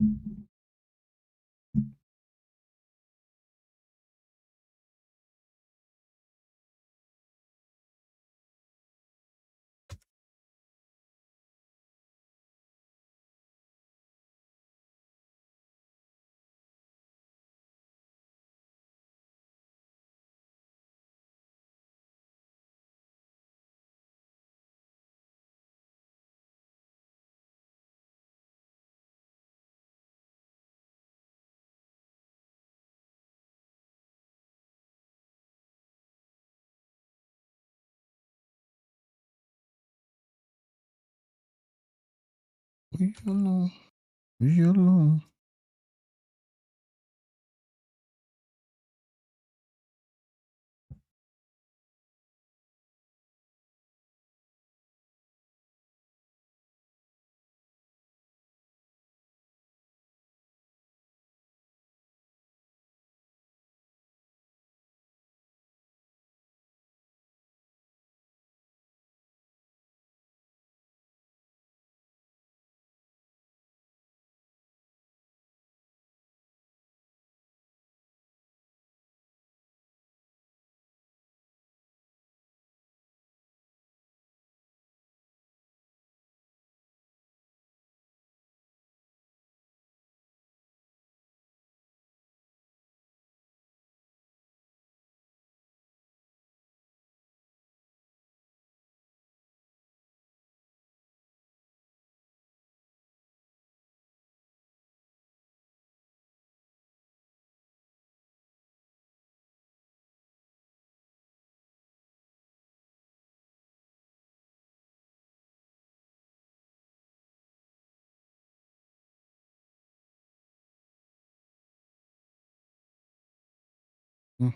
Leave you alone. Leave you alone. Mm.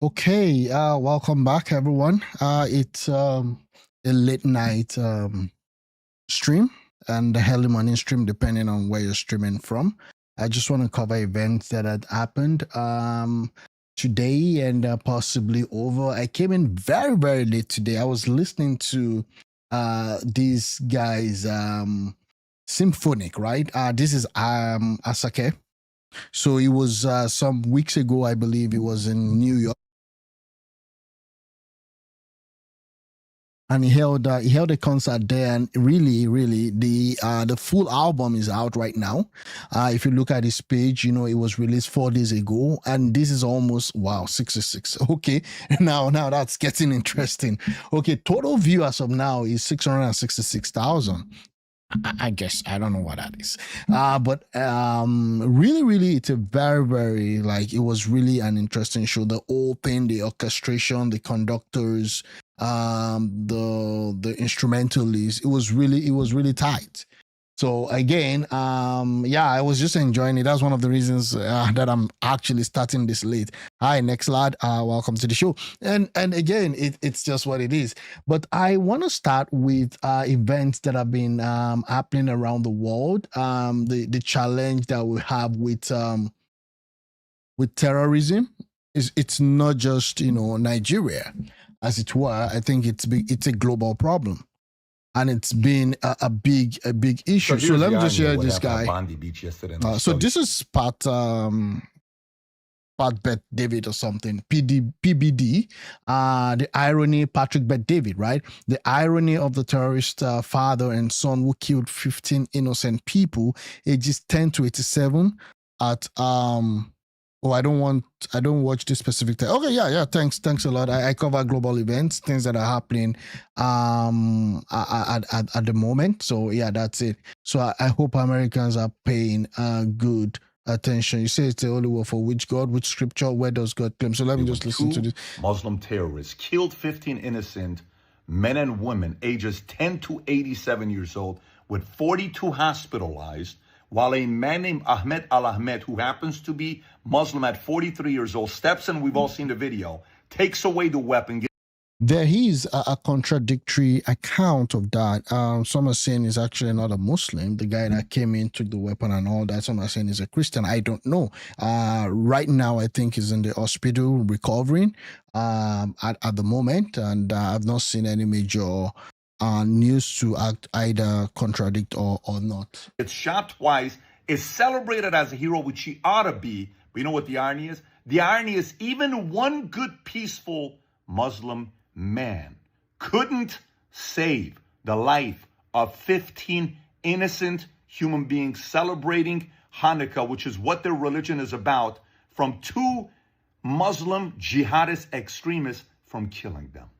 Okay, welcome back, everyone. It's a late night stream and the early morning stream, depending on where you're streaming from. I just want to cover events that had happened today and possibly over. I came in very, very late today. I was listening to these guys, Symphonic, right? This is Asake. So it was some weeks ago, I believe it was in New York. And he held a concert there, and really the full album is out right now. If you look at his page, you know it was released 4 days ago, and this is almost wow 66. Okay, now that's getting interesting. Okay, total view as of now is 666,000. I guess I don't know what that is, but really, it's a very like it was really an interesting show. The whole thing, the orchestration, the conductors, the instrumentalists, it was really tight. So again, yeah, I was just enjoying it. That's one of the reasons that I'm actually starting this late. Hi, next lad, welcome to the show. And again, it's just what it is. But I want to start with events that have been happening around the world. The challenge that we have with terrorism is it's not just Nigeria, as it were. I think it's a global problem. and it's been a big issue. So let me just share this guy. Bondi Beach yesterday. So this is Pat Bet David or something, PBD, the irony, Patrick Bet David, right? The irony of the terrorist father and son who killed 15 innocent people, ages 10 to 87 at, I don't watch this specific time. Okay, yeah, thanks a lot. I cover global events, things that are happening at the moment. So yeah, that's it. So I hope Americans are paying good attention. You say it's the only word for which God, which scripture, where does God claim? So let me just listen to this. Muslim terrorists killed 15 innocent men and women ages 10 to 87 years old, with 42 hospitalized, while a man named Ahmed Al-Ahmed, who happens to be Muslim at 43 years old, steps in, we've all seen the video, takes away the weapon. There is a contradictory account of that. Some are saying he's actually not a Muslim. The guy that came in, took the weapon and all that. Some are saying he's a Christian. I don't know. Right now, I think he's in the hospital recovering at the moment. And I've not seen any major news to either contradict or not. It's shot twice, is celebrated as a hero, which he ought to be. But you know what the irony is? The irony is even one good, peaceful Muslim man couldn't save the life of 15 innocent human beings celebrating Hanukkah, which is what their religion is about, from two Muslim jihadist extremists from killing them.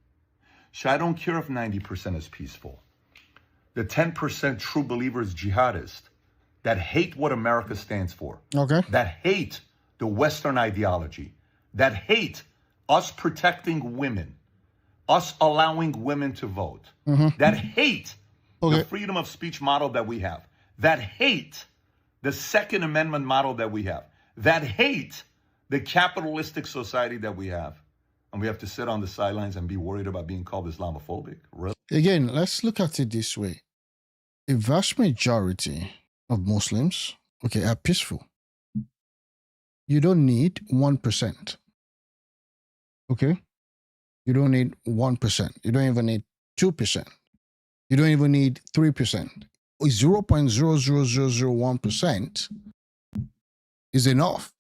So I don't care if 90% is peaceful. The 10% true believers, jihadists, that hate what America stands for, that hate the Western ideology, that hate us protecting women, us allowing women to vote, that hate the freedom of speech model that we have, that hate the Second Amendment model that we have, that hate the capitalistic society that we have. And we have to sit on the sidelines and be worried about being called Islamophobic. Really? Again, let's look at it this way. A vast majority of Muslims, are peaceful. You don't need 1%. Okay? You don't need 1%. You don't even need 2%. You don't even need 3%. 0.00001% is enough.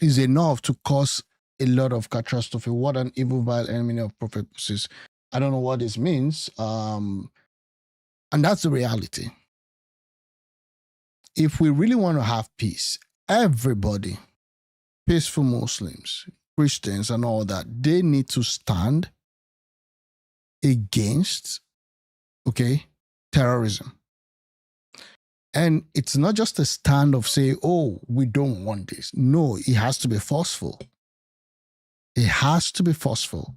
Is enough to cause a lot of catastrophe. What an evil, vile enemy of prophet possesses. I don't know what this means. And that's the reality. If we really want to have peace, everybody, peaceful Muslims, Christians and all that, they need to stand against, terrorism. And it's not just a stand of say, oh, we don't want this. No, it has to be forceful. It has to be forceful.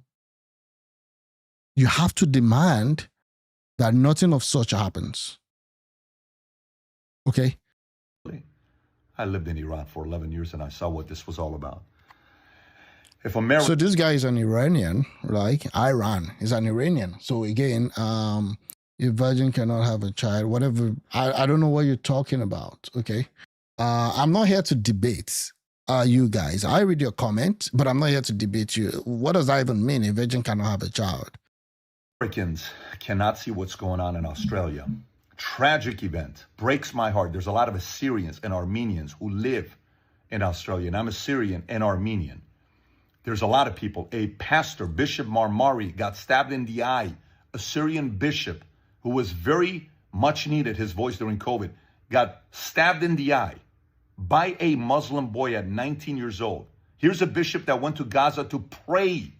You have to demand that nothing of such happens. Okay? I lived in Iran for 11 years and I saw what this was all about. So this guy is an Iranian, like Iran is an Iranian. So again, a virgin cannot have a child, whatever. I don't know what you're talking about, okay? I'm not here to debate you guys. I read your comment, but I'm not here to debate you. What does that even mean? A virgin cannot have a child. Americans cannot see what's going on in Australia. Tragic event. Breaks my heart. There's a lot of Assyrians and Armenians who live in Australia, and I'm Assyrian and Armenian. There's a lot of people. A pastor, Bishop Marmari, got stabbed in the eye. A Syrian bishop who was very much needed, his voice during COVID, got stabbed in the eye by a Muslim boy at 19 years old. Here's a bishop that went to Gaza to pray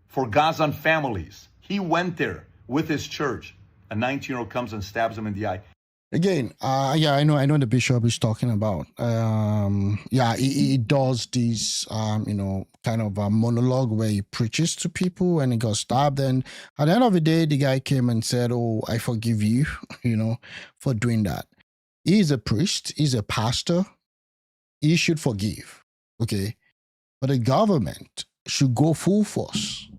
for Gazan families. He went there with his church. A 19-year-old comes and stabs him in the eye. Again, I know the bishop is talking about. He does this, kind of a monologue where he preaches to people and he got stabbed. And at the end of the day, the guy came and said, "Oh, I forgive you, for doing that." He's a priest. He's a pastor. He should forgive, okay? But the government should go full force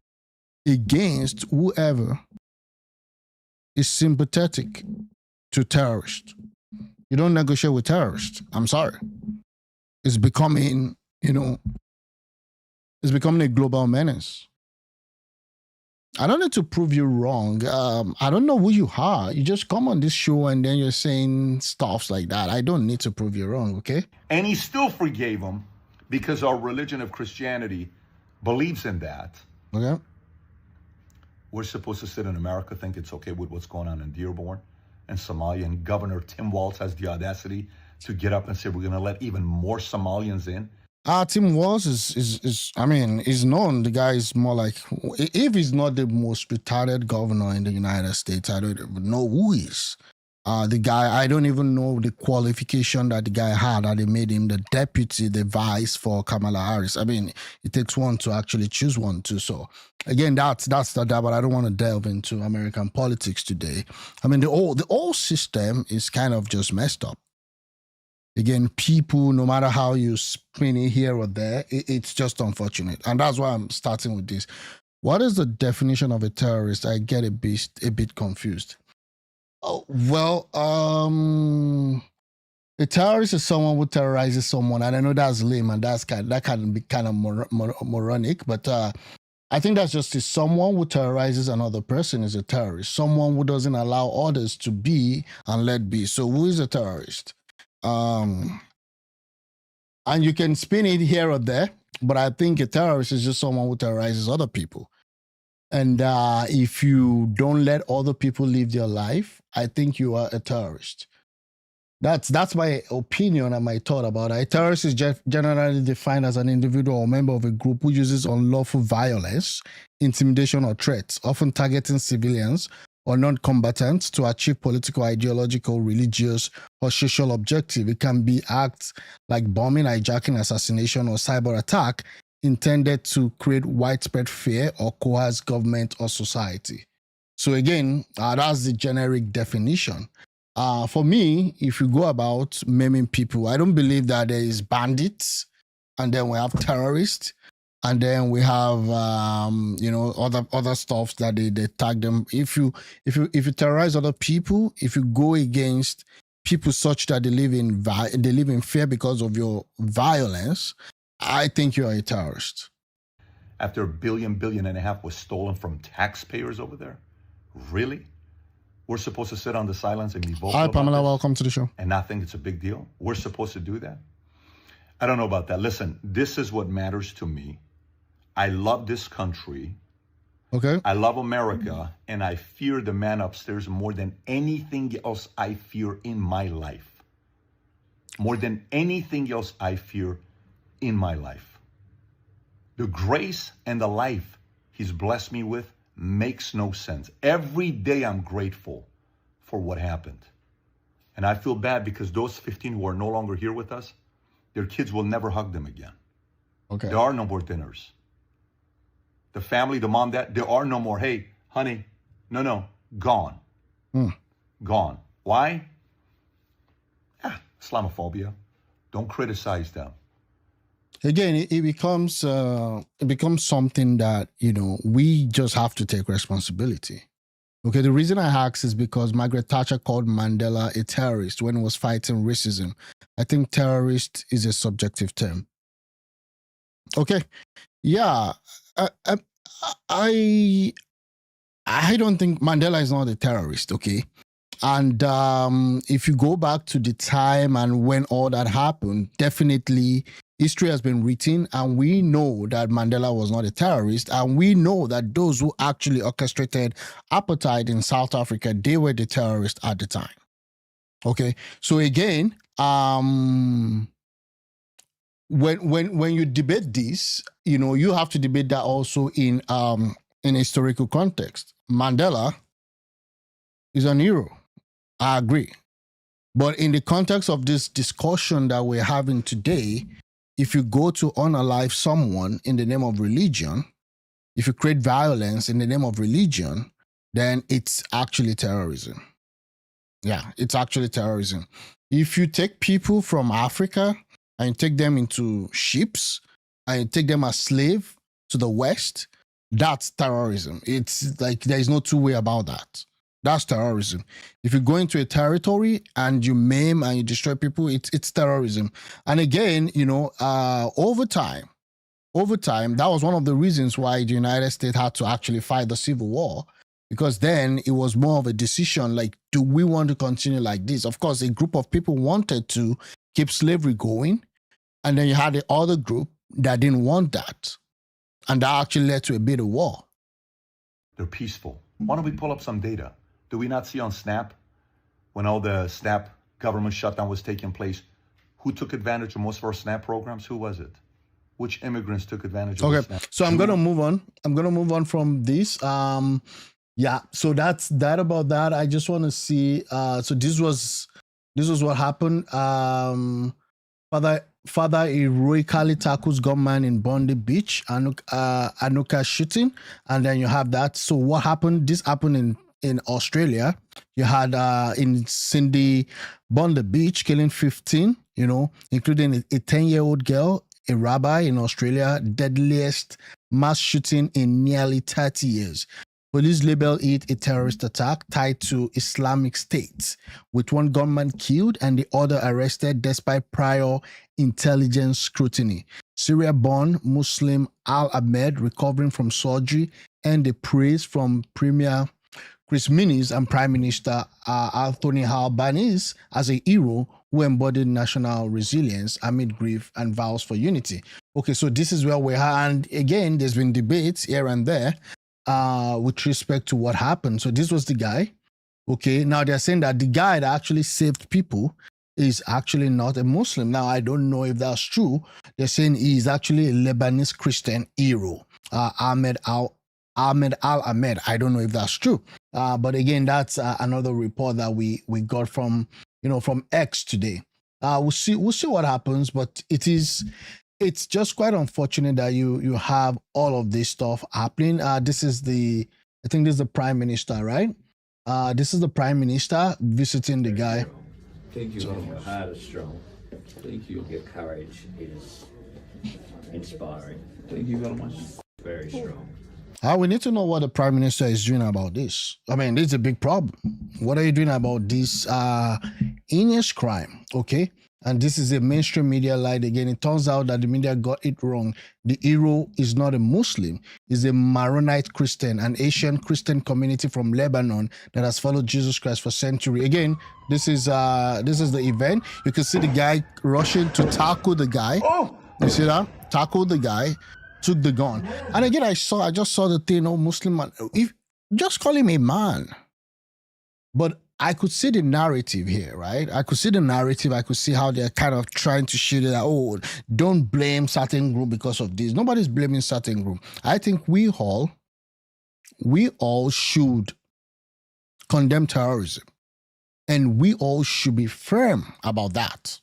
against whoever is sympathetic to terrorists. You don't negotiate with terrorists. I'm sorry. It's becoming, it's becoming a global menace. I don't need to prove you wrong. I don't know who you are. You just come on this show and then you're saying stuffs like that. I don't need to prove you wrong, okay? And he still forgave him because our religion of Christianity believes in that. Okay. We're supposed to sit in America, think it's okay with what's going on in Dearborn and Somalia, and Governor Tim Walz has the audacity to get up and say we're going to let even more Somalians in. Tim Walz is known. The guy is more like, if he's not the most retarded governor in the United States, I don't even know who is. The guy, I don't even know the qualification that the guy had that they made him the deputy, the vice for Kamala Harris. I mean, it takes one to actually choose one too. So again, that's that, but I don't want to delve into American politics today. I mean, the whole system is kind of just messed up. Again, people, no matter how you spin it here or there, it's just unfortunate. And that's why I'm starting with this. What is the definition of a terrorist? I get a bit confused. Oh, well, a terrorist is someone who terrorizes someone. And I know that's lame and that can be kind of moronic, but I think that's just someone who terrorizes another person is a terrorist. Someone who doesn't allow others to be and let be. So who is a terrorist? And you can spin it here or there, but I think a terrorist is just someone who terrorizes other people. And if you don't let other people live their life, I think you are a terrorist. That's my opinion and my thought about it. A terrorist is generally defined as an individual or member of a group who uses unlawful violence, intimidation, or threats, often targeting civilians or non-combatants to achieve political, ideological, religious, or social objective. It can be acts like bombing, hijacking, assassination, or cyber attack intended to create widespread fear or coerce government or society. So again, that's the generic definition. For me, if you go about maiming people, I don't believe that there is bandits and then we have terrorists. And then we have other stuff that they tag them. If you terrorize other people, if you go against people such that they live in fear because of your violence, I think you are a terrorist. After $1.5 billion was stolen from taxpayers over there, really? We're supposed to sit on the silence and be vocal. Hi, Pamela. Welcome to the show. And not think it's a big deal. We're supposed to do that. I don't know about that. Listen, this is what matters to me. I love this country. Okay. I love America, and I fear the man upstairs more than anything else I fear in my life. More than anything else I fear in my life. The grace and the life he's blessed me with makes no sense. Every day I'm grateful for what happened. And I feel bad because those 15 who are no longer here with us, their kids will never hug them again. Okay. There are no more dinners. The family, the mom, dad, there are no more, hey, honey, no, gone. Gone. Why? Islamophobia. Don't criticize them. Again, it becomes something that, we just have to take responsibility. Okay, the reason I ask is because Margaret Thatcher called Mandela a terrorist when he was fighting racism. I think terrorist is a subjective term. Okay, yeah, I don't think Mandela is not a terrorist, okay? And if you go back to the time and when all that happened, definitely history has been written, and we know that Mandela was not a terrorist, and we know that those who actually orchestrated apartheid in South Africa, they were the terrorists at the time. Okay, so again, when you debate this, you have to debate that also in historical context. Mandela is an hero. I agree. But in the context of this discussion that we're having today, if you go to unalive someone in the name of religion, if you create violence in the name of religion, then it's actually terrorism. Yeah, it's actually terrorism. If you take people from Africa and you take them into ships and you take them as slave to the West, that's terrorism. It's like there's no two way about that. That's terrorism. If you go into a territory and you maim and you destroy people, it's terrorism. And again, over time, over time, that was one of the reasons why the United States had to actually fight the Civil War, because then it was more of a decision like, do we want to continue like this? Of course, a group of people wanted to keep slavery going, and then you had the other group that didn't want that. And that actually led to a bit of war. They're peaceful. Why don't we pull up some data? Do we not see on Snap, when all the Snap government shutdown was taking place, who took advantage of most of our SNAP programs? Who was it? Which immigrants took advantage of the SNAP? So I'm going to move on. I'm going to move on from this. Yeah, so that's that about that. I just want to see. So this was what happened. Father heroically tackles gunman in Bondi Beach, Anuka shooting, and then you have that. So what happened? This happened in Australia. You had in Cindy Bondi Beach killing 15, including a 10-year-old girl, a rabbi in Australia, deadliest mass shooting in nearly 30 years. Police label it a terrorist attack tied to Islamic State, with one gunman killed and the other arrested despite prior intelligence scrutiny. Syria-born Muslim Al-Ahmed recovering from surgery and the praise from Premier Chris Minnis and Prime Minister Anthony Albanese as a hero who embodied national resilience amid grief and vows for unity. Okay, so this is where we are. And again, there's been debates here and there with respect to what happened. So this was the guy. Okay, now they're saying that the guy that actually saved people is actually not a Muslim. Now, I don't know if that's true. They're saying he's actually a Lebanese Christian hero, Ahmed Al-Ahmed. I don't know if that's true. But again, that's another report that we got from X today. We'll see what happens, but it's just quite unfortunate that you have all of this stuff happening. I think this is the Prime Minister, right? This is the Prime Minister visiting the guy. Think you your heart is strong. Think your courage is inspiring. Thank you very much. Very strong. We need to know what the Prime Minister is doing about this. I mean, this is a big problem. What are you doing about this heinous crime? Okay. And this is a mainstream media lied again. It turns out that the media got it wrong. The hero is not a Muslim. He's a Maronite Christian, an Asian Christian community from Lebanon that has followed Jesus Christ for centuries. Again, this is the event. You can see the guy rushing to tackle the guy. Oh! You see that? Tackled the guy, took the gun. And again, I just saw the thing, Muslim man. Just call him a man. But I could see the narrative here, right? I could see the narrative. I could see how they're kind of trying to shoot it out. Don't blame certain group because of this. Nobody's blaming certain group. I think we all should condemn terrorism. And we all should be firm about that.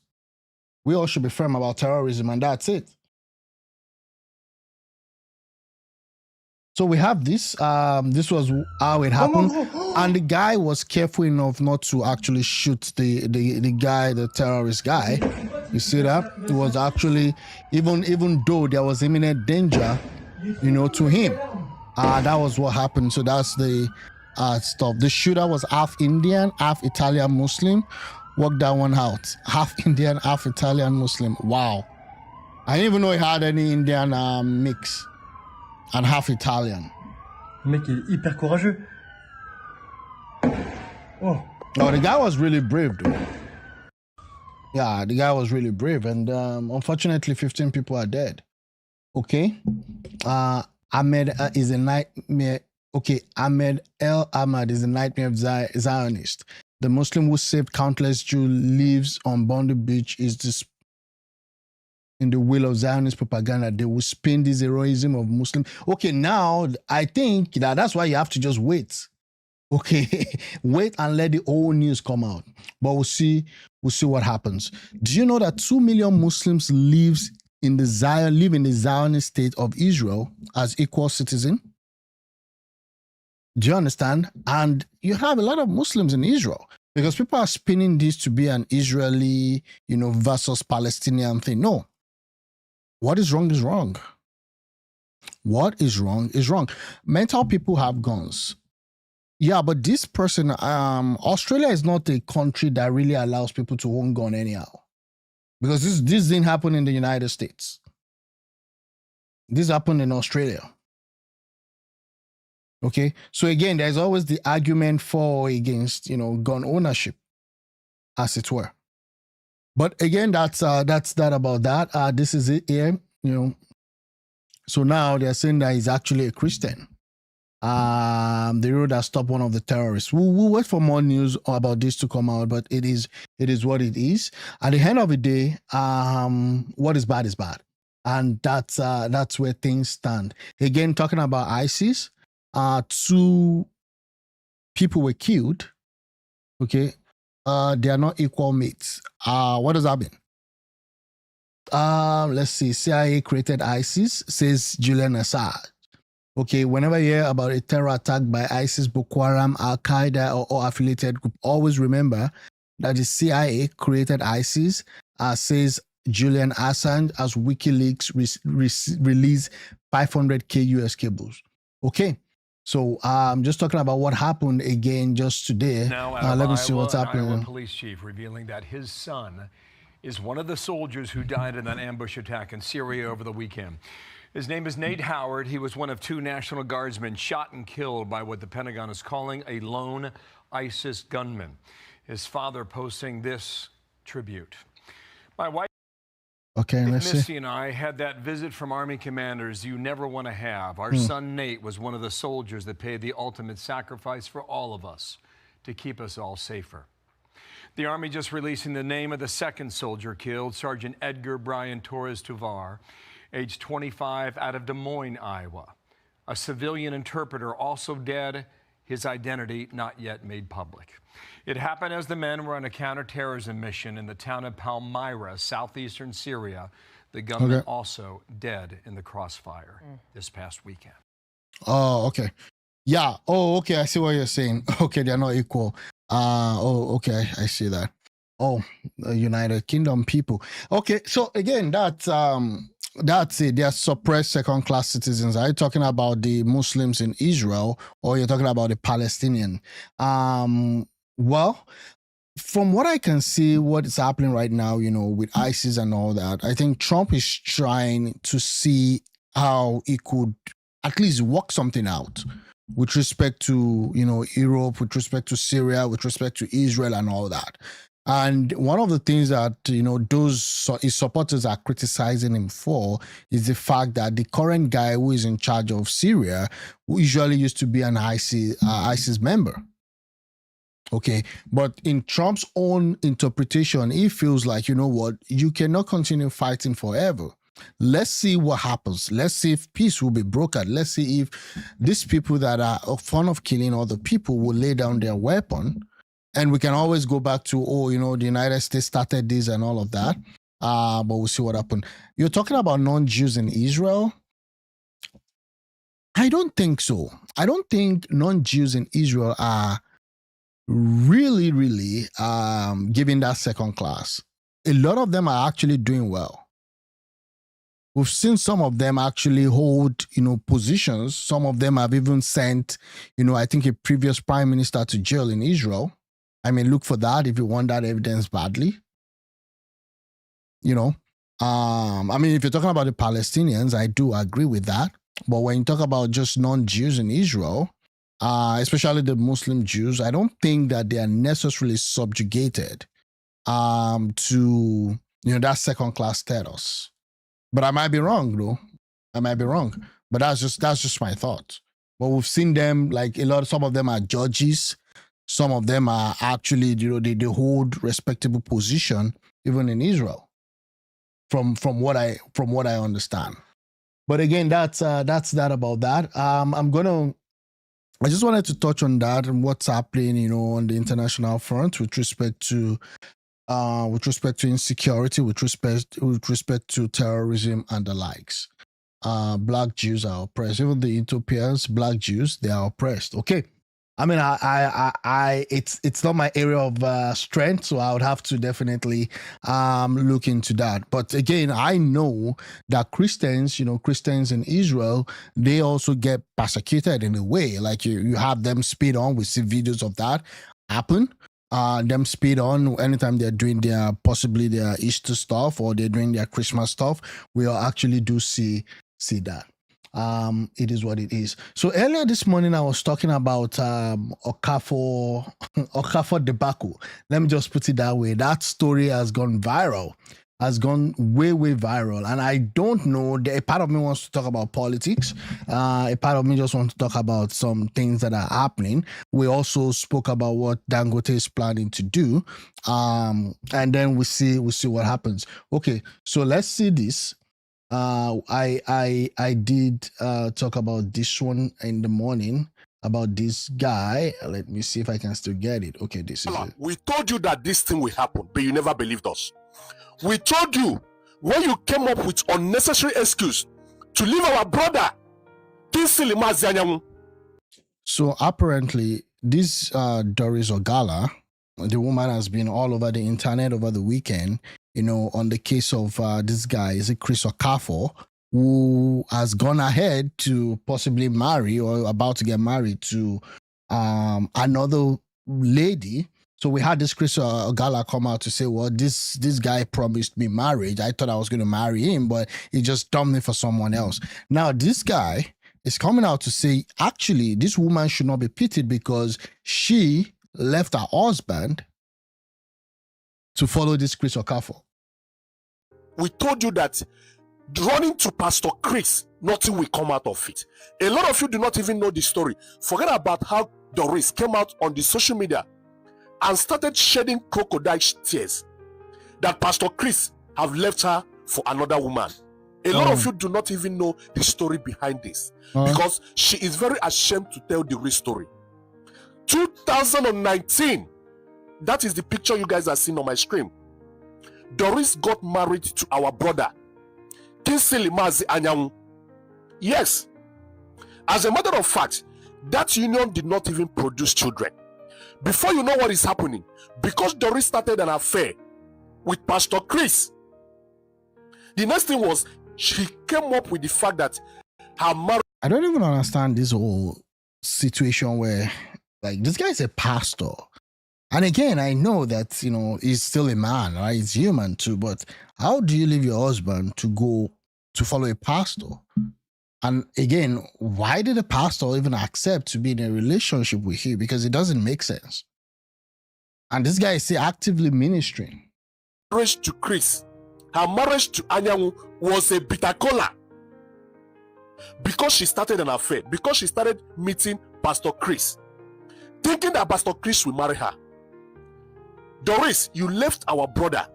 We all should be firm about terrorism, and that's it. So we have this. This was how it happened, and the guy was careful enough not to actually shoot the guy, the terrorist guy. You see that? It was actually even though there was imminent danger, to him. That was what happened. So that's the stuff. The shooter was half Indian, half Italian Muslim. Work that one out. Half Indian, half Italian Muslim. Wow. I didn't even know he had any Indian mix. And half Italian. Le mec est hyper courageux. Oh, the guy was really brave, though. Yeah, the guy was really brave. And unfortunately, 15 people are dead. Okay. Ahmed is a nightmare. Okay, Ahmed El-Ahmed is a nightmare of Zionist. The Muslim who saved countless Jews lives on Bondi Beach is this in the will of Zionist propaganda. They will spin this heroism of Muslim. Okay, now I think that's why you have to just wait. Okay, wait and let the whole news come out. But we'll see what happens. Do you know that 2 million Muslims live in the Zionist state of Israel as equal citizen? Do you understand? And you have a lot of Muslims in Israel. Because people are spinning this to be an Israeli, versus Palestinian thing. No. What is wrong is wrong. What is wrong is wrong. Mental people have guns. Yeah, but this person, Australia is not a country that really allows people to own gun anyhow. Because this didn't happen in the United States. This happened in Australia. Okay, so again, there's always the argument for or against, gun ownership, as it were. But again, that's that about that. This is it here, So now they're saying that he's actually a Christian. The road that stopped one of the terrorists. We'll wait for more news about this to come out, but it is what it is. At the end of the day, what is bad is bad, and that's where things stand. Again, talking about ISIS, 2 people were killed. Okay, they are not equal mates. What does that mean? Let's see. CIA created ISIS, says Julian Assange. Okay, whenever you hear about a terror attack by ISIS, Boko Haram, Al Qaeda, or affiliated group, always remember that the CIA created ISIS, says Julian Assange, as WikiLeaks released 500K US cables. Okay, so I'm just talking about what happened again just today. Now, let me see what's happening. Iowa police chief revealing that his son is one of the soldiers who died in that ambush attack in Syria over the weekend. His name is Nate Howard. He was one of 2 National Guardsmen shot and killed by what the Pentagon is calling a lone ISIS gunman. His father posting this tribute. My wife, Missy, and I had that visit from Army commanders you never want to have. Our son Nate was one of the soldiers that paid the ultimate sacrifice for all of us to keep us all safer. The Army just releasing the name of the 2nd soldier killed, Sergeant Edgar Brian Torres Tovar, age 25, out of Des Moines, Iowa. A civilian interpreter also dead, his identity not yet made public. It happened as the men were on a counterterrorism mission in the town of Palmyra, southeastern Syria. The gunman also dead in the crossfire this past weekend. Oh, okay. Yeah. Oh, okay. I see what you're saying. Okay, they're not equal. Okay. I see that. Oh, United Kingdom people. Okay, so again, that's it. They are suppressed second-class citizens. Are you talking about the Muslims in Israel, or you're talking about the Palestinian? Well, from what I can see, what is happening right now, with ISIS and all that, I think Trump is trying to see how he could at least work something out with respect to, Europe, with respect to Syria, with respect to Israel and all that. And one of the things that, his supporters are criticizing him for is the fact that the current guy who is in charge of Syria usually used to be an ISIS member. Okay, but in Trump's own interpretation, he feels like, you cannot continue fighting forever. Let's see what happens. Let's see if peace will be brokered. Let's see if these people that are fond of killing other people will lay down their weapon. And we can always go back to, the United States started this and all of that. But we'll see what happened. You're talking about non-Jews in Israel? I don't think so. I don't think non-Jews in Israel are really giving that second class. A lot of them are actually doing well. We've seen some of them actually hold, positions. Some of them have even sent, I think a previous prime minister to jail in Israel. I mean, look for that if you want that evidence badly. If you're talking about the Palestinians, I do agree with that. But when you talk about just non-Jews in Israel, especially the Muslim Jews, I don't think that they are necessarily subjugated to, that second-class status. But I might be wrong, though. I might be wrong. But that's just my thought. But we've seen them, some of them are judges. Some of them are actually, they hold respectable position even in Israel. From what I understand. But again, that's that about that. I just wanted to touch on that and what's happening, on the international front with respect to insecurity, with respect to terrorism and the likes. Black Jews are oppressed. Even the Ethiopians, Black Jews, they are oppressed. Okay. I mean, it's not my area of strength, so I would have to definitely look into that. But again, I know that Christians in Israel, they also get persecuted in a way. Like you have them spit on. We see videos of that happen. Them spit on anytime they're doing their Easter stuff or they're doing their Christmas stuff. We actually do see see that. It is what it is. So earlier this morning, I was talking about Okafor, Okafor debacle. Let me just put it that way. That story has gone viral, has gone way viral. And I don't know, a part of me wants to talk about politics. A part of me just wants to talk about some things that are happening. We also spoke about what Dangote is planning to do. And then we'll see what happens. Okay, so let's see this. I did talk about this one in the morning about this guy. Let me see if I can still get it. Okay, this is it. We told you that this thing will happen, but you never believed us. We told you when you came up with unnecessary excuse to leave our brother. So apparently, this Doris Ogala, the woman has been all over the internet over the weekend, on the case of this guy, is it Chris Okafor, who has gone ahead to possibly marry or about to get married to another lady. So we had this Chris Ogala come out to say, well, this guy promised me marriage. I thought I was going to marry him, but he just dumped me for someone else. Now, this guy is coming out to say, actually, this woman should not be pitied because she left her husband to follow this Chris Okafor. We told you that running to Pastor Chris, nothing will come out of it. A lot of you do not even know the story. Forget about how Doris came out on the social media and started shedding crocodile tears that Pastor Chris have left her for another woman. A lot of you do not even know the story behind this because she is very ashamed to tell the real story. 2019, that is the picture you guys are seeing on my screen. Doris got married to our brother, Kinsley Mazi Anyanwu. Yes, as a matter of fact, that union did not even produce children. Before you know what is happening, because Doris started an affair with Pastor Chris, the next thing was she came up with the fact that her marriage. I don't even understand this whole situation where, like, this guy is a pastor. And again, I know that, he's still a man, right? He's human too. But how do you leave your husband to go to follow a pastor? And again, why did the pastor even accept to be in a relationship with you? Because it doesn't make sense. And this guy is still actively ministering. Marriage to Chris, her marriage to Anyanwu was a bitter cola. Because she started an affair, because she started meeting Pastor Chris, thinking that Pastor Chris will marry her. Doris, you left our brother.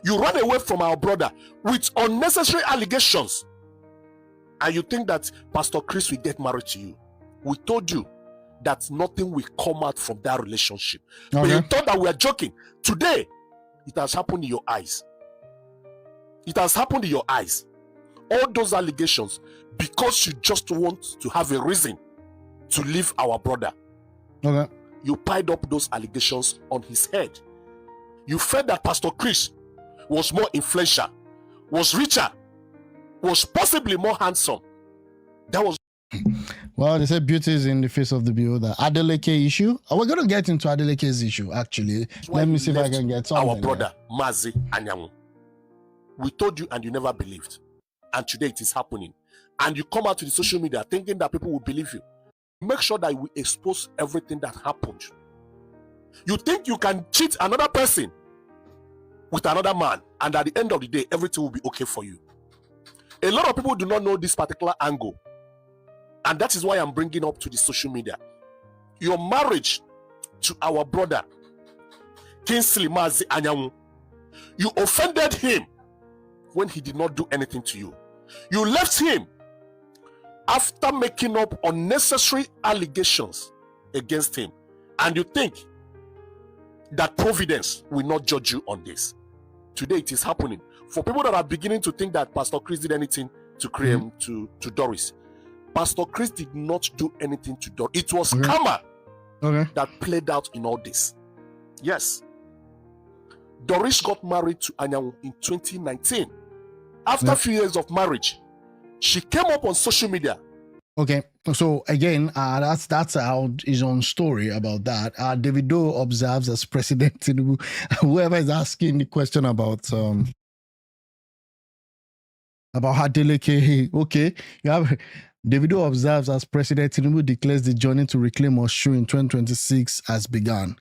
You ran away from our brother with unnecessary allegations. And you think that Pastor Chris will get married to you. We told you that nothing will come out from that relationship. Okay. But you thought that we were joking. Today, it has happened in your eyes. It has happened in your eyes. All those allegations, because you just want to have a reason to leave our brother. Okay. You piled up those allegations on his head. You felt that Pastor Chris was more influential, was richer, was possibly more handsome. That was. Well, they said beauty is in the face of the beholder. Adeleke issue. We're going to get into Adeleke's issue, actually. Let me see if I can get something. Our brother, Mazi Anyanwu. We told you and you never believed. And today it is happening. And you come out to the social media thinking that people will believe you. Make sure that we expose everything that happened. You think you can cheat another person with another man, and at the end of the day, everything will be okay for you. A lot of people do not know this particular angle, and that is why I'm bringing up to the social media. Your marriage to our brother, Kinsley Mazi Anyanwu, you offended him when he did not do anything to you. You left him after making up unnecessary allegations against him, and you think that providence will not judge you on this. Today it is happening. For people that are beginning to think that Pastor Chris did anything to to Doris, Pastor Chris did not do anything to Doris. It was karma that played out in all this. Yes. Doris got married to Anyanwu in 2019. After a few years of marriage, she came up on social media. Okay, so again, that's his own story about that. Davido observes as President Tinubu. Whoever is asking the question about about Adeleke. Okay, you have Davido observes as President Tinubu declares the journey to reclaim Osun in 2026 has begun.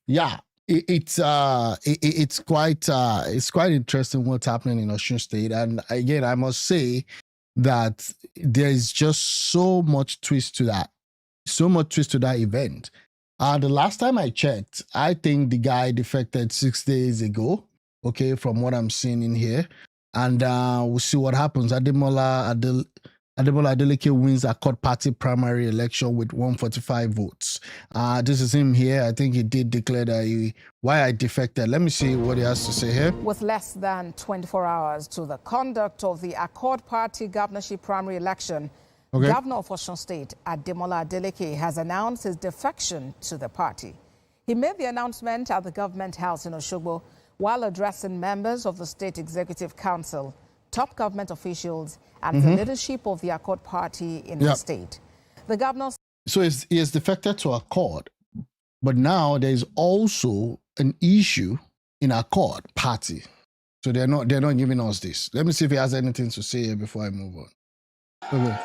Yeah, it's quite interesting what's happening in Osun State, and again, I must say that there is just so much twist to that, event. The last time I checked, I think the guy defected 6 days ago. Okay, from what I'm seeing in here, and we'll see what happens. Ademola Adeleke wins Accord Party primary election with 145 votes. This is him here. I think he did declare that why I defected. Let me see what he has to say here. With less than 24 hours to the conduct of the Accord Party governorship primary election, Governor of Osun State, Ademola Adeleke, has announced his defection to the party. He made the announcement at the government house in Osogbo while addressing members of the State Executive Council, top government officials, and the leadership of the Accord Party in the state. The governor... So he has defected to Accord, but now there is also an issue in Accord Party. So they're not giving us this. Let me see if he has anything to say here before I move on. Okay.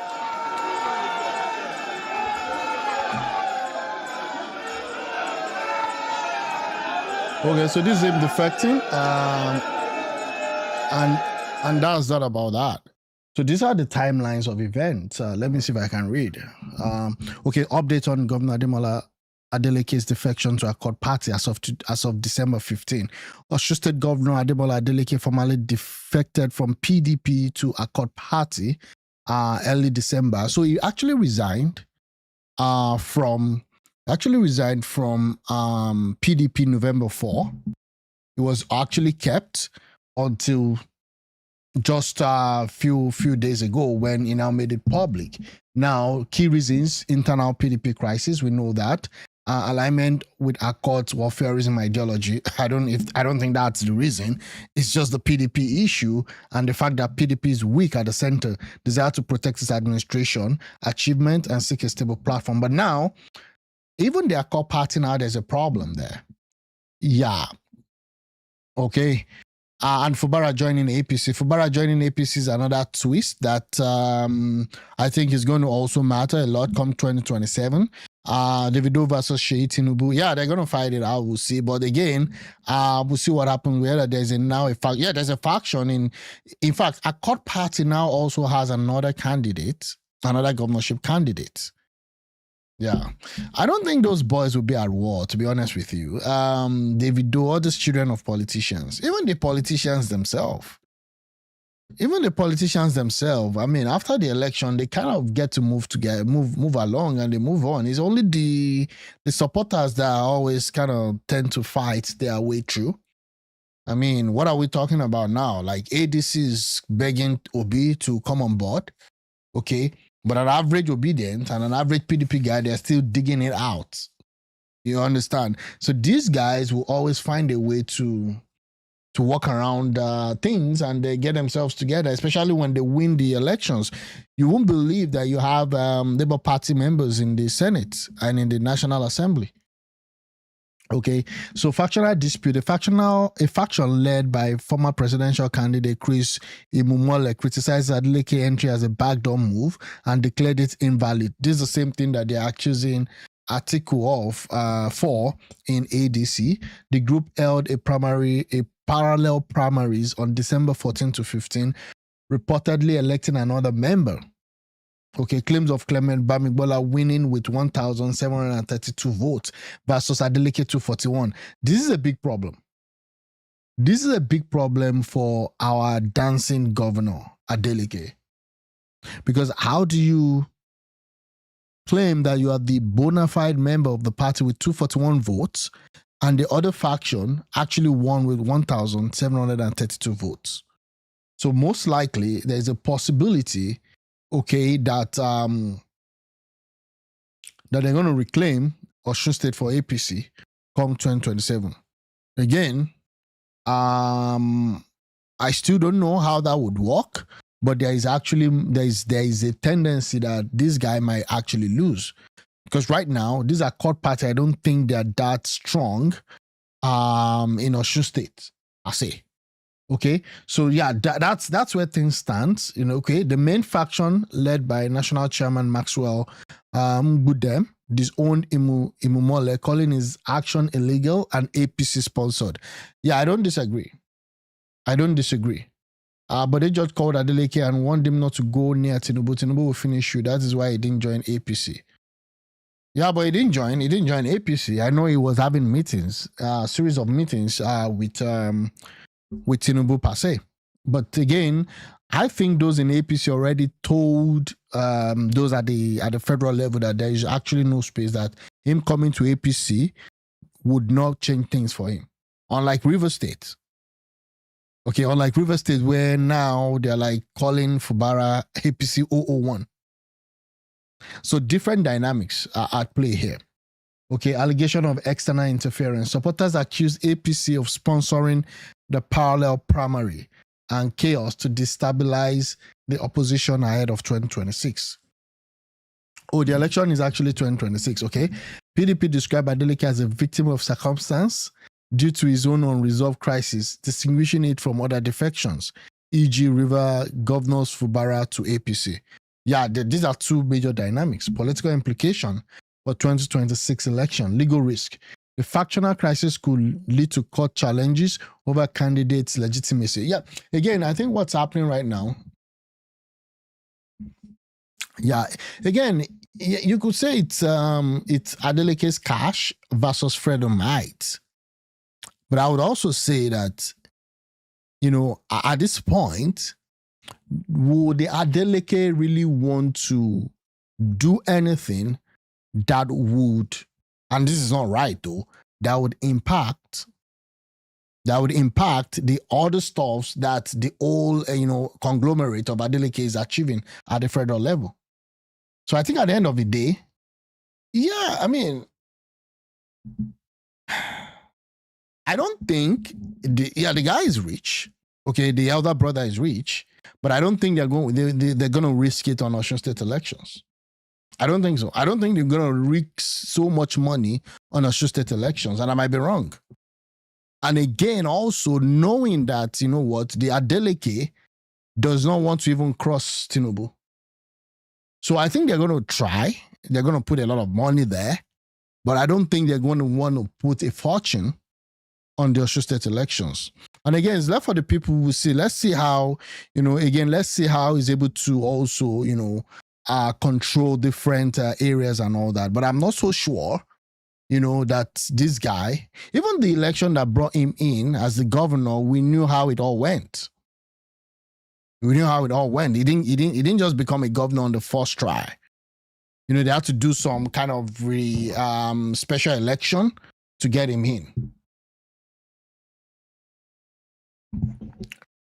Okay, so this is him defecting, and that's not about that. So these are the timelines of events. Let me see if I can read. Okay, update on Governor Ademola Adeleke's defection to Accord Party as of December 15. Osun State Governor Ademola Adeleke formally defected from PDP to Accord Party early December. So he actually resigned from PDP November 4. It was actually kept until just a few days ago when he now made it public. Now, key reasons: internal PDP crisis, we know that. Alignment with Accord's warfareism ideology. I don't think that's the reason. It's just the PDP issue and the fact that PDP is weak at the center. Desire to protect its administration, achievement, and seek a stable platform. But now, even the Accord Party now, there's a problem there. Yeah. Okay. And Fubara joining APC. Fubara joining APC is another twist that I think is going to also matter a lot come 2027. Davido versus Sheyi Tinubu. Yeah, they're going to fight it out. We'll see. But again, we'll see what happens whether there's there's a faction. In fact, Accord Party now also has another governorship candidate. Yeah, I don't think those boys will be at war, to be honest with you. Davido, all these children of politicians, even the politicians themselves. I mean, after the election, they kind of get to move together, move along, and they move on. It's only the supporters that always kind of tend to fight their way through. I mean, what are we talking about now? Like ADC is begging Obi to come on board, okay? But an average obedient and an average PDP guy, they're still digging it out. You understand? So these guys will always find a way to work around things, and they get themselves together, especially when they win the elections. You won't believe that you have Labour Party members in the Senate and in the National Assembly. Okay, so factional dispute. A faction led by former presidential candidate Chris Imumole criticized Adeleke entry as a backdoor move and declared it invalid. This is the same thing that they're accusing Atiku of for in ADC. The group held a parallel primaries on December 14 to 15, reportedly electing another member. Okay, claims of Clement Bamigbola winning with 1,732 votes versus Adeleke 241. This is a big problem. This is a big problem for our dancing governor, Adeleke. Because how do you claim that you are the bona fide member of the party with 241 votes and the other faction actually won with 1,732 votes? So most likely there's a possibility, okay, that they're going to reclaim Osun State for APC come 2027. Again, I still don't know how that would work, but there is a tendency that this guy might actually lose, because right now these Accord Party, I don't think they're that strong in Osun State. I say Okay, so yeah, that's where things stand. Okay, the main faction led by National Chairman Maxwell Budem disowned Imumole, calling his action illegal and APC sponsored. Yeah, I don't disagree. But they just called Adeleke and warned him not to go near Tinubu. Tinubu will finish you. That is why he didn't join APC. Yeah, but he didn't join APC. I know he was having meetings, series of meetings with Tinubu per se. But again, I think those in APC already told those at the federal level that there is actually no space, that him coming to APC would not change things for him. Unlike River State. Okay, unlike River State, where now they're like calling Fubara APC 001. So different dynamics are at play here. Okay, allegation of external interference. Supporters accuse APC of sponsoring the parallel primary and chaos to destabilize the opposition ahead of 2026. Oh, the election is actually 2026, okay? PDP described Adeleke as a victim of circumstance due to his own unresolved crisis, distinguishing it from other defections, e.g. River Governors Fubara to APC. Yeah, these are two major dynamics. Political implication for 2026 election, legal risk. The factional crisis could lead to court challenges over candidates' legitimacy. Yeah, again, I think what's happening right now, yeah, again, you could say it's Adeleke's cash versus freedom might. But I would also say that, at this point, would the Adeleke really want to do anything that would, and this is not right though, that would impact the other stuffs that the whole, conglomerate of Adeleke is achieving at the federal level? So I think at the end of the day, yeah, I mean, I don't think the guy is rich. Okay, the elder brother is rich, but I don't think they're going to risk it on Osun State elections. I don't think so. I don't think they're going to risk so much money on Osun State elections, and I might be wrong. And again, also knowing that, the Adeleke does not want to even cross Tinubu. So I think they're going to try. They're going to put a lot of money there, but I don't think they're going to want to put a fortune on the Osun State elections. And again, it's left for the people who see. Let's see how, let's see how he's able to also, control different areas and all that. But I'm not so sure, that this guy, even the election that brought him in as the governor, we knew how it all went. He didn't just become a governor on the first try. They had to do some kind of special election to get him in.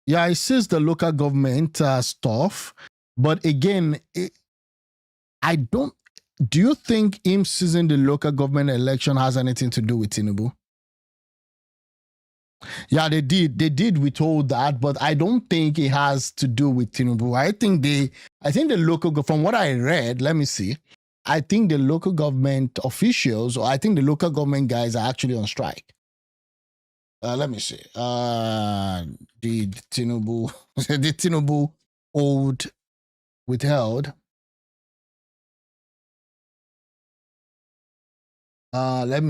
Yeah, it says the local government stuff, but again, do you think him seizing the local government election has anything to do with Tinubu? Yeah, they did withhold that, but I don't think it has to do with Tinubu. I think the local, from what I read, let me see, I think the local government officials, or I think the local government guys are actually on strike. Let me see. Did Tinubu withheld?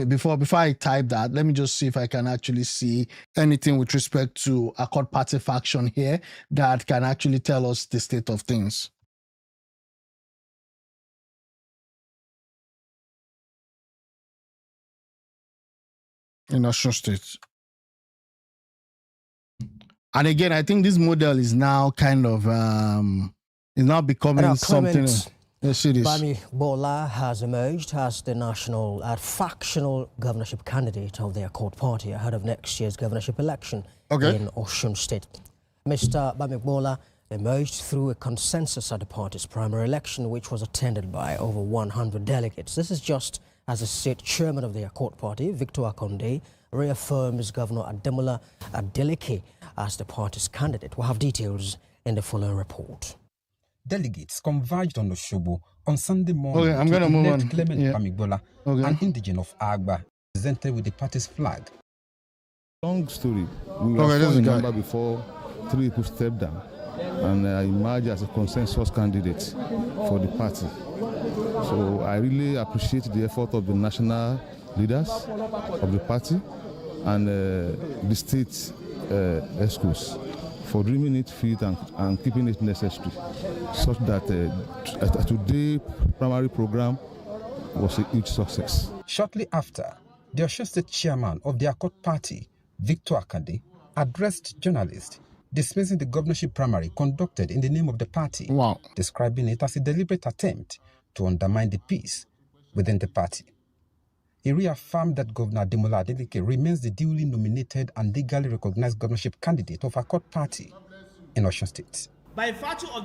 Before I type that, let me just see if I can actually see anything with respect to Accord Party faction here that can actually tell us the state of things. In Osun State. And again, I think this model is now kind of is now becoming something. Yes, it is. Bami Bola has emerged as the national factional governorship candidate of the Accord Party ahead of next year's governorship election in Osun State. Mr. Bami Bola emerged through a consensus at the party's primary election, which was attended by over 100 delegates. This is just as the state chairman of the Accord Party, Victor Akonde, reaffirms Governor Ademola Adeleke as the party's candidate. We'll have details in the following report. Delegates converged on Osogbo on Sunday morning I'm going to move on. Clement Bamigbola, an indigene of Agba, presented with the party's flag. Long story. We were four in number before 3 people stepped down, and I emerged as a consensus candidate for the party. So I really appreciate the effort of the national leaders of the party and the state ESCOs for dreaming it fit and keeping it necessary, such that today's primary program was a huge success. Shortly after, the Osun State chairman of the Accord Party, Victor Akande, addressed journalists, dismissing the governorship primary conducted in the name of the party, describing it as a deliberate attempt to undermine the peace within the party. He reaffirmed that Governor Ademola Adeleke remains the duly nominated and legally recognized governorship candidate of Accord Party in Osun State. By virtue of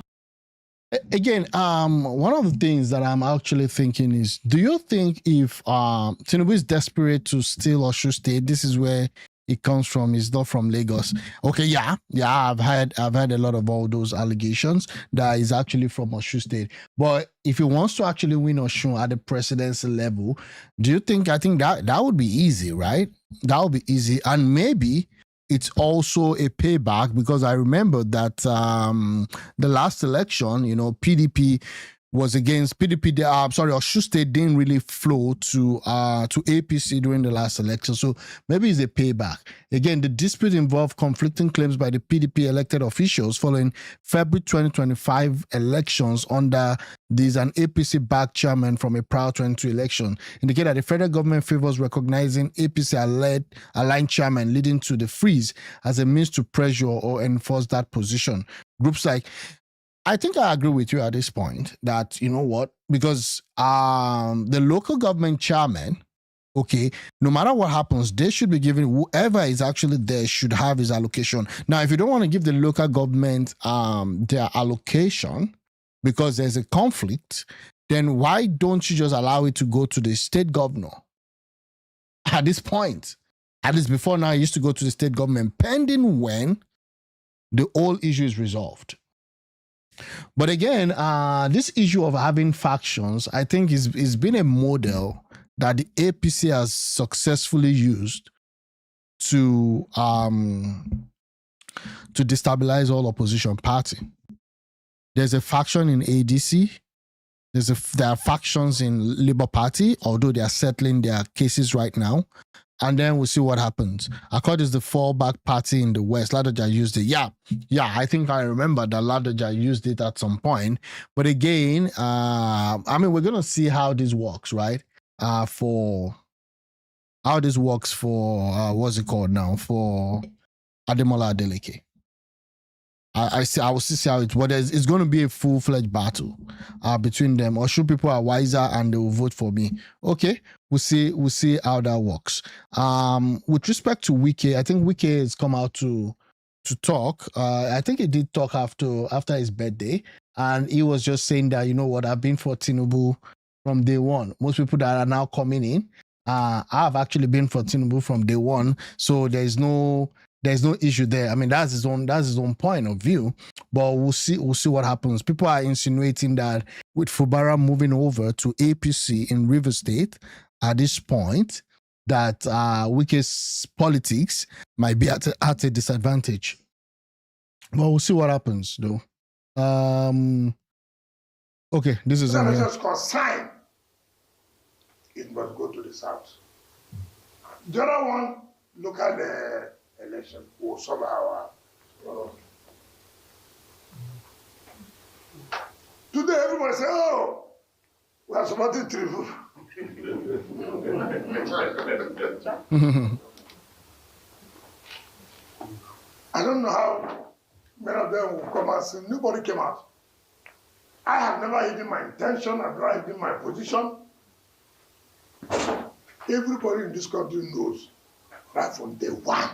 Again, one of the things that I'm actually thinking is, do you think if Tinubu is desperate to steal Osun State, this is where it comes from? It's not from Lagos. Okay, yeah, I've had a lot of all those allegations that is actually from Osun State. But if he wants to actually win Osun at the presidency level, do you think? I think that would be easy, right? That would be easy, and maybe it's also a payback, because I remember that the last election, PDP was against PDP. Osun State didn't really flow to APC during the last election. So maybe it's a payback. Again, the dispute involved conflicting claims by the PDP elected officials following February 2025 elections under an APC-backed chairman from a prior 22 election, indicate that the federal government favors recognizing APC-aligned chairman, leading to the freeze as a means to pressure or enforce that position. Groups like, I think I agree with you at this point that, because the local government chairman, okay, no matter what happens, they should be given, whoever is actually there should have his allocation. Now, if you don't want to give the local government their allocation because there's a conflict, then why don't you just allow it to go to the state governor? At this point, at least before now, it used to go to the state government, pending when the whole issue is resolved. But again, this issue of having factions, I think is been a model that the APC has successfully used to destabilize all opposition party. There's a faction in ADC. There are factions in Labour Party, although they are settling their cases right now. And then we'll see what happens. Accord is the fallback party in the West. Ladoja used it. Yeah, I think I remember that Ladoja used it at some point. But again, we're going to see how this works, right? For what's it called now? For Ademola Adeleke. I will see how it. But it's going to be a full-fledged battle between them. Or should people are wiser and they will vote for me? Okay, we'll see how that works. With respect to Wike, I think Wike has come out to talk. I think he did talk after his birthday, and he was just saying that, I've been for Tinubu from day one. Most people that are now coming in, I've actually been for Tinubu from day one. So there's no issue there. I mean, that's his own point of view, but we'll see what happens. People are insinuating that with Fubara moving over to APC in River State at this point, that Wike's politics might be at a disadvantage. But we'll see what happens, though. Okay, this is just consign. It must go to the south. The other one, look at the election will solve our today everybody say, oh, we are supporting Tinubu. I don't know how many of them will come and say, nobody came out. I have never hidden my intention, I've never hidden my position. Everybody in this country knows right from day one.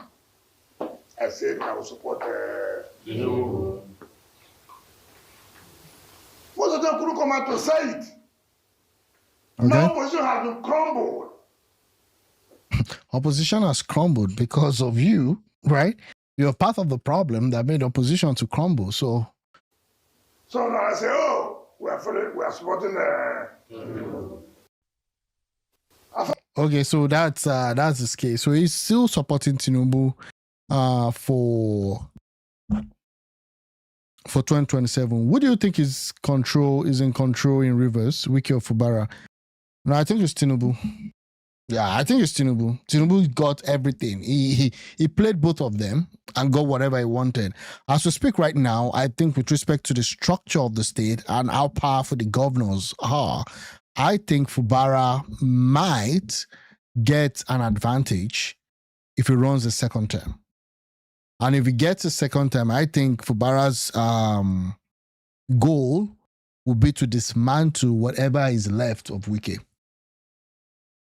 I said I will support Tinubu. Most of them couldn't come out to say it. Okay. Now opposition has been crumbled. Opposition has crumbled because of you, right? You're part of the problem that made opposition to crumble. So now I say, oh, we are supporting Okay, so that's his case. So he's still supporting Tinubu for 2027. What do you think is in control in Rivers, Wike or Fubara? No, I think it's Tinubu. Yeah, I think it's Tinubu. Tinubu got everything. He played both of them and got whatever he wanted. As we speak right now, I think with respect to the structure of the state and how powerful the governors are, I think Fubara might get an advantage if he runs the second term. And if he gets a second term, I think Fubara's goal will be to dismantle whatever is left of Wike.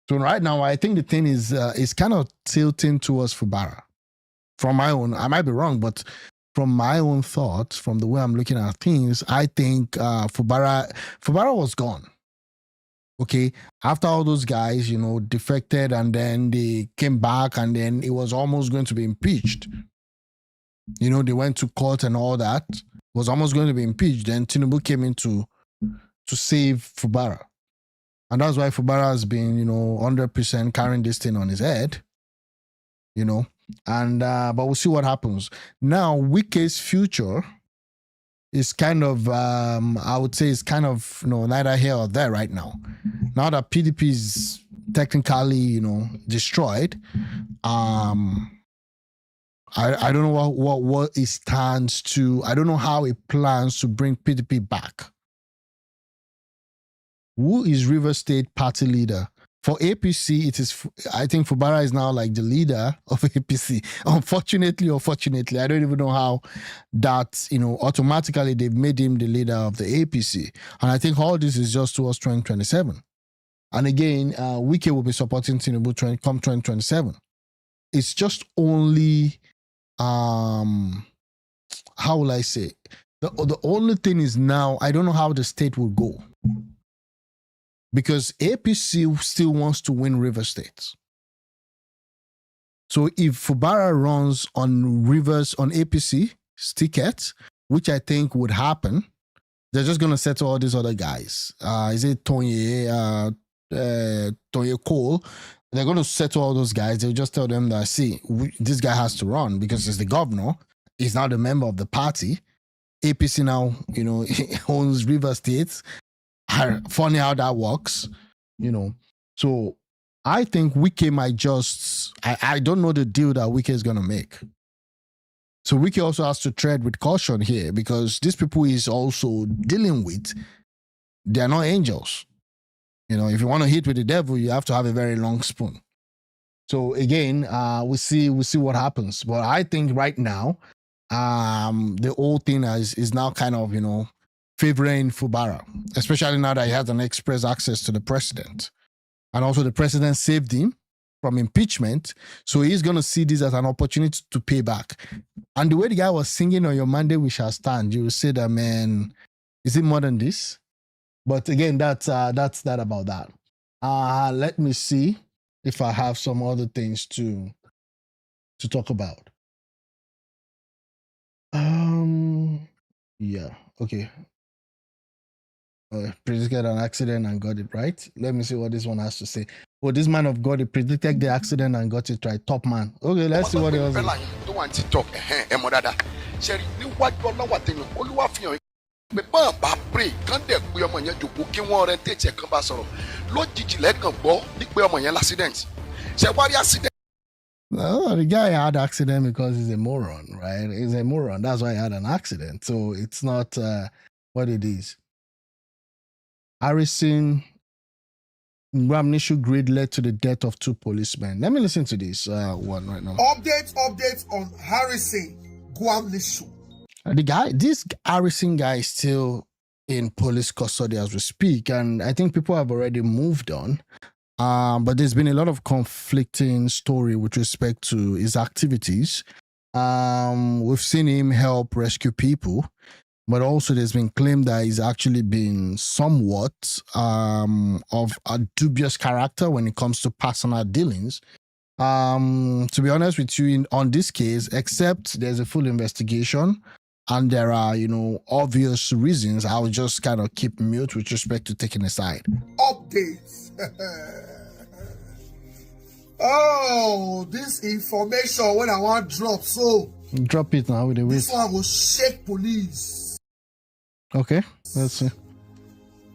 So right now, I think the thing is kind of tilting towards Fubara. From my own, I might be wrong, but from my own thoughts, from the way I'm looking at things, I think Fubara was gone. Okay, after all those guys, defected and then they came back and then it was almost going to be impeached. They went to court and all that. It was almost going to be impeached. Then Tinubu came in to save Fubara. And that's why Fubara has been, 100% carrying this thing on his head, and, but we'll see what happens. Now, Wike's future is kind of, I would say it's kind of, neither here or there right now. Now that PDP is technically, destroyed, I don't know what it stands to. I don't know how it plans to bring PDP back. Who is River State party leader? For APC, it is, I think Fubara is now like the leader of APC. Unfortunately or fortunately, I don't even know how that, automatically they've made him the leader of the APC. And I think all this is just towards 2027. And again, Wike will be supporting Tinubu come 2027. It's just only, how will I say? The only thing is now, I don't know how the state will go. Because APC still wants to win River State. So if Fubara runs on Rivers on APC's ticket, which I think would happen, they're just going to settle all these other guys. Is it Tonye Cole? They're going to settle all those guys. They'll just tell them that, see, this guy has to run because he's the governor. He's now the member of the party. APC now, owns River State. Funny how that works, So I think Wike might just, I don't know the deal that Wike is going to make. So Wike also has to tread with caution here because these people he's also dealing with, they're not angels. If you want to hit with the devil, you have to have a very long spoon. So again, we'll see what happens. But I think right now, the whole thing is now kind of, favoring Fubara, especially now that he has an express access to the president. And also the president saved him from impeachment. So he's going to see this as an opportunity to pay back. And the way the guy was singing on Your Monday We Shall Stand, you will say that, man, is it more than this? But again, that's that about that. Let me see if I have some other things to talk about. Yeah, okay. Predicted an accident and got it right. Let me see what this one has to say. Well, this man of God, he predicted the accident and got it right. Top man. Okay, let's see what else. Don't want to talk. Sherry, you what you know what thing? Oluwa fiyan. Me ba pray kan de pe ọmọ yẹn joko kí wọ́n orientate kan bá sọ̀rọ̀. Lójijì lẹ kàn gbọ́ ní pé ọmọ yẹn l'accident. Ṣé wá rí accident? No, the guy had an accident because he's a moron, right? He's a moron. That's why he had an accident. So it's not what it is. Harrison Ramnishu grid led to the death of 2 policemen. Let me listen to this one right now. Updates on Harrison Guamnishu. This Harrison guy is still in police custody as we speak, and I think people have already moved on. But there's been a lot of conflicting story with respect to his activities. We've seen him help rescue people. But also there's been claimed that he's actually been somewhat of a dubious character when it comes to personal dealings. To be honest with you, on this case, except there's a full investigation and there are, obvious reasons, I'll just kind of keep mute with respect to taking a side. Updates. Oh, this information when I want drop, so drop it now with the this one will shake police. Okay, let's see.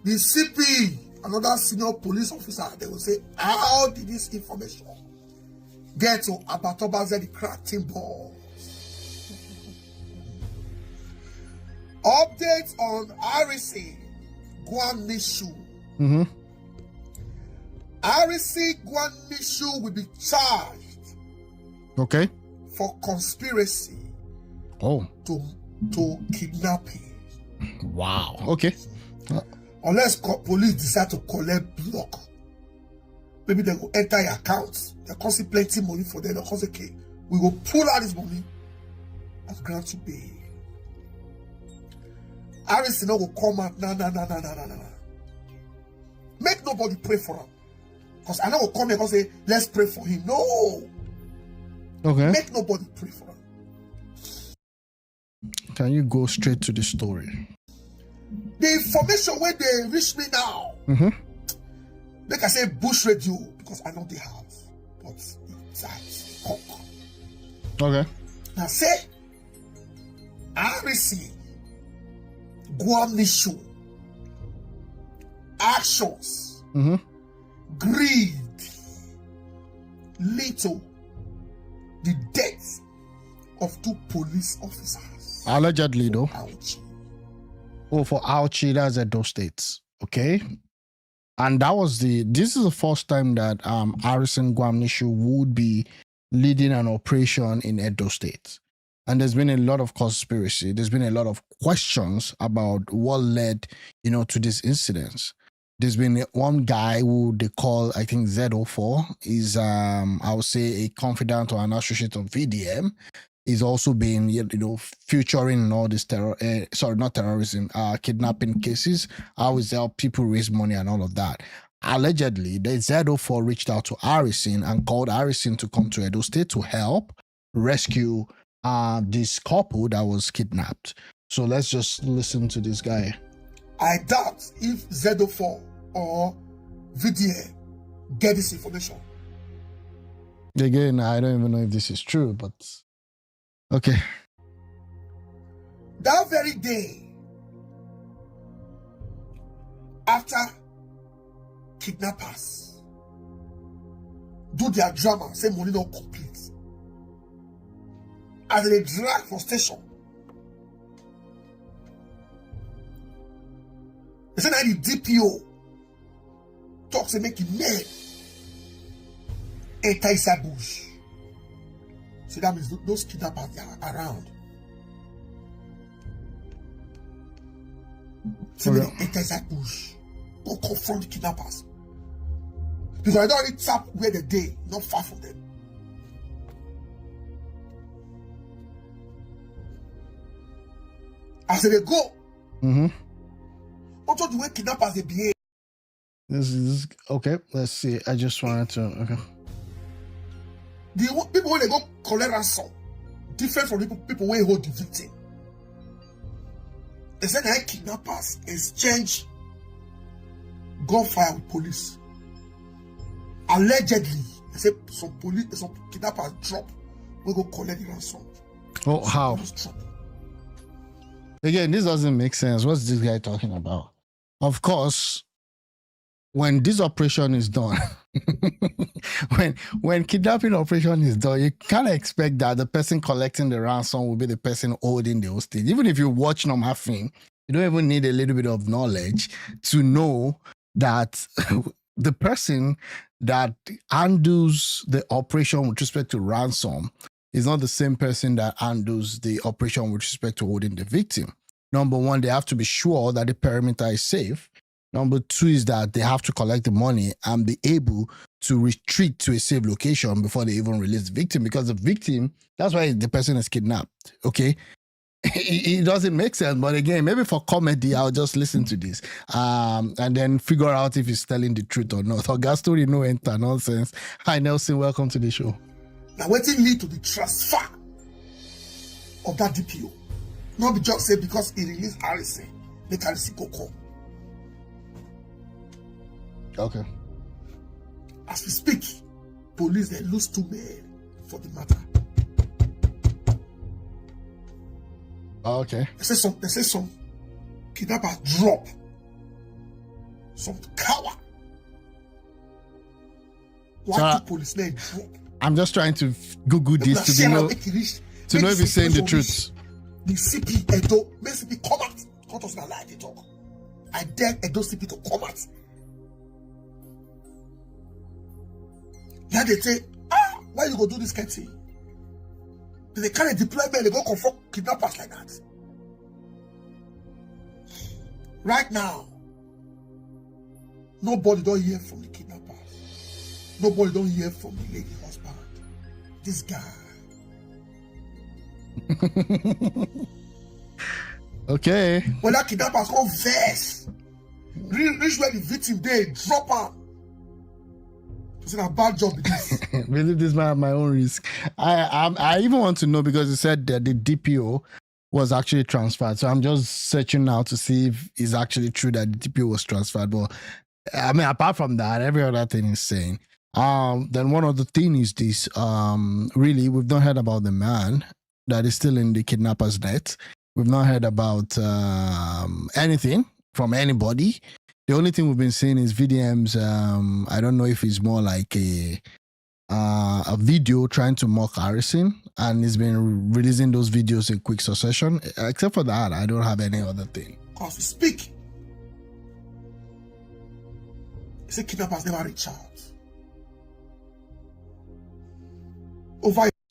The CP, another senior police officer, they will say, how did this information get to Abatobaze, the cracking balls? Updates on RC Guamishu. RC Guamishu will be charged. Okay. For conspiracy. Oh. To kidnapping. Wow. Okay. Unless police decide to collect block, maybe they will enter your accounts. They cost plenty money for them. They cost okay. We will pull out this money and grant you bail. Harris will come out. No. Make nobody pray for him. Because I know will come here and say, let's pray for him. No. Okay. Make nobody pray for him. Can you go straight to the story? The information where they reach me now. Like I say, Bush Radio, because I know they have. But it's at Cock. Okay. Now say, RC Guamishu actions, greed, lead to the death of 2 police officers. Allegedly, though. Ouchie. Oh, for Ouchie, that's Edo States. Okay. And this is the first time that Harrison Guamishu would be leading an operation in Edo State. And there's been a lot of conspiracy. There's been a lot of questions about what led, to these incidents. There's been one guy who they call, I think, Z04, is, I would say, a confidant or an associate of VDM. He's also been, featuring in all this kidnapping cases. How is help people raise money and all of that. Allegedly, the Z04 reached out to Harrison and called Harrison to come to Edo State to help rescue this couple that was kidnapped. So let's just listen to this guy. I doubt if Z04 or VDA get this information. Again, I don't even know if this is true, but okay. That very day, after kidnappers do their drama, say money not complete, as they drag for station, they say that the DPO talks and make him men enter inside bush. So that means those kidnappers are around. So they enter inside bush, go confront the kidnappers. Because I don't already tap where the day, not far from them. As they go, also the way kidnappers they behave. This is okay. Let's see. I just wanted to. Okay. The people when they go collect ransom, different from the people when hold the victim. They said that kidnappers exchange gunfire with police. Allegedly, they say some kidnappers drop. We go collect the ransom. Oh, how? Again, this doesn't make sense. What's this guy talking about? Of course, when this operation is done, when kidnapping operation is done, you can't expect that the person collecting the ransom will be the person holding the hostage. Even if you watch normal film, you don't even need a little bit of knowledge to know that the person that handles the operation with respect to ransom is not the same person that handles the operation with respect to holding the victim. Number one, they have to be sure that the perimeter is safe. Number two is that they have to collect the money and be able to retreat to a safe location before they even release the victim, because the victim, that's why the person is kidnapped, okay? It doesn't make sense, but again, maybe for comedy, I'll just listen to this and then figure out if he's telling the truth or not. August story no enter nonsense. Hi, Nelson, welcome to the show. Now, what it lead to the transfer of that DPO? Not be just say because he released Harrison, make Harrison go come. Okay. As we speak, police, they lose 2 men for the matter. Okay. They say some kidnapper drop. Some coward. Why do policemen drop? I'm just trying to Google this to know if he's saying the truth. The CP Edo, make CP come out. Cut us now like they talk. I dare Edo CP to come out. Now they say, why you go do this kind of thing? They carry deployment, they go confront kidnappers like that. Right now, nobody don't hear from the kidnappers. Nobody don't hear from the lady husband. This guy. Okay. When that kidnappers come first, reach where the victim they drop her. It's a bad job with this. Believe this man at my own risk. I even want to know because it said that the DPO was actually transferred. So I'm just searching now to see if it's actually true that the DPO was transferred. But I mean, apart from that, every other thing is saying. Then one other thing is this. Really, we've not heard about the man that is still in the kidnapper's net. We've not heard about anything from anybody. The only thing we've been seeing is VDMs. I don't know if it's more like a video trying to mock Harrison, and he's been releasing those videos in quick succession. Except for that, I don't have any other thing. Because we speak. You say kidnappers never reach out.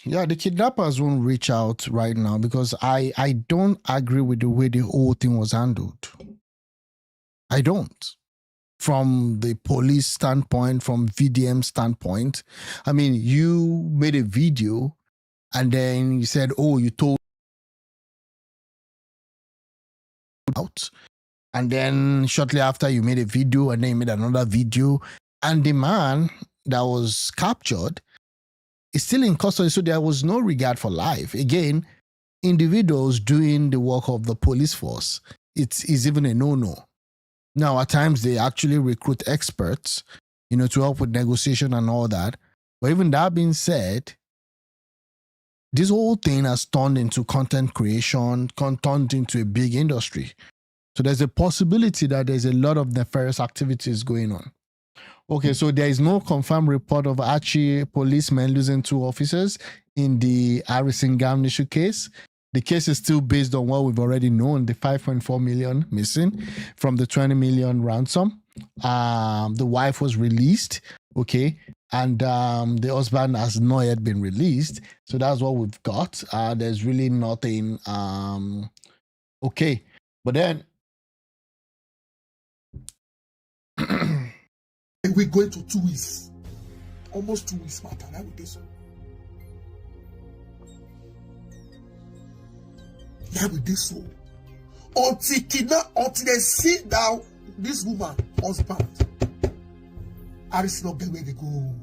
Yeah, the kidnappers won't reach out right now because I don't agree with the way the whole thing was handled. I don't. From the police standpoint, from VDM standpoint. I mean, you made a video and then you said, oh, you told out. And then shortly after you made a video and then you made another video. And the man that was captured is still in custody. So there was no regard for life. Again, individuals doing the work of the police force, it's even a no-no. Now, at times, they actually recruit experts, to help with negotiation and all that. But even that being said, this whole thing has turned into content creation, turned into a big industry. So there's a possibility that there's a lot of nefarious activities going on. Okay, so there is no confirmed report of Archie policemen losing 2 officers in the Harrison Gamnishu case. The case is still based on what we've already known, the 5.4 million missing from the 20 million ransom. The wife was released, okay, and the husband has not yet been released. So that's what we've got. There's really nothing, okay. But then... we're going to 2 weeks. Almost 2 weeks, matter. That would be so. That would be so. Until they sit down, this woman, husband, Harris not get where they go.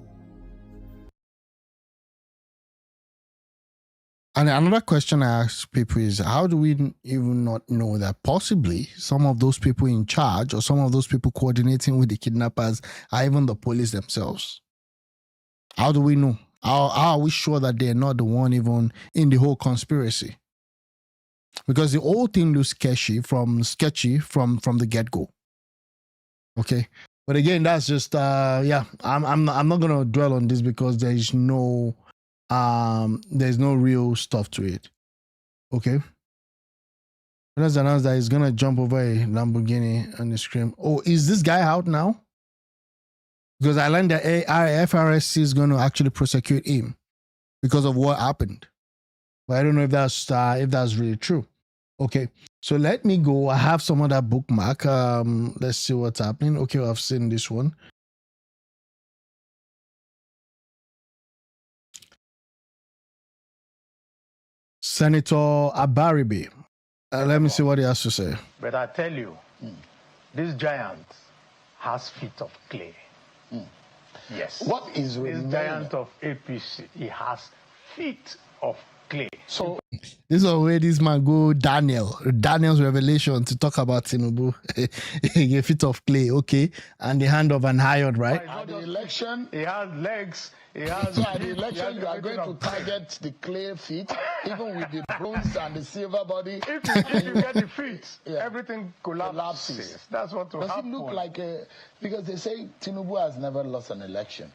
And another question I ask people is, how do we even not know that possibly some of those people in charge or some of those people coordinating with the kidnappers are even the police themselves? How do we know? How are we sure that they're not the one even in the whole conspiracy? Because the whole thing looks sketchy from the get-go. Okay. But again, that's just I'm not gonna dwell on this because there's no real stuff to it. Okay. Let's announce that he's gonna jump over a Lamborghini on the screen. Oh, is this guy out now? Because I learned that FRSC is gonna actually prosecute him because of what happened. But I don't know if that's really true. Okay, so let me go. I have some other bookmark. Let's see what's happening. Okay, I've seen this one. Senator Abaribe. Let me see what he has to say. But I tell you, this giant has feet of clay. Yes. What is this giant of APC? He has feet of clay. So this is where this man go Daniel's revelation to talk about Tinubu. A feet of clay, okay, and the hand of an iron, right? at the election, he has legs. He has. So at the election, you are going to target the clay feet, even with the bronze and the silver body. If you get the feet, everything collapses. That's what will happen. Does it look like because they say Tinubu has never lost an election?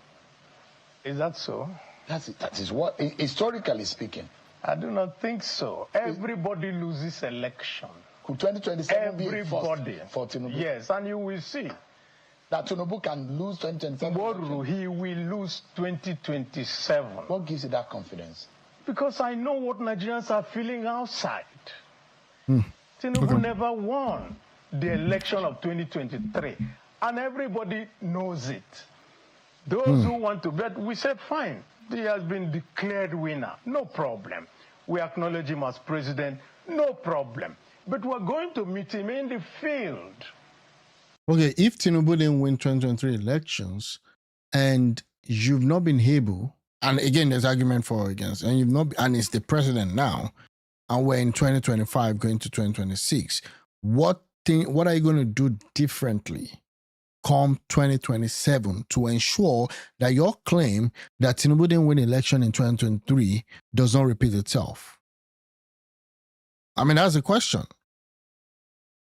Is that so? That is what, historically speaking. I do not think so. Everybody loses election. Could 2027 be a first for Tinubu? Yes, and you will see. That Tinubu can lose 2027? He will lose 2027. What gives you that confidence? Because I know what Nigerians are feeling outside. Tinubu never won the election of 2023. And everybody knows it. Those who want to bet, we said, fine. He has been declared winner. No problem. We acknowledge him as president. No problem. But we're going to meet him in the field. Okay, if Tinubu didn't win 2023 elections and you've not been able, and again, there's argument for or against, and you've not, and it's the president now, and we're in 2025 going to 2026, what are you going to do differently come 2027 to ensure that your claim that Tinubu didn't win election in 2023 does not repeat itself? I mean, that's the question.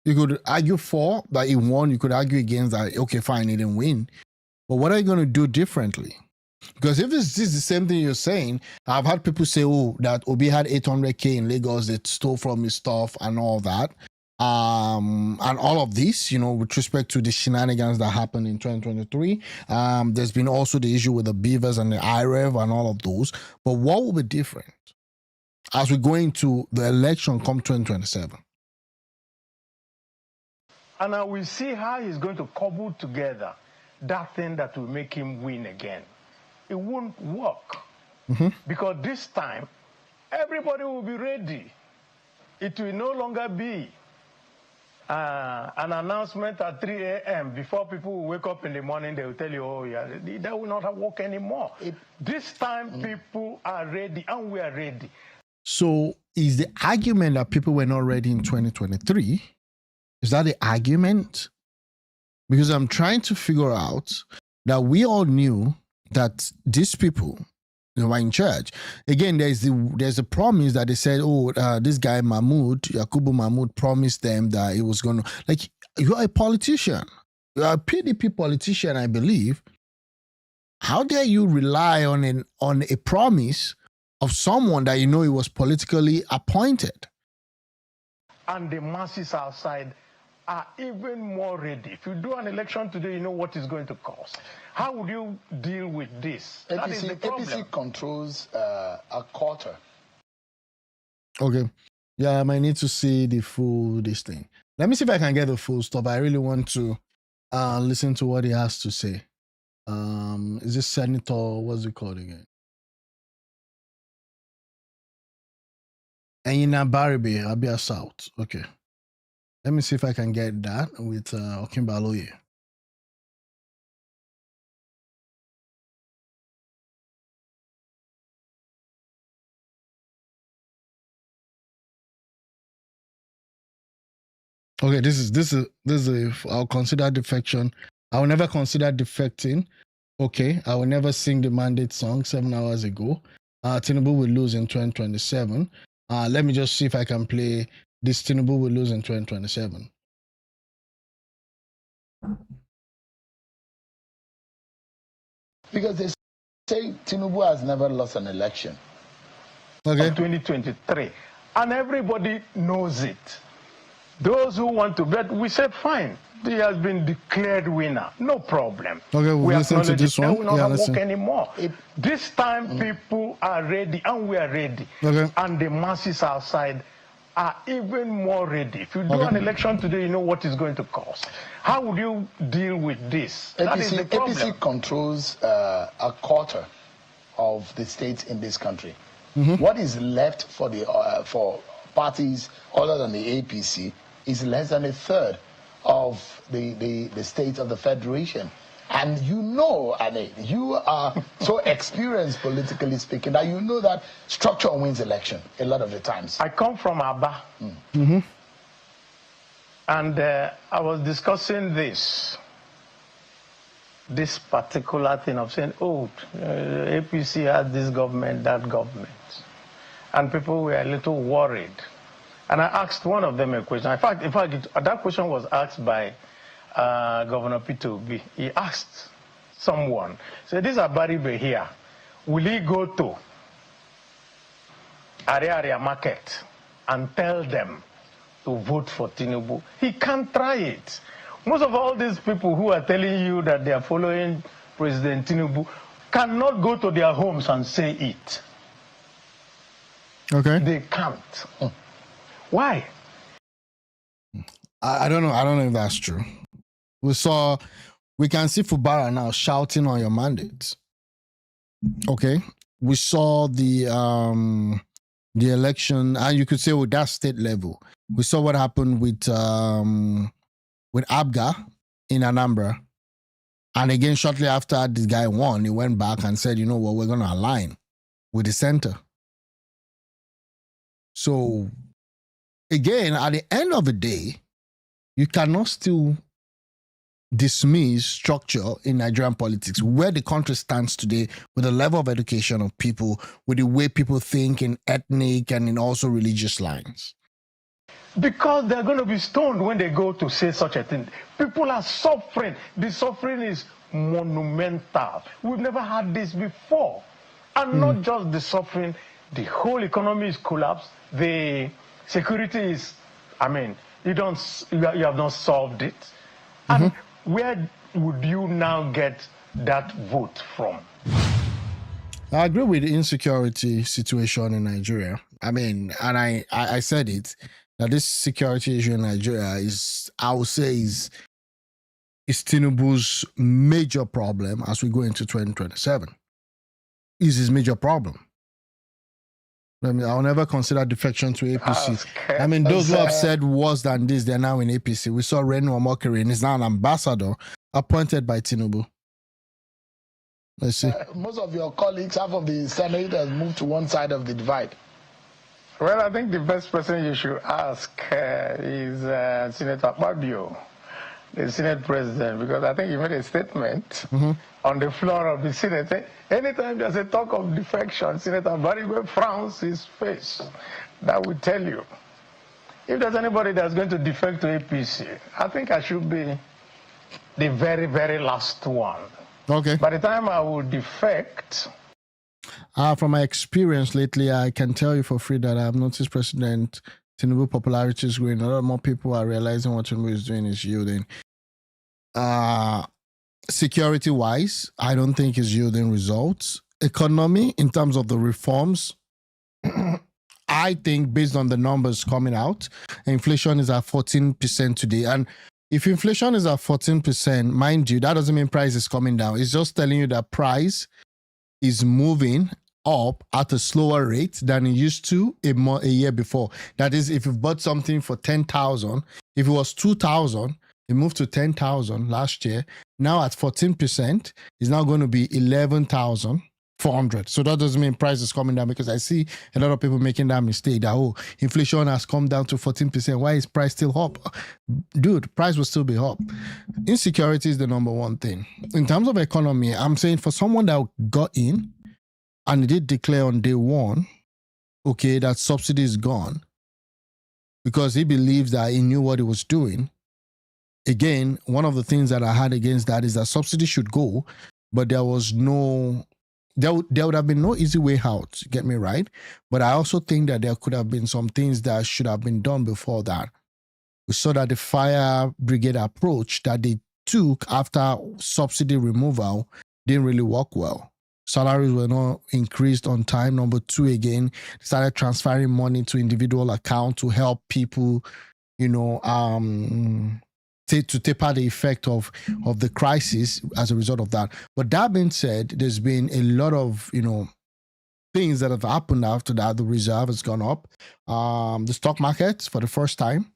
You could argue for that he won. You could argue against that, okay, fine, he didn't win. But what are you going to do differently? Because if this is the same thing you're saying, I've had people say, oh, that Obi had 800K in Lagos, they stole from his stuff and all that. And all of this, with respect to the shenanigans that happened in 2023. There's been also the issue with the beavers and the IREV and all of those. But what will be different as we go into the election come 2027? And I will see how he's going to cobble together that thing that will make him win again. It won't work. Because this time, everybody will be ready. It will no longer be an announcement at 3 a.m. before people will wake up in the morning. They will tell you, oh, yeah, that will not work anymore. This time, people are ready, and we are ready. So is the argument that people were not ready in 2023, is that the argument? Because I'm trying to figure out that we all knew that these people were in charge. Again, there's a promise that they said, oh, this guy Yakubu Mahmoud promised them that he was going to, like, you're a politician. You're a PDP politician, I believe. How dare you rely on a promise of someone that you know he was politically appointed? And the masses outside are even more ready. If you do an election today, you know what it's going to cost. How would you deal with this? That is the problem. APC controls a quarter. Okay. Yeah, I might need to see the full this thing. Let me see if I can get the full stuff. I really want to listen to what he has to say. Is this Senator, what's it called again? Enyina Baribe, Abia South. Okay. Let me see if I can get that with Okimbaloye. Okay, this is I'll consider defection. I will never consider defecting. Okay, I will never sing the mandate song 7 hours ago. Tinubu will lose in 2027. Let me just see if I can play this. Tinubu will lose in 2027. Because they say Tinubu has never lost an election. Okay. 2023. And everybody knows it. Those who want to bet, we said, fine. He has been declared winner. No problem. Okay, we'll listen to this one. It will not work anymore. This time, people are ready, and we are ready. Okay. And the masses outside are even more ready. If you do an election today, you know what it's going to cost. How would you deal with this? That is the problem. APC controls a quarter of the states in this country. What is left for the for parties other than the APC is less than a third of the states of the federation. And you know, Ane, you are so experienced politically speaking that you know that structure wins election a lot of the times. I come from Aba. And I was discussing this particular thing of saying, APC has this government, that government. And people were a little worried. And I asked one of them a question. In fact, that question was asked by Governor Peter Obi. He asked someone, so this Abaribe here, will he go to Area Market and tell them to vote for Tinubu? He can't try it. Most of all these people who are telling you that they are following President Tinubu cannot go to their homes and say it. Okay. They can't. Why? I don't know. I don't know if that's true. We can see Fubara now shouting on your mandates. Okay. We saw the election, and you could say with that state level. We saw what happened with Abga in Anambra. And again, shortly after this guy won, he went back and said, you know what, we're going to align with the center. So, again, at the end of the day, you cannot still dismiss structure in Nigerian politics, where the country stands today, with the level of education of people, with the way people think in ethnic and in also religious lines. Because they're going to be stoned when they go to say such a thing. People are suffering. The suffering is monumental. We've never had this before. And not just the suffering, the whole economy is collapsed. The security is, you have not solved it. And where would you now get that vote from? I agree with the insecurity situation in Nigeria. I said it, that this security issue in Nigeria is Tinubu's major problem as we go into 2027. Is his major problem. I'll never consider defection to APC. Those who have said worse than this, they're now in APC. We saw Renu Omokri, and he's now an ambassador appointed by Tinubu. Let's see. Most of your colleagues, half of the senators, moved to one side of the divide. Well, I think the best person you should ask is Senator Fabio, the Senate President, because I think he made a statement on the floor of the Senate. Anytime there's a talk of defection, Senator Baribe frowns his face. That will tell you. If there's anybody that's going to defect to APC, I think I should be the very, very last one. Okay. By the time I will defect... From my experience lately, I can tell you for free that I've noticed President Tinubu popularity is growing. A lot more people are realizing what Tinubu is doing is yielding. Security-wise, I don't think is yielding results. Economy, in terms of the reforms, I think based on the numbers coming out, inflation is at 14% today. And if inflation is at 14%, mind you, that doesn't mean price is coming down. It's just telling you that price is moving up at a slower rate than it used to a year before. That is, if you bought something for 10,000, if it was 2,000, it moved to 10,000 last year. Now at 14%, it's now going to be 11,400. So that doesn't mean price is coming down, because I see a lot of people making that mistake that, inflation has come down to 14%. Why is price still up? Dude, price will still be up. Insecurity is the number one thing. In terms of economy, I'm saying for someone that got in and did declare on day one, that subsidy is gone because he believes that he knew what he was doing. Again, one of the things that I had against that is that subsidy should go, but there was there would have been no easy way out, get me right? But I also think that there could have been some things that should have been done before that. We saw that the fire brigade approach that they took after subsidy removal didn't really work well. Salaries were not increased on time. Number two, again, they started transferring money to individual accounts to help people, to taper the effect of the crisis as a result of that. But that being said, there's been a lot of, things that have happened after that. The reserve has gone up. The stock market, for the first time,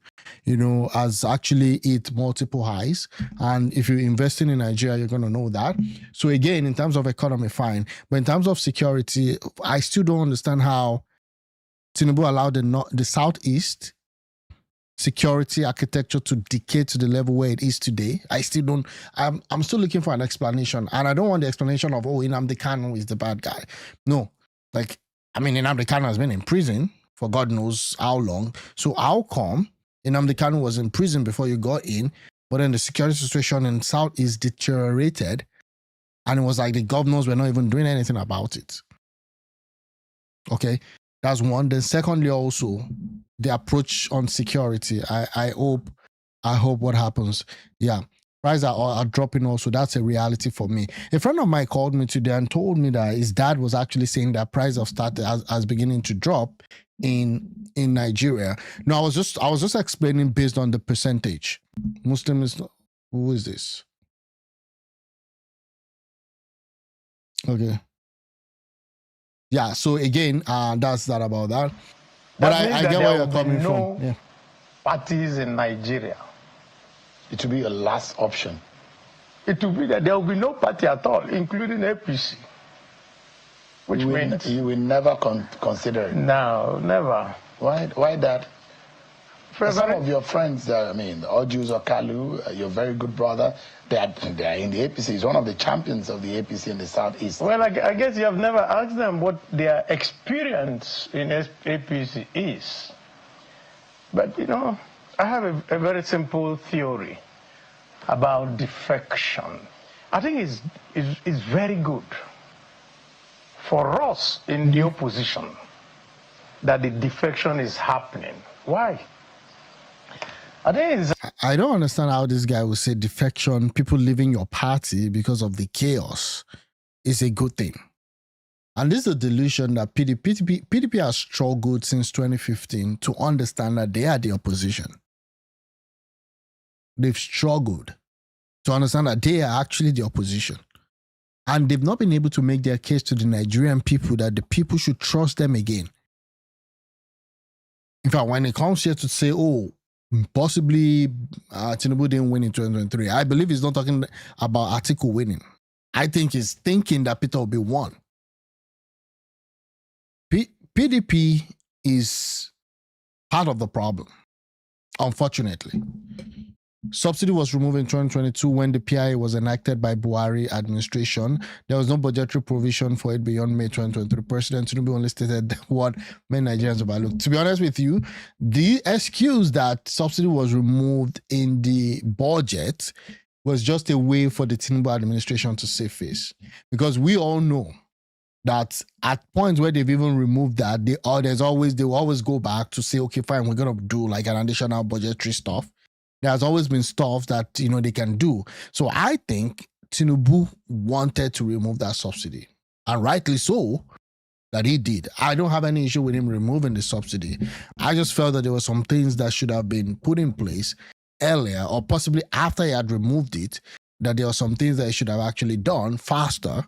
has actually hit multiple highs. And if you're investing in Nigeria, you're going to know that. So again, in terms of economy, fine. But in terms of security, I still don't understand how Tinubu allowed the Southeast security architecture to decay to the level where it is today. I still don't, I'm still looking for an explanation. And I don't want the explanation of, Nnamdi Kanu is the bad guy. No. Nnamdi Kanu has been in prison for God knows how long. So how come Nnamdi Kanu was in prison before you got in, but then the security situation in South is deteriorated, and it was like the governors were not even doing anything about it? Okay, that's one. Then secondly, also the approach on security. I hope what happens. Yeah, prices are dropping also. That's a reality for me. A friend of mine called me today and told me that his dad was actually saying that price of start as beginning to drop in Nigeria. No, I was just explaining based on the percentage. Muslims, who is this? Okay. Yeah, so again, that's that about that. But I get where you're coming from. Yeah. Parties in Nigeria. It will be a last option. It will be that there will be no party at all, including APC. Which means you will never consider it. No, never. Why that? Some of your friends, Ojus or Kalu, your very good brother, they are in the APC. He's one of the champions of the APC in the Southeast. Well, I guess you have never asked them what their experience in APC is. But, I have a very simple theory about defection. I think it's very good for us in the opposition that the defection is happening. Why? I don't understand how this guy would say defection, people leaving your party because of the chaos, is a good thing. And this is a delusion that PDP has struggled since 2015 to understand that they are the opposition. They've struggled to understand that they are actually the opposition. And they've not been able to make their case to the Nigerian people that the people should trust them again. In fact, when it comes here to say, possibly Tinubu didn't win in 2023, I believe he's not talking about Atiku winning. I think he's thinking that Peter Obi won. PDP is part of the problem, unfortunately. Subsidy was removed in 2022 when the PIA was enacted by Buhari administration. There was no budgetary provision for it beyond May 2023. President Tinubu only stated what many Nigerians overlooked. To be honest with you, the excuse that subsidy was removed in the budget was just a way for the Tinubu administration to save face. Because we all know that at points where they've even removed that, they will always go back to say, okay, fine, we're going to do like an additional budgetary stuff. There's always been stuff that, they can do. So I think Tinubu wanted to remove that subsidy. And rightly so, that he did. I don't have any issue with him removing the subsidy. I just felt that there were some things that should have been put in place earlier, or possibly after he had removed it, that there were some things that he should have actually done faster,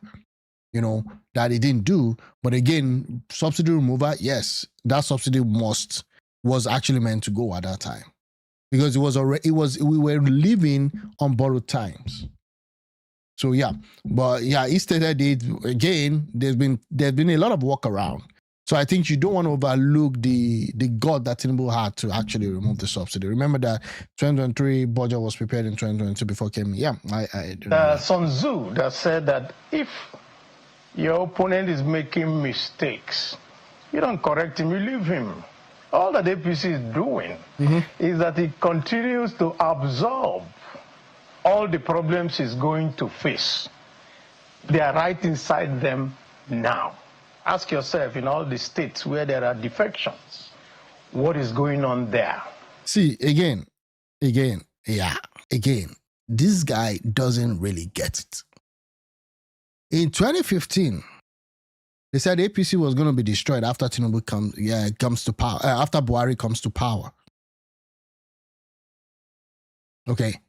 that he didn't do. But again, subsidy removal, yes, that subsidy was actually meant to go at that time. Because we were living on borrowed times. So yeah, but yeah, he stated it again. There's been a lot of workaround. So I think you don't want to overlook the gut that Tinubu had to actually remove the subsidy. Remember that 2023 budget was prepared in 2022 before it came. Yeah, I do know. Sun Tzu that said that if your opponent is making mistakes, you don't correct him, you leave him. All that APC is doing is that it continues to absorb all the problems it's going to face. They are right inside them now. Ask yourself, in all the states where there are defections, what is going on there? See, again, this guy doesn't really get it. In 2015, they said APC was going to be destroyed after Tinubu comes to power, after Buhari comes to power. Okay.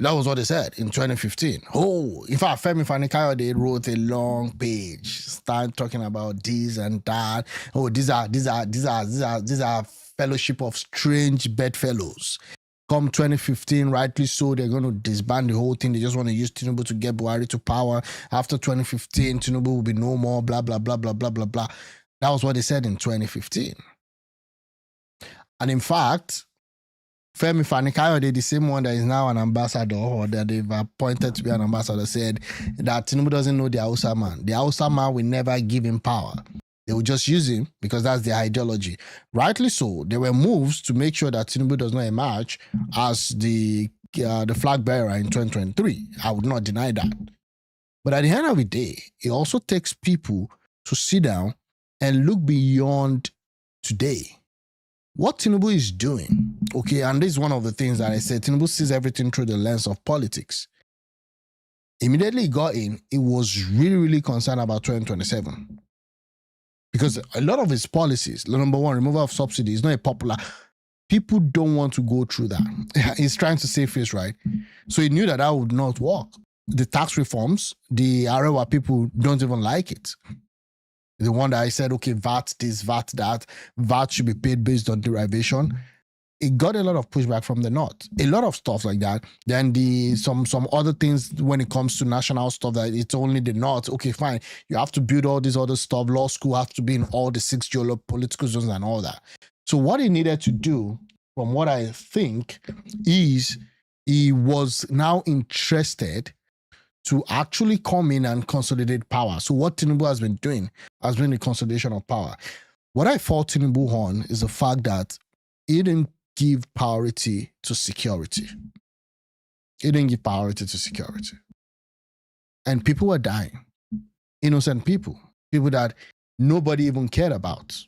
That was what they said in 2015. Oh, in fact, Femi Fani-Kayode wrote a long page, start talking about this and that. Oh, these are fellowship of strange bedfellows. Come 2015, rightly so, they're going to disband the whole thing. They just want to use Tinubu to get Buhari to power. After 2015, Tinubu will be no more, blah, blah, blah, blah, blah, blah, blah. That was what they said in 2015. And in fact, Femi Fani-Kayode, the same one that is now an ambassador or that they've appointed to be an ambassador, said that Tinubu doesn't know the Hausa man. The Hausa man will never give him power. They will just use him because that's their ideology. Rightly so, there were moves to make sure that Tinubu does not emerge as the flag bearer in 2023. I would not deny that. But at the end of the day, it also takes people to sit down and look beyond today. What Tinubu is doing, okay, and this is one of the things that I said, Tinubu sees everything through the lens of politics. Immediately he got in, he was really, really concerned about 2027. Because a lot of his policies, number one, removal of subsidy is not a popular. People don't want to go through that. He's trying to save face, right? So he knew that that would not work. The tax reforms, the Arewa people don't even like it. The one that I said, okay, VAT this, VAT that, VAT should be paid based on derivation. It got a lot of pushback from the North. A lot of stuff like that. Then some other things when it comes to national stuff that it's only the North. Okay, fine. You have to build all this other stuff. Law school has to be in all the 6 geopolitical zones and all that. So what he needed to do, from what I think, is he was now interested to actually come in and consolidate power. So what Tinubu has been doing has been the consolidation of power. What I fault Tinubu on is the fact that he didn't give priority to security. He didn't give priority to security. And people were dying. Innocent people. People that nobody even cared about.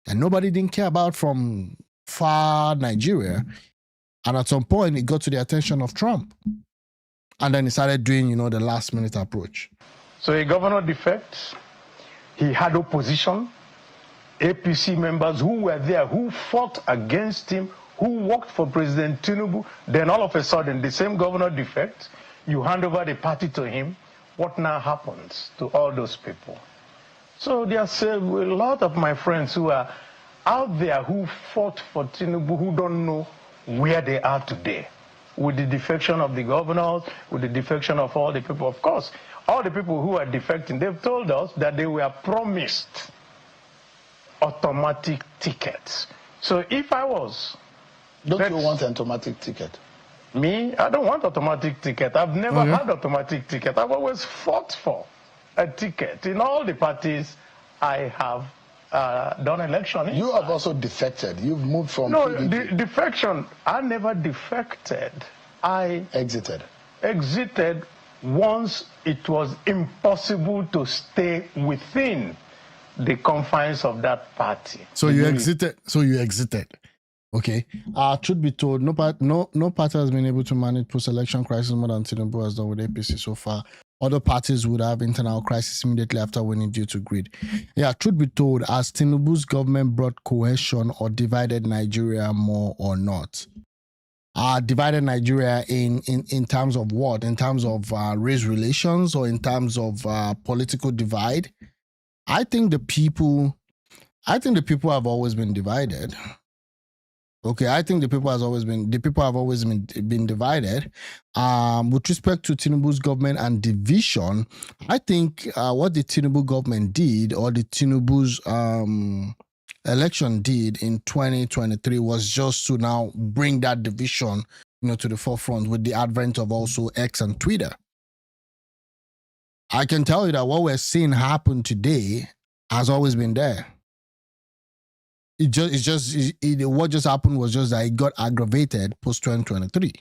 And nobody didn't care about from far Nigeria. And at some point, it got to the attention of Trump. And then he started doing, the last minute approach. So a governor defects, he had opposition, APC members who were there, who fought against him, who worked for President Tinubu. Then all of a sudden, the same governor defects, you hand over the party to him. What now happens to all those people? So there's a lot of my friends who are out there who fought for Tinubu who don't know where they are today. With the defection of the governors, with the defection of all the people. Of course, all the people who are defecting, they've told us that they were promised automatic tickets. So if I was... Don't you want an automatic ticket? Me? I don't want automatic ticket. I've never had automatic ticket. I've always fought for a ticket. In all the parties I have done election in. You have also defected. You've moved from PDP. Defection. I never defected. I exited. Exited once it was impossible to stay within the confines of that party. So you exited. Okay. Truth be told, no party has been able to manage post-election crisis more than Tinubu has done with APC so far. Other parties would have internal crisis immediately after winning due to greed. Yeah, truth be told, has Tinubu's government brought cohesion or divided Nigeria more or not? Divided Nigeria in terms of what? In terms of race relations or in terms of political divide? I think the people have always been divided. Okay, I think the people have always been divided. With respect to Tinubu's government and division, I think what the Tinubu government did, or the Tinubu's election did in 2023, was just to now bring that division, to the forefront with the advent of also X and Twitter. I can tell you that what we're seeing happen today has always been there. What just happened was just that it got aggravated post 2023.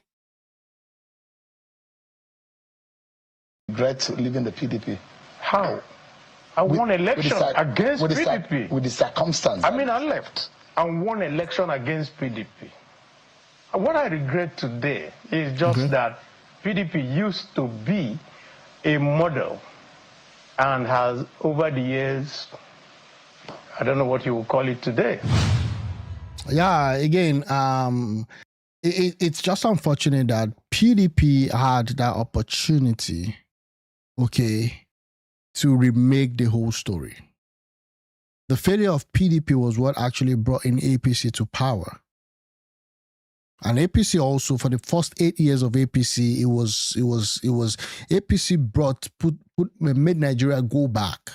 Regret leaving the PDP. How? I won election against PDP. With the circumstance. I left and won election against PDP. What I regret today is just that PDP used to be a model and has over the years, I don't know what you would call it today. Yeah, again, it's just unfortunate that PDP had that opportunity, okay, to remake the whole story. The failure of PDP was what actually brought in APC to power. And APC also, for the first 8 years of APC, it was APC made Nigeria go back.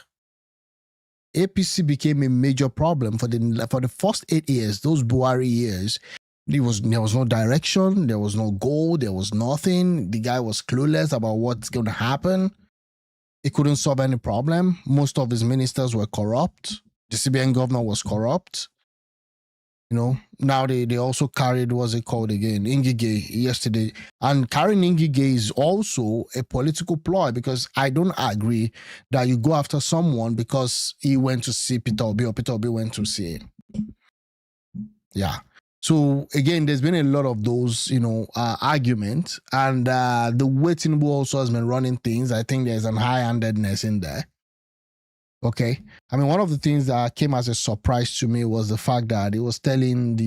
APC became a major problem for the first 8 years, those Buhari years. There was no direction, there was no goal, there was nothing. The guy was clueless about what's going to happen. He couldn't solve any problem. Most of his ministers were corrupt. The CBN governor was corrupt. You know, now they also carried, what's it called again? Ngige yesterday. And carrying Ngige is also a political ploy, because I don't agree that you go after someone because he went to see Peter Obi or Peter Obi went to see him. Yeah. So again, there's been a lot of those, arguments, and the way Tinubu also has been running things, I think there's an high-handedness in there. Okay. I mean, one of the things that came as a surprise to me was the fact that he was telling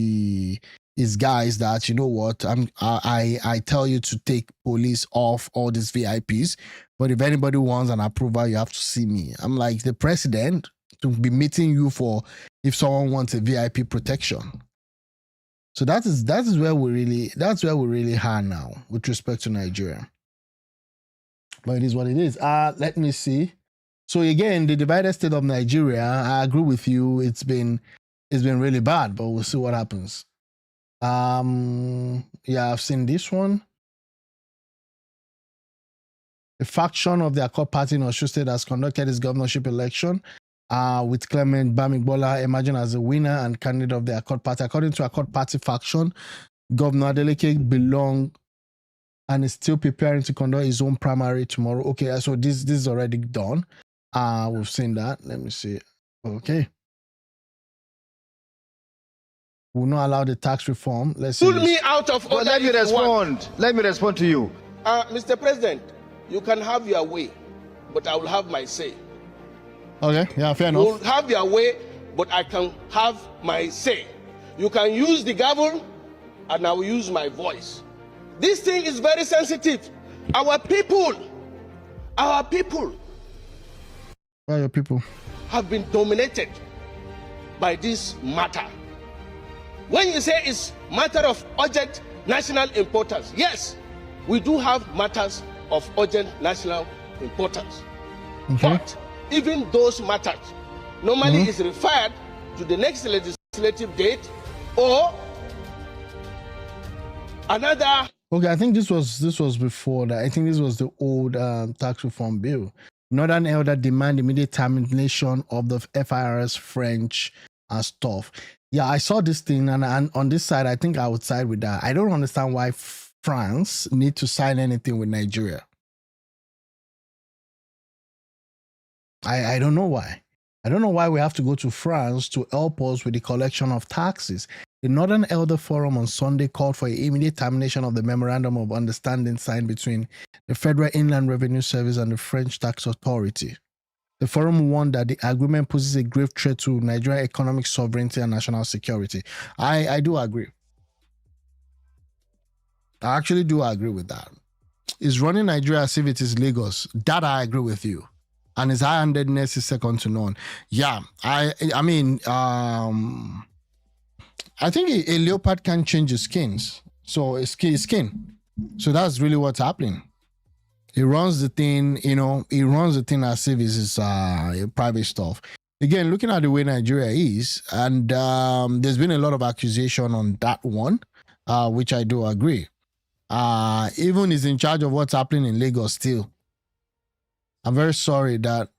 his guys that, you know what, I tell you to take police off all these VIPs, but if anybody wants an approval, you have to see me. I'm like, the president to be meeting you for if someone wants a VIP protection. So that is where we really are now with respect to Nigeria. But it is what it is. Let me see. So again, the divided state of Nigeria, I agree with you. It's been really bad, but we'll see what happens. Yeah, I've seen this one. The faction of the Accord Party in Osun State has conducted its governorship election with Clement Bamigbola emerging as the winner and candidate of the Accord Party. According to Accord Party faction, Governor Adeleke belongs and is still preparing to conduct his own primary tomorrow. Okay, so this is already done. We've seen that. Let me see. Okay. Will not allow the tax reform. Let's see. Pull me out of order. Let me respond. Let me respond to you. Mr. President, you can have your way, but I will have my say. Okay, yeah, fair enough. You will have your way, but I can have my say. You can use the gavel, and I will use my voice. This thing is very sensitive. Our people why are your people have been dominated by this matter. When you say it's matter of urgent national importance, yes, we do have matters of urgent national importance. But even those matters normally is referred to the next legislative date or another. Okay, I think this was before that. I think this was the old tax reform bill. Northern Elder demand immediate termination of the FIRS French stuff. Yeah, I saw this thing, and on this side, I think I would side with that. I don't understand why France need to sign anything with Nigeria. I don't know why. I don't know why we have to go to France to help us with the collection of taxes. The Northern Elder Forum on Sunday called for immediate termination of the Memorandum of Understanding signed between the Federal Inland Revenue Service and the French Tax Authority. The forum warned that the agreement poses a grave threat to Nigerian economic sovereignty and national security. I do agree. I actually do agree with that. Is running Nigeria as if it is Lagos. That I agree with you. And his high-handedness is second to none. Yeah, I mean, I think a leopard can change his skins. So his skin. So that's really what's happening. He runs the thing, he runs the thing as if it's his private stuff. Again, looking at the way Nigeria is, and there's been a lot of accusation on that one, which I do agree. Even he's in charge of what's happening in Lagos still. I'm very sorry that,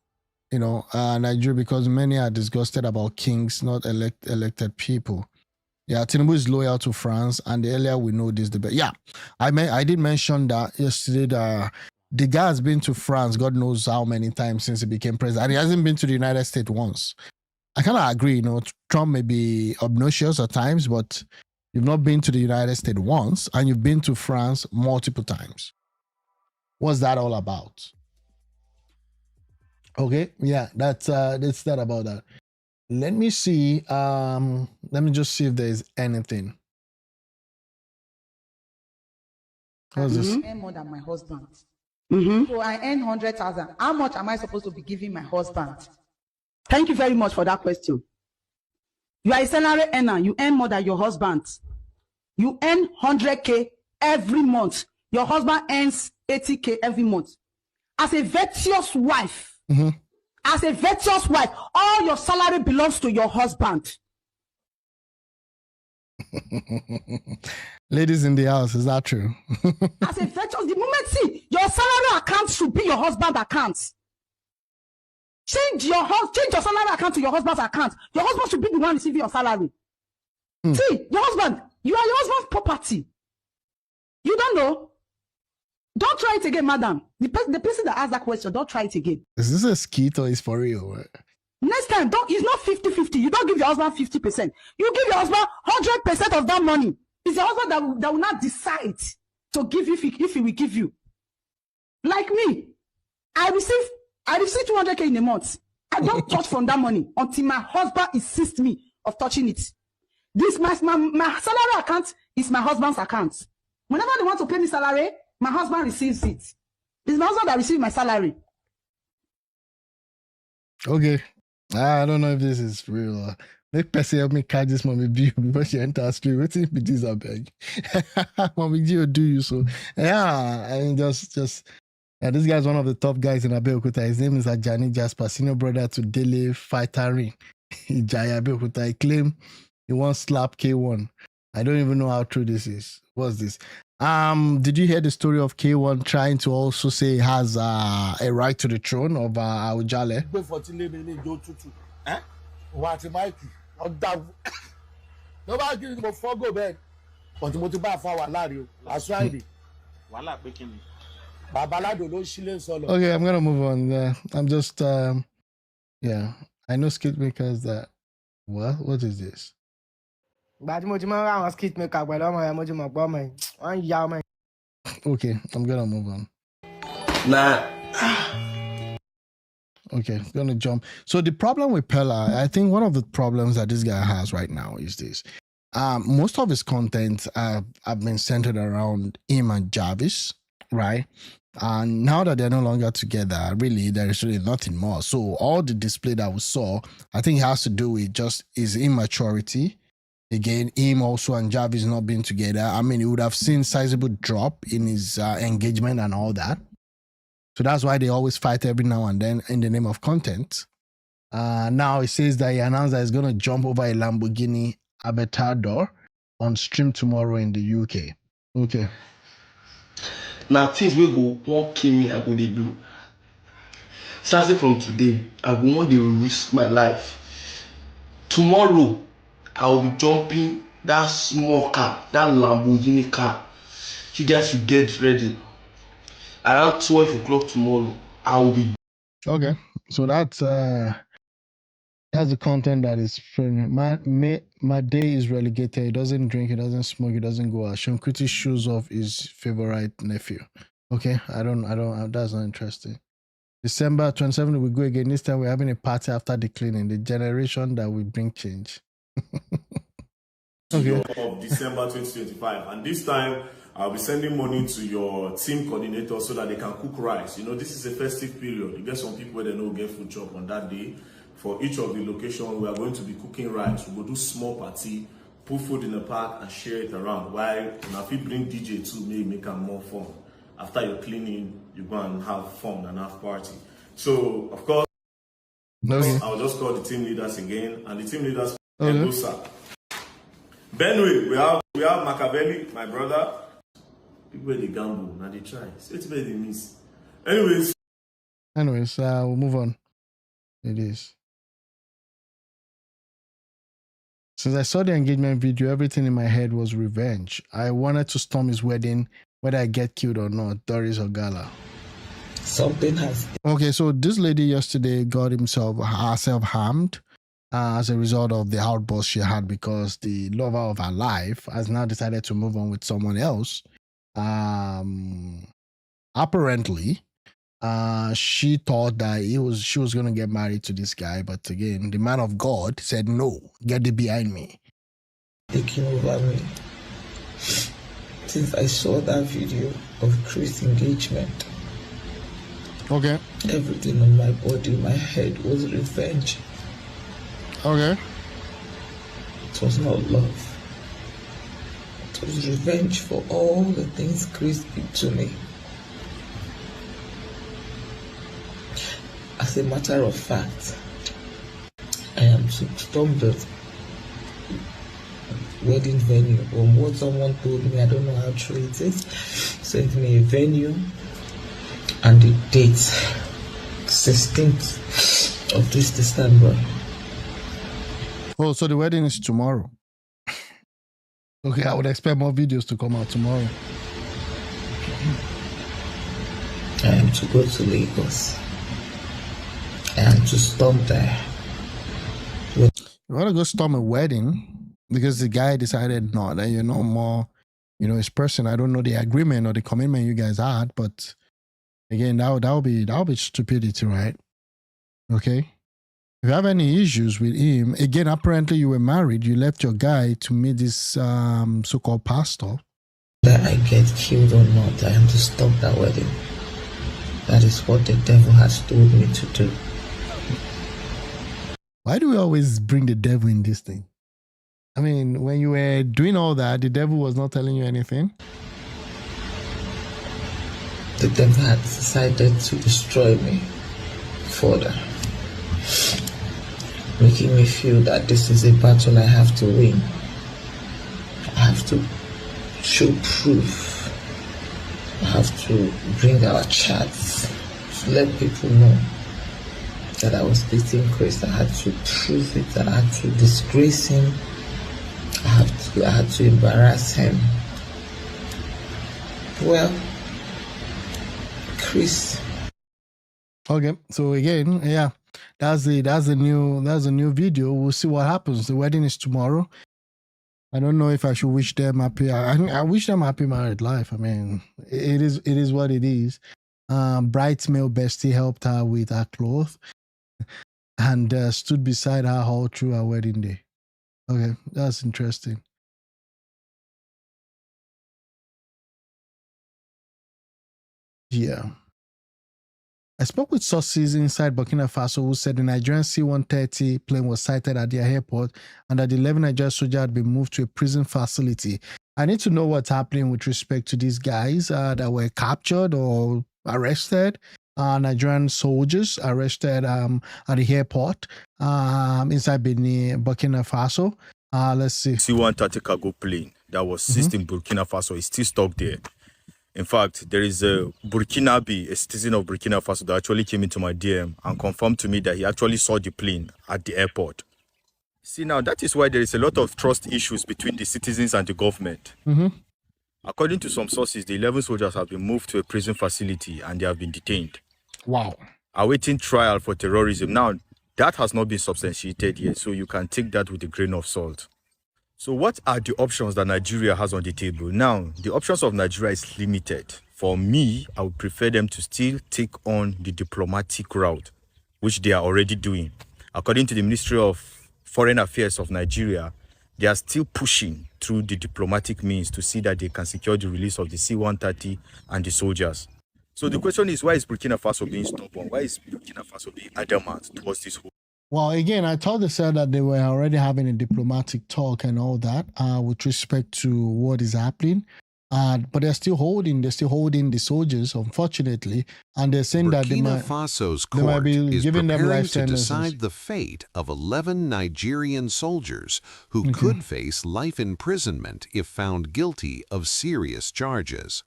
Nigeria, because many are disgusted about kings, not elected people. Yeah, Tinubu is loyal to France, and the earlier we know this, the better. Yeah, I did mention that yesterday that the guy has been to France, God knows how many times since he became president, and he hasn't been to the United States once. I kind of agree, Trump may be obnoxious at times, but you've not been to the United States once, and you've been to France multiple times. What's that all about? Okay, yeah, that's that about that. Let me see. Let me just see if there is anything. What's this? I earn more than my husband. So I earn 100,000. How much am I supposed to be giving my husband? Thank you very much for that question. You are a salary earner. You earn more than your husband. You earn 100K every month. Your husband earns 80K every month. As a virtuous wife, all your salary belongs to your husband. Ladies in the house, is that true? As a virtuous, the moment, see, your salary account should be your husband's account. Change your salary account to your husband's account. Your husband should be the one receiving your salary. See, your husband, you are your husband's property. You don't know? Don't try it again, madam. The person that asked that question, don't try it again. Is this a skit or is for real? Next time, it's not 50-50. You don't give your husband 50%. You give your husband 100% of that money. It's your husband that will not decide to give you if he will give you. Like me, I receive 200K in a month. I don't touch from that money until my husband insists me of touching it. This my salary account is my husband's account. Whenever they want to pay me salary, my husband receives it. It's my husband that receives my salary. Okay. I don't know if this is real. Make person help me catch this mommy view before she enters stream. What's it be this, I beg? Mommy G do you so? Yeah, I mean just this guy's one of the top guys in Abeokuta. His name is Ajani Jasper, senior brother to Dele Fighterin. Jaya Abeokuta. He claimed he wants slap K1. I don't even know how true this is. What's this? Did you hear the story of K1 trying to also say he has a right to the throne of Awujale? Okay, I'm gonna move on. I'm just yeah. I know skit makers that. What is this? Okay, I'm gonna move on. Okay, I'm gonna jump. So the problem with Pella, I think one of the problems that this guy has right now is this. Most of his content have been centered around him and Jarvis, right? And now that they're no longer together, really, there is really nothing more. So all the display that we saw, I think it has to do with just his immaturity. Again, him also and Jarvis not being together. I mean, he would have seen sizable drop in his engagement and all that. So that's why they always fight every now and then in the name of content. Now it says that he announced that he's going to jump over a Lamborghini Aventador on stream tomorrow in the UK. Okay. Now things will go won't kill me. I go dey do. Starting from today, I will want to risk my life. Tomorrow, I will be jumping that small car, that Lamborghini car. You guys should get ready. Around 12 o'clock tomorrow, I will be. Okay, so that's the content that is friendly. My day is relegated. He doesn't drink, he doesn't smoke, he doesn't go out. Sean Kuti shows off his favorite nephew. Okay, I don't. That's not interesting. December 27th, we go again. This time we're having a party after the cleaning. The generation that will bring change. Okay. Of December 2025, and this time I'll be sending money to your team coordinator so that they can cook rice. You know, this is a festive period. You get some people where they don't get food chop on that day. For each of the locations, we are going to be cooking rice. We will do small party, put food in the park and share it around. While if you bring DJ too, make them more fun. After you're cleaning, you go and have fun and have party. So of course, I'll just call the team leaders again, and the team leaders. Benway, we have Machiavelli, my brother. People where they gamble, now they try. So it's where they miss. Anyways, we'll move on. It is. Since I saw the engagement video, everything in my head was revenge. I wanted to storm his wedding, whether I get killed or not, Doris or Gala. Something has. Okay, so this lady yesterday got herself harmed as a result of the outburst she had because the lover of her life has now decided to move on with someone else. Apparently, she thought that she was going to get married to this guy, but again, the man of God said, no, get it behind me. Taking over me. since I saw that video of Chris' engagement. Okay. Everything on my body, my head was revenge. Okay. It was not love. It was revenge for all the things Chris did to me. As a matter of fact, I am to storm the wedding venue. From what someone told me, I don't know how true it is, sent me a venue and the date, 16th of this December. Oh, so the wedding is tomorrow. Okay, I would expect more videos to come out tomorrow. I am to go to Lagos. I am to storm there. You want to go storm a wedding because the guy decided no, that you're no more, his person. I don't know the agreement or the commitment you guys had, but again, that would be stupidity, right? Okay. If you have any issues with him, again, apparently you were married. You left your guy to meet this so-called pastor. That I get killed or not, I am to stop that wedding. That is what the devil has told me to do. Why do we always bring the devil in this thing? I mean, when you were doing all that, the devil was not telling you anything? The devil had decided to destroy me further, making me feel that this is a battle I have to win. I have to show proof. I have to bring our chats to let people know that I was beating Chris. I had to prove it. I had to disgrace him. I had to embarrass him. Well, Chris. Okay, so again, yeah, that's a new video. We'll see what happens. The wedding is tomorrow. I don't know if I should wish them happy. I wish them happy married life. I mean, it is what it is. Bridesmaid bestie helped her with her clothes and stood beside her all through her wedding day. Okay, that's interesting. Yeah. I spoke with sources inside Burkina Faso who said the Nigerian C-130 plane was sighted at their airport and that 11 Nigerian soldiers had been moved to a prison facility. I need to know what's happening with respect to these guys that were captured or arrested. Nigerian soldiers arrested at the airport inside Burkina Faso. Let's see. C-130 cargo plane that was seized in Burkina Faso is still stuck there. In fact, there is a Burkinabe, a citizen of Burkina Faso, that actually came into my DM and confirmed to me that he actually saw the plane at the airport. See, now that is why there is a lot of trust issues between the citizens and the government. According to some sources, the 11 soldiers have been moved to a prison facility and they have been detained. Wow. Awaiting trial for terrorism. Now, that has not been substantiated yet, so you can take that with a grain of salt. So what are the options that Nigeria has on the table? Now, the options of Nigeria is limited. For me, I would prefer them to still take on the diplomatic route, which they are already doing. According to the Ministry of Foreign Affairs of Nigeria, they are still pushing through the diplomatic means to see that they can secure the release of the C-130 and the soldiers. So the question is, why is Burkina Faso being stubborn? Why is Burkina Faso being adamant towards this whole? Well, again, I thought they said that they were already having a diplomatic talk and all that with respect to what is happening. But they're still holding the soldiers, unfortunately. And they're saying that Burkina Faso's court is preparing to decide the fate of 11 Nigerian soldiers who could face life imprisonment if found guilty of serious charges.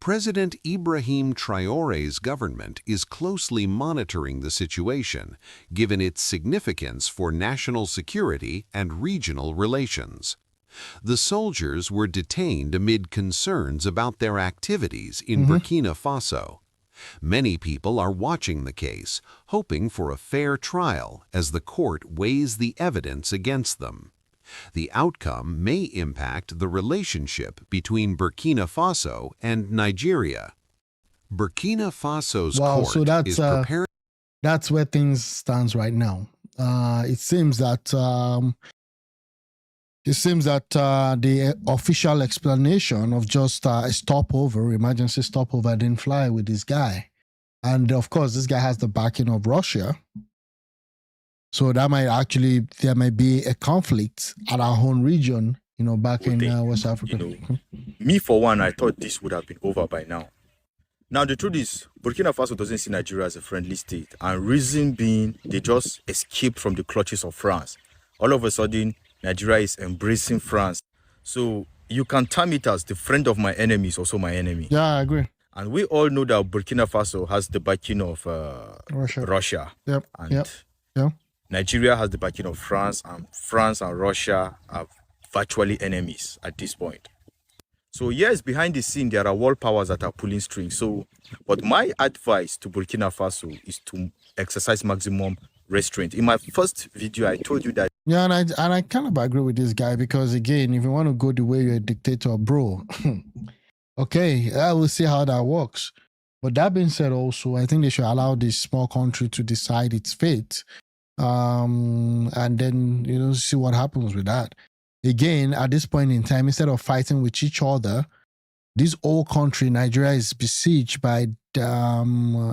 President Ibrahim Traore's government is closely monitoring the situation, given its significance for national security and regional relations. The soldiers were detained amid concerns about their activities in Burkina Faso. Many people are watching the case, hoping for a fair trial as the court weighs the evidence against them. The outcome may impact the relationship between Burkina Faso and Nigeria. Burkina Faso's court is preparing. That's where things stands right now. It seems that it seems that the official explanation of just a stopover, emergency stopover, didn't fly with this guy. And of course, this guy has the backing of Russia. So that might actually, there might be a conflict at our own region, back in West Africa. Me, for one, I thought this would have been over by now. Now, the truth is, Burkina Faso doesn't see Nigeria as a friendly state. And reason being, they just escaped from the clutches of France. All of a sudden, Nigeria is embracing France. So you can term it as the friend of my enemy is also my enemy. Yeah, I agree. And we all know that Burkina Faso has the backing of Russia. Yep. And Nigeria has the backing of France, and France and Russia are virtually enemies at this point. So yes, behind the scene, there are world powers that are pulling strings. So, but my advice to Burkina Faso is to exercise maximum restraint. In my first video, I told you that. Yeah, and I kind of agree with this guy because, again, if you want to go the way you're a dictator, bro, okay, we'll see how that works. But that being said, also, I think they should allow this small country to decide its fate, and then see what happens with that. Again, at this point in time, instead of fighting with each other, this whole country, Nigeria, is besieged by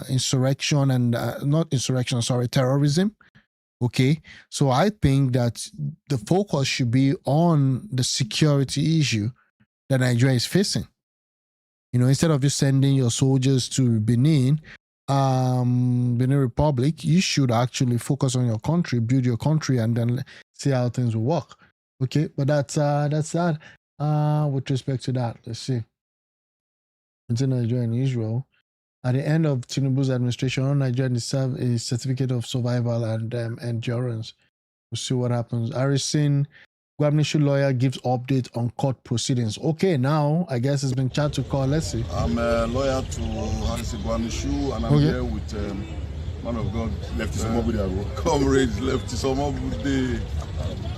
insurrection and terrorism. Okay, so I think that the focus should be on the security issue that Nigeria is facing. Instead of just sending your soldiers to Benin Republic, you should actually focus on your country, build your country, and then see how things will work. Okay, but that's that. With respect to that, let's see. Between Nigeria and Israel, at the end of Tinubu's administration, Nigeria deserve a certificate of survival and endurance. We'll see what happens. Harrison, Gwamnishu lawyer gives update on court proceedings. Okay, now I guess it's been charged to court. Let's see. I'm a lawyer to Harrison Gwamnishu, and I'm here with man of God, Lefty Somobude, comrade Lefty Somobude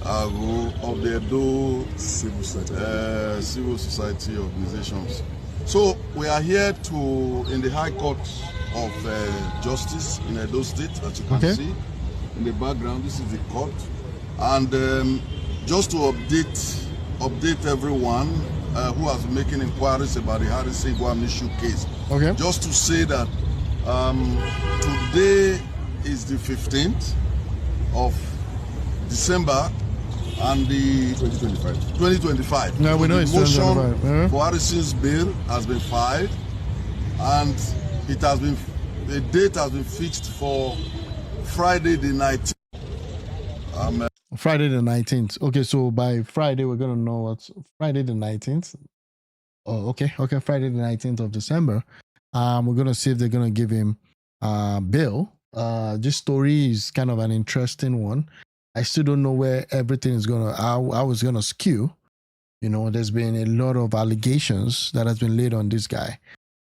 of the Edo Civil Society Organizations. So we are here in the High Court of Justice in Edo State, as you can see in the background. This is the court, and just to update everyone who has been making inquiries about the Harrison Gwamnishu case. Okay. Just to say that today is the 15th of December and the 2025. Now we know it's motion for Harrison's bail has been filed, and the date has been fixed for Friday the 19th. Friday the 19th. Okay, so by Friday we're gonna know what's Friday the 19th. Oh, okay, Friday the 19th of December. We're gonna see if they're gonna give him bail. This story is kind of an interesting one. I still don't know where everything is how it's gonna skew. There's been a lot of allegations that has been laid on this guy.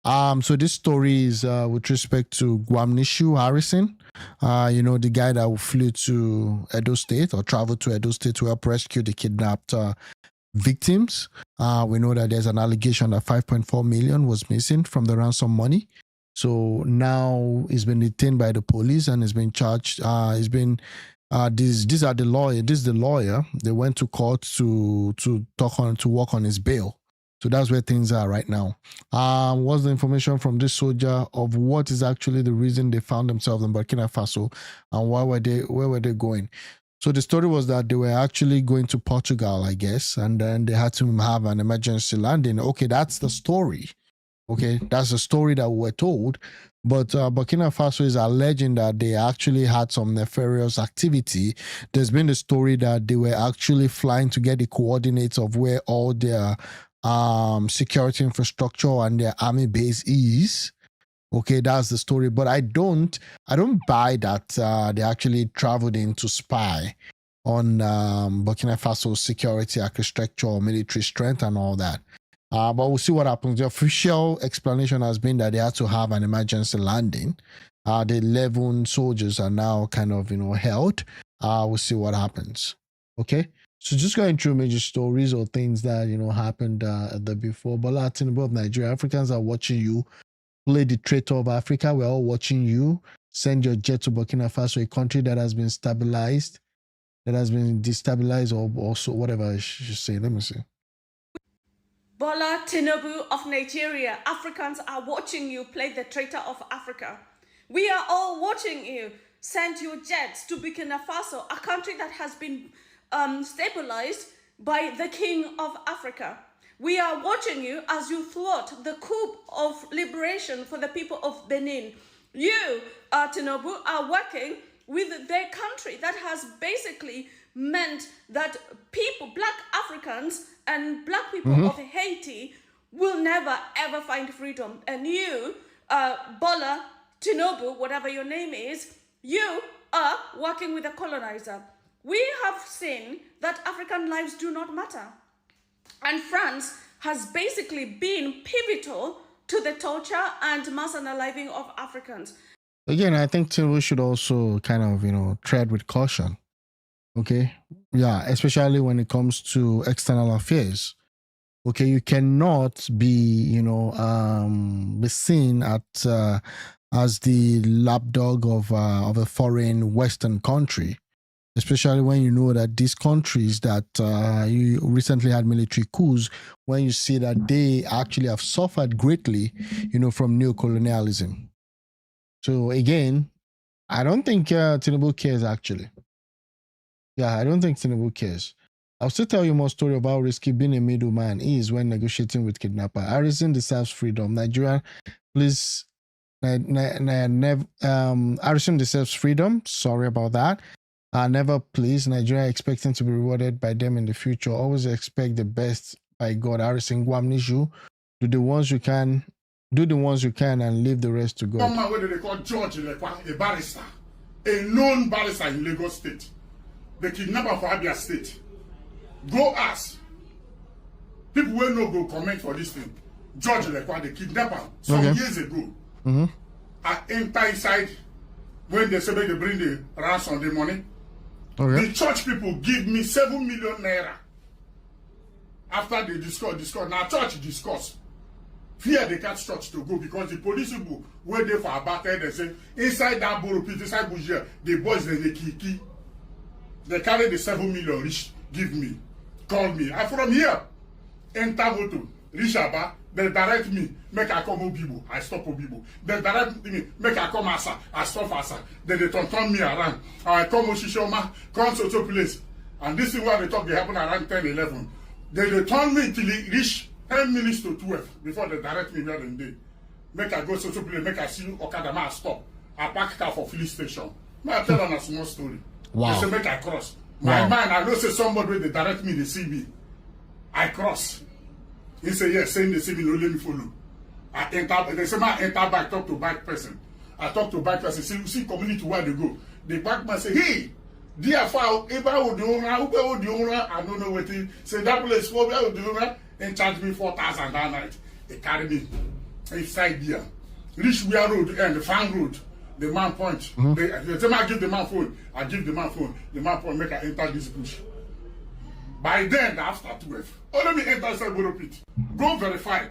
So this story is with respect to Gwamnishu Harrison, the guy that flew to Edo State or traveled to Edo State to help rescue the kidnapped victims. We know that there's an allegation that 5.4 million was missing from the ransom money. So now he's been detained by the police and has been charged. This is the lawyer. They went to court to work on his bail. So that's where things are right now. What's the information from this soldier of what is actually the reason they found themselves in Burkina Faso and where were they going? So the story was that they were actually going to Portugal, I guess, and then they had to have an emergency landing. Okay, that's the story. Okay, that's the story that we were told. But Burkina Faso is alleging that they actually had some nefarious activity. There's been the story that they were actually flying to get the coordinates of where all their security infrastructure and their army base is. Okay, that's the story. But I don't buy that they actually traveled in to spy on Burkina Faso's security architecture or military strength and all that. But we'll see what happens. The official explanation has been that they had to have an emergency landing. The 11 soldiers are now kind of, held. We'll see what happens. Okay. So just going through major stories or things that, happened before. Bola Tinubu of Nigeria, Africans are watching you play the traitor of Africa. We're all watching you send your jet to Burkina Faso, a country that has been stabilized that has been destabilized or also whatever I should say. Let me see. Bola Tinubu of Nigeria, Africans are watching you play the traitor of Africa. We are all watching you send your jets to Burkina Faso, a country that has been stabilized by the king of Africa. We are watching you as you thwart the coup of liberation for the people of Benin. You, Tinubu, are working with the country that has basically meant that people, black Africans and black people of Haiti will never ever find freedom. And you, Bola Tinubu, whatever your name is, you are working with a colonizer. We have seen that African lives do not matter. And France has basically been pivotal to the torture and mass unaliving of Africans. Again, I think Tinubu should also kind of, tread with caution. Okay? Yeah, especially when it comes to external affairs. Okay, you cannot be, be seen as the lapdog of a foreign Western country, especially when you know that these countries that you recently had military coups, when you see that they actually have suffered greatly, from neocolonialism. So again, I don't think Tinubu cares actually. Yeah, I don't think Tinubu cares. I'll still tell you more story about risky being a middleman is when negotiating with kidnapper. Harrison deserves freedom. Nigeria, please. Harrison deserves freedom. Sorry about that. Never please. Nigeria expecting to be rewarded by them in the future. Always expect the best by God. Harrison Guamnishu. Do the ones you can and leave the rest to God. One man, whether they call George Lekwa, a barrister, a known barrister in Lagos State, the kidnapper for Abia State. Go ask. People will not go comment for this thing. George Lekwa, the kidnapper, some years ago, I enter inside when they say they bring the ransom, the money. The church people give me 7 million naira. After they discuss. Now church discuss. Fear they catch church to go because the police people were there for about they say inside that borough pit, inside Bougia, the boys they kiki. They carry the 7 million rich, give me, call me. I from here, enter motor, reach Aba, they direct me, make I come Obibo, I stop Obibo. They direct me, make I come Asa, I stop Asa. Then they turn me around. I come Oshishoma, come to place. And this is where they talk, they happen around 10, 11. Then they turn me till it reach 10 minutes to 12 before they direct me where they did. Make I go to place, make I see Okadama stop. I park car for filling station. May I tell them a small story. Wow. They say make I cross. My mind, I know say somebody when they direct me, they see me. I cross. He say yes, saying they see me, no let me follow. I enter, they say I enter back, talk to back person. I talk to back person, see community where they go. The back man say, hey, dear foul, if I would do I don't know what he say that place for I would do and charge me 4,000 that night. They carry me inside there. Reach where road and the farm road. The man point. They say, I give the man phone. I give the man phone. The man point, make I enter this bush. By then, after 12, let me enter inside Boro Pit. Go verify.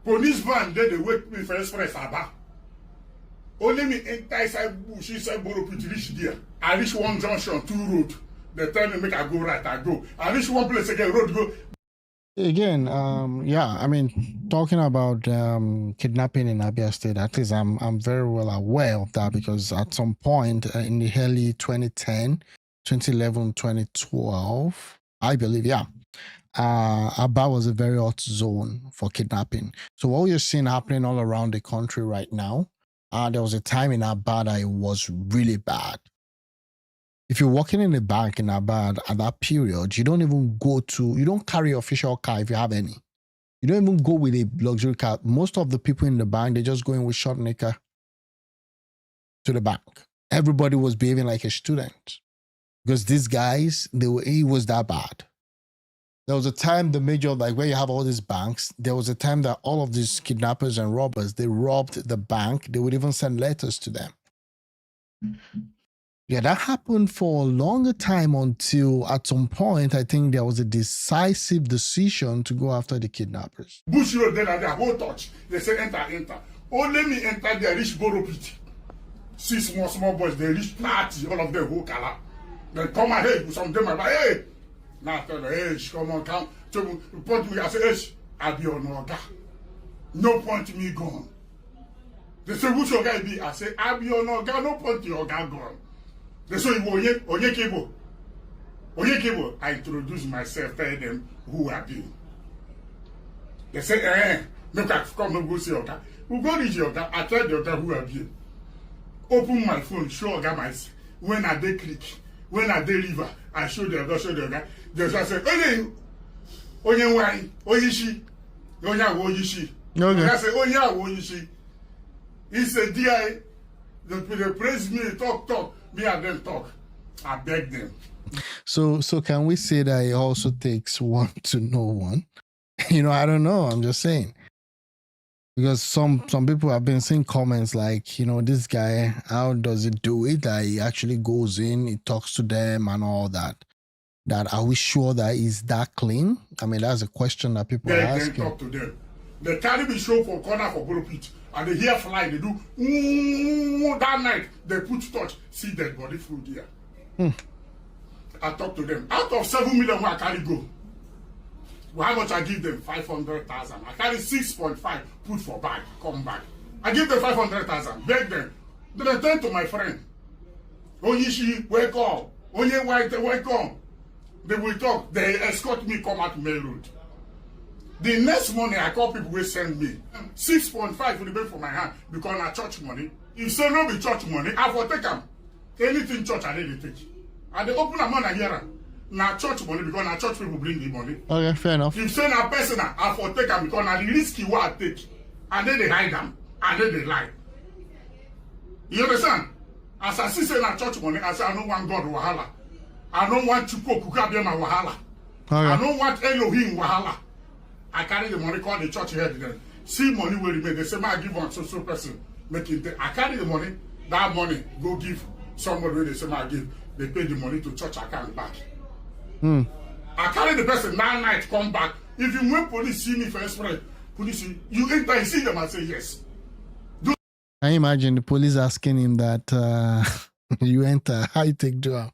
Police van, they wait me for express Aba. Only me enter inside bush, inside Boro Pit, reach there. I reach one junction, 2 road. They tell me, make I go right, I go. I reach one place again, road go. Again, talking about kidnapping in Abia State, at least I'm very well aware of that because at some point in the early 2010, 2011, 2012, I believe, Aba was a very hot zone for kidnapping. So what you're seeing happening all around the country right now, there was a time in Aba that it was really bad. If you're working in a bank in Abad at that period, you don't carry your official car if you have any. You don't even go with a luxury car. Most of the people in the bank, they just go in with short knicker to the bank. Everybody was behaving like a student because these guys, he was that bad. There was a time where you have all these banks, there was a time that all of these kidnappers and robbers, they robbed the bank. They would even send letters to them. Yeah, that happened for a longer time until at some point, I think there was a decisive decision to go after the kidnappers. Bush road, then they whole touch. They say enter. Only me enter there, reach Boro Pit. 6 small boys, they reach 30, all of them whole color. They come ahead with some of them, I'm like, hey. Now I tell them, hey, come on, come. To report me, I say, hey, I'll be on Oga. No point me gone. They say, which Oga be? I say, I'll be on Oga, no point your Oga gone. They say, Oye Kebo. I introduce myself, tell them who I be. They say, no, come, no go see Oga. We go reach Oga, I tell the Oga who I be. Open my phone, show Oga myself. When I dey click, when I dey river, I show the Oga. They just say, Onye why, Oyishi, Oyishi. Okay. I say, Oyishi. He said, DI, they praise me, talk, me and them talk. I beg them. So can we say that it also takes one to know one? I don't know. I'm just saying. Because some people have been seeing comments like, this guy, how does he do it? That he actually goes in, he talks to them and all that. That are we sure that he's that clean? I mean, that's a question that people are asking. They talk to them. They carry me show for corner for Bolo Pit. And they hear fly, they do, that night, they put touch, see dead body food here. I talk to them. Out of 7 million, I carry go. Well, how much I give them? 500,000. I carry 6.5, put for bag, come back. I give them 500,000, beg them. Then I turn to my friend. Oyishi, wake up. Onye White, wake up. They will talk. They escort me, come out Main Road. The next morning, I call people will send me 6.5 will be for my hand because na church money. If say no be church money, I will take them. Anything church I need to take. And they open a man here. Na church money because na church people bring the money. Okay, fair enough. If say na personal, I will take them because na the risky what I take. And then they hide them. And then they lie. You understand? As I see say na church money, I say I don't want God wahala. I don't want Chukwu Kukabiama wahala. I don't want Elohim wahala. I carry the money, call the church head then. See money will remain. They say, I give one so person. Make it. I carry the money, that money, go give somebody where they say, I give. They pay the money to church account back. I carry the person that night, come back. If you when police see me first spread, police, you enter, you see them and say yes. I imagine the police asking him that you enter, how you take job.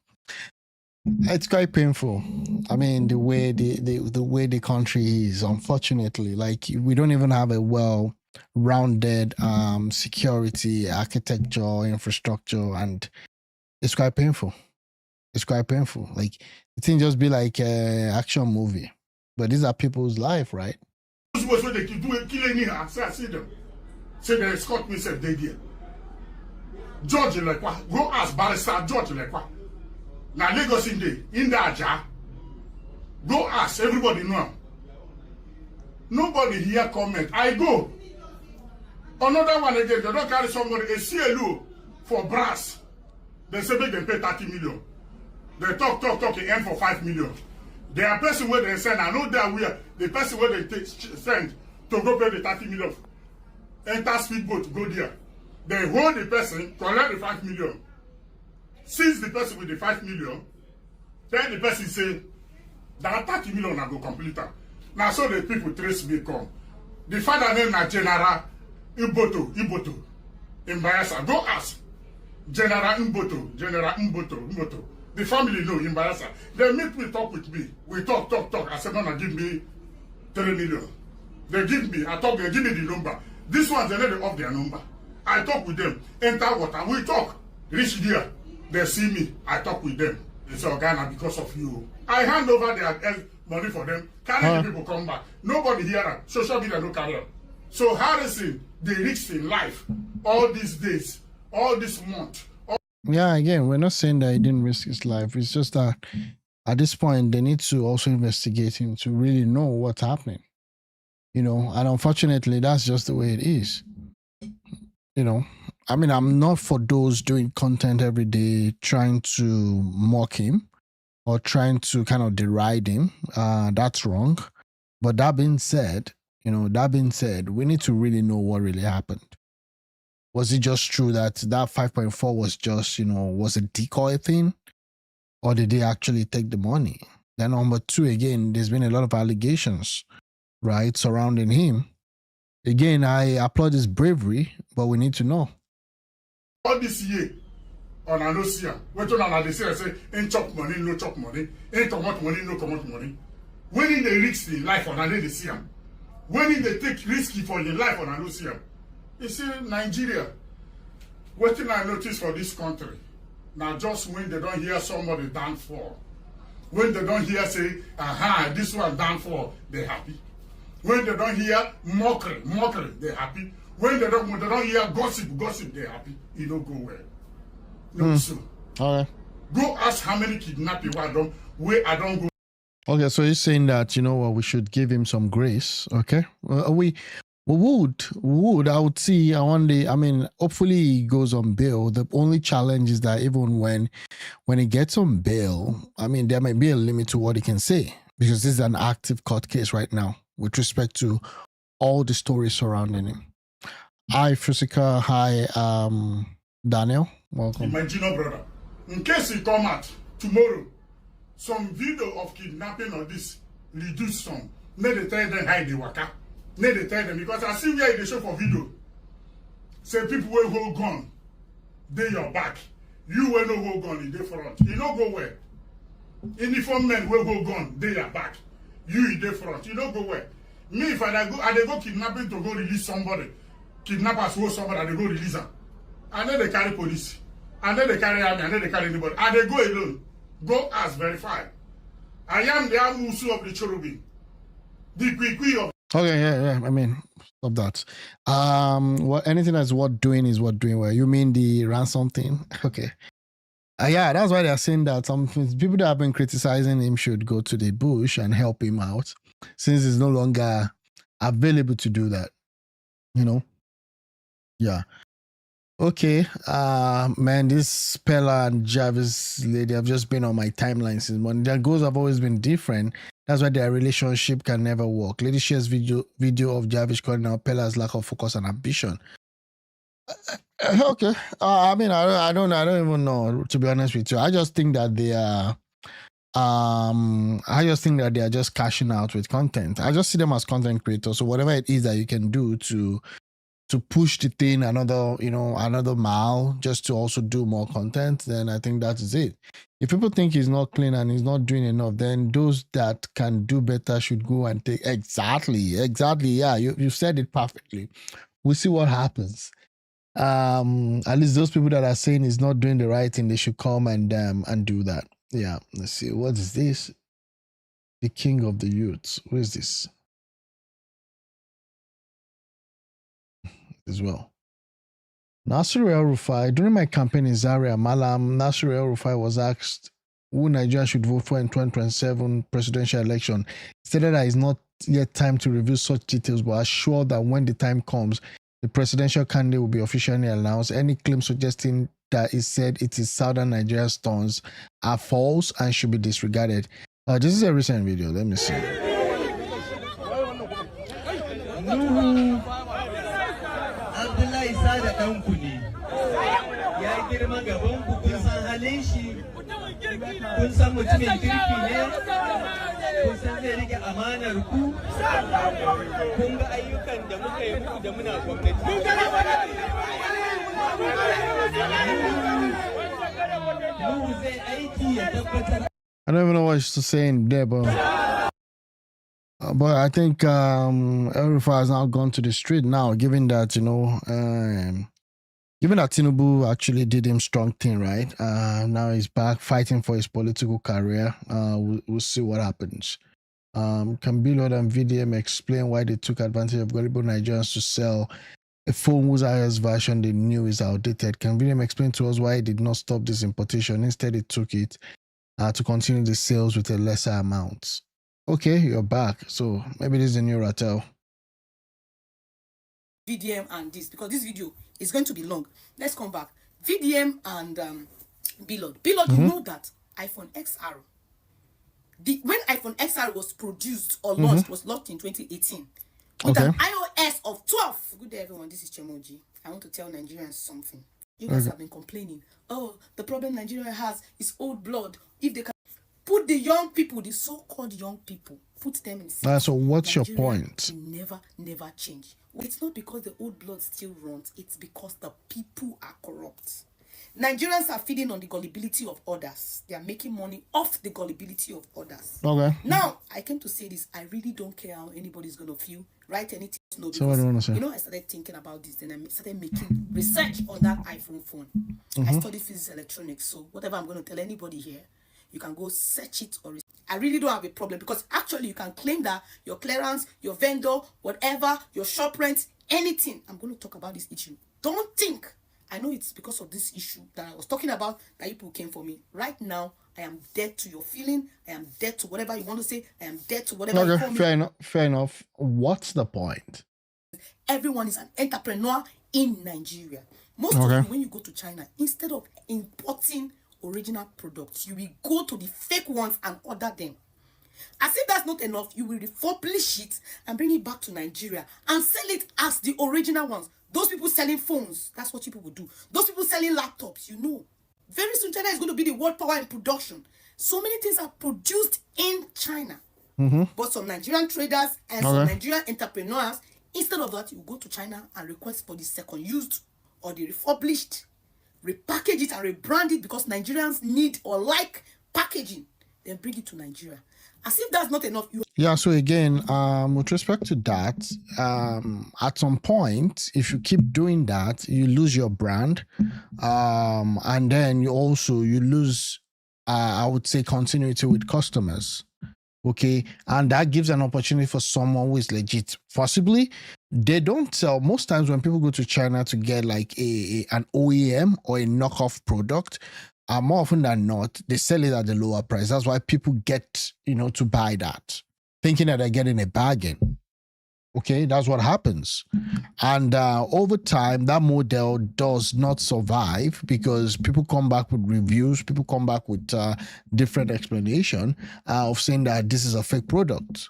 It's quite painful. I mean, the way the country is, unfortunately, like we don't even have a well-rounded security, architecture, infrastructure, and it's quite painful. It's quite painful. Like the thing just be like an action movie, but these are people's life, right? Those what they keep doing, killing me. I see them. Say they escort me, said they did. George like what? Go ask Barrister George like what? Now Lagos in the Aja. Go ask, everybody know. Nobody here comment. I go. Another one again, they don't carry somebody, a CLO for brass. They say they pay 30 million. They talk, they end for 5 million. There are person where they send, I know that we are, the person where they send to go pay the 30 million. Enter speedboat, go there. They hold the person, collect the 5 million. Since the person with the 5 million, then the person say, that 30 million I go complete them. Now so the people trace me come. The father name na General Iboto, in Bayelsa. Go ask. General Mboto. The family know in Bayelsa. They meet me, talk with me. We talk. I said, no, give me 3 million. They give me, I talk, they give me the number. This one, they let off their number. I talk with them, enter water, we talk. Reach there. They see me, I talk with them. They say, Ghana, because of you. I hand over their money for them, carry the people come back. Nobody here, social media no carry on. So Harrison, they risk in life all these days, all this month. Yeah, again, we're not saying that he didn't risk his life. It's just that at this point, they need to also investigate him to really know what's happening. And unfortunately, that's just the way it is. I mean, I'm not for those doing content every day trying to mock him or trying to kind of deride him. That's wrong. But that being said, we need to really know what really happened. Was it just true that 5.4 was just, was a decoy thing? Or did they actually take the money? Then number two, again, there's been a lot of allegations, right, surrounding him. Again, I applaud his bravery, but we need to know. All this year, on a no see am. What on they say ain't chop money, no chop money, ain't comot money, no comot money. When in the risk in life on a they see am. When in they take risky for your life on a no see am. You see Nigeria. What thing I notice for this country, now just when they don't hear somebody downfall, when they don't hear say, aha, this one downfall, they happy. When they don't hear mockery, they happy. When they don't hear gossip, they happy. You don't go well. No, so. Okay. Go ask how many kidnapping I don't go. Okay, so he's saying that, you know what, we should give him some grace, okay? We would. I would see one day, I mean, hopefully he goes on bail. The only challenge is that even when he gets on bail, I mean, there might be a limit to what he can say because this is an active court case right now with respect to all the stories surrounding him. Hi, Fusika. Hi, Daniel. Welcome. My junior brother. In case he come out tomorrow, some video of kidnapping or this reduce some. May they tell them how they waka. May they tell them because I see where they show for video. Say people will hold gun, they your back. You will no hold gun in the front. You no go where. Uniform men will hold gun, they your back. You in the front. You no go where. Me if I go kidnapping to go release somebody. Kidnappers hold somebody and they go release them. And then they carry police. And then they carry army. And then they carry anybody. And they go alone. Go ask, verify. I am the Amusu of the cherubim. The Kwikwi of. Okay, yeah. I mean, stop that. Anything that's worth doing is worth doing well. You mean the ransom thing? Okay. Yeah, that's why they're saying that some people that have been criticizing him should go to the bush and help him out, since he's no longer available to do that. You know? Yeah. Okay. Man, this Pella and Jarvis lady have just been on my timeline since morning. Their goals have always been different. That's why their relationship can never work. Lady shares video of Jarvis calling out Pella's lack of focus and ambition. Okay. I mean, I don't even know, to be honest with you. I just think that they are just cashing out with content. I just see them as content creators. So whatever it is that you can do to push the thing another mile just to also do more content, then I think that is it. If people think he's not clean and he's not doing enough, then those that can do better should go and take exactly. Yeah, you said it perfectly. We'll see what happens. At least those people that are saying he's not doing the right thing, they should come and do that. Yeah, let's see. What is this? The king of the youths. Who is this? As well. Nasir El-Rufai, during my campaign in Zaria, Malam, Nasir El-Rufai was asked who Nigeria should vote for in 2027 presidential election. He stated that it's not yet time to reveal such details, but assured that when the time comes, the presidential candidate will be officially announced. Any claim suggesting that he said it is Southern Nigeria's turns are false and should be disregarded. This is a recent video. Let me see. kun san mutumin kirki ne kun san zai rike amanar ku kun ga ayyukan da muka yi muku da muna gwamnati mu zai aiki ya tabbatar. I don't even know what she's saying there, but I think El-Rufai has now gone to the street now, given that, given that Tinubu actually did him strong thing, right? Now he's back fighting for his political career. We'll see what happens. Can Billboard and VDM explain why they took advantage of gullible Nigerians to sell a phone whose iOS version they knew is outdated? Can VDM explain to us why it did not stop this importation? Instead, it took it to continue the sales with a lesser amount. Okay, you're back. So maybe this is a new Ratel. VDM and this, because this video is going to be long. Let's come back. VDM and Billboard. Billboard, you know that iPhone XR, when iPhone XR was produced or launched, was launched in 2018 with an iOS of 12. Good day, everyone. This is Chemoji. I want to tell Nigerians something. You guys have been complaining. Oh, the problem Nigeria has is old blood. If they can put the young people, the so-called young people, put them in. So what's Nigeria your point? Never change. It's not because the old blood still runs. It's because the people are corrupt. Nigerians are feeding on the gullibility of others. They are making money off the gullibility of others. Okay. Now, I came to say this. I really don't care how anybody's going to feel. Write anything. No, So what do you want to say? you know, I started thinking about this. Then I started making research on that iPhone phone. I studied physics electronics. So whatever I'm going to tell anybody here, you can go search it or I really don't have a problem because actually you can claim that your clearance, your vendor, whatever, your shop rent, anything. I'm going to talk about this issue. Don't think. I know it's because of this issue that I was talking about that people came for me. Right now, I am dead to your feeling. I am dead to whatever you want to say. I am dead to whatever you call me. Fair enough. Fair enough. What's the point? Everyone is an entrepreneur in Nigeria. Most of you, when you go to China, instead of importing original products, you will go to the fake ones and order them. As if that's not enough, you will refurbish it and bring it back to Nigeria and sell it as the original ones. Those people selling phones, that's what you people do. Those people selling laptops, you know. Very soon China is going to be the world power in production. So many things are produced in China. But some Nigerian traders and some Nigerian entrepreneurs, instead of that, you go to China and request for the second used or the refurbished, repackage it and rebrand it because Nigerians need or like packaging. Then bring it to Nigeria. As if that's not enough. Yeah, so again, with respect to that, at some point, if you keep doing that, you lose your brand. And then you lose, I would say, continuity with customers. Okay, and that gives an opportunity for someone who is legit. Possibly, they don't sell. Most times when people go to China to get like an OEM or a knockoff product, more often than not, they sell it at the lower price. That's why people get, to buy that, thinking that they're getting a bargain. Okay, that's what happens. And over time, that model does not survive because people come back with reviews, people come back with different explanation of saying that this is a fake product.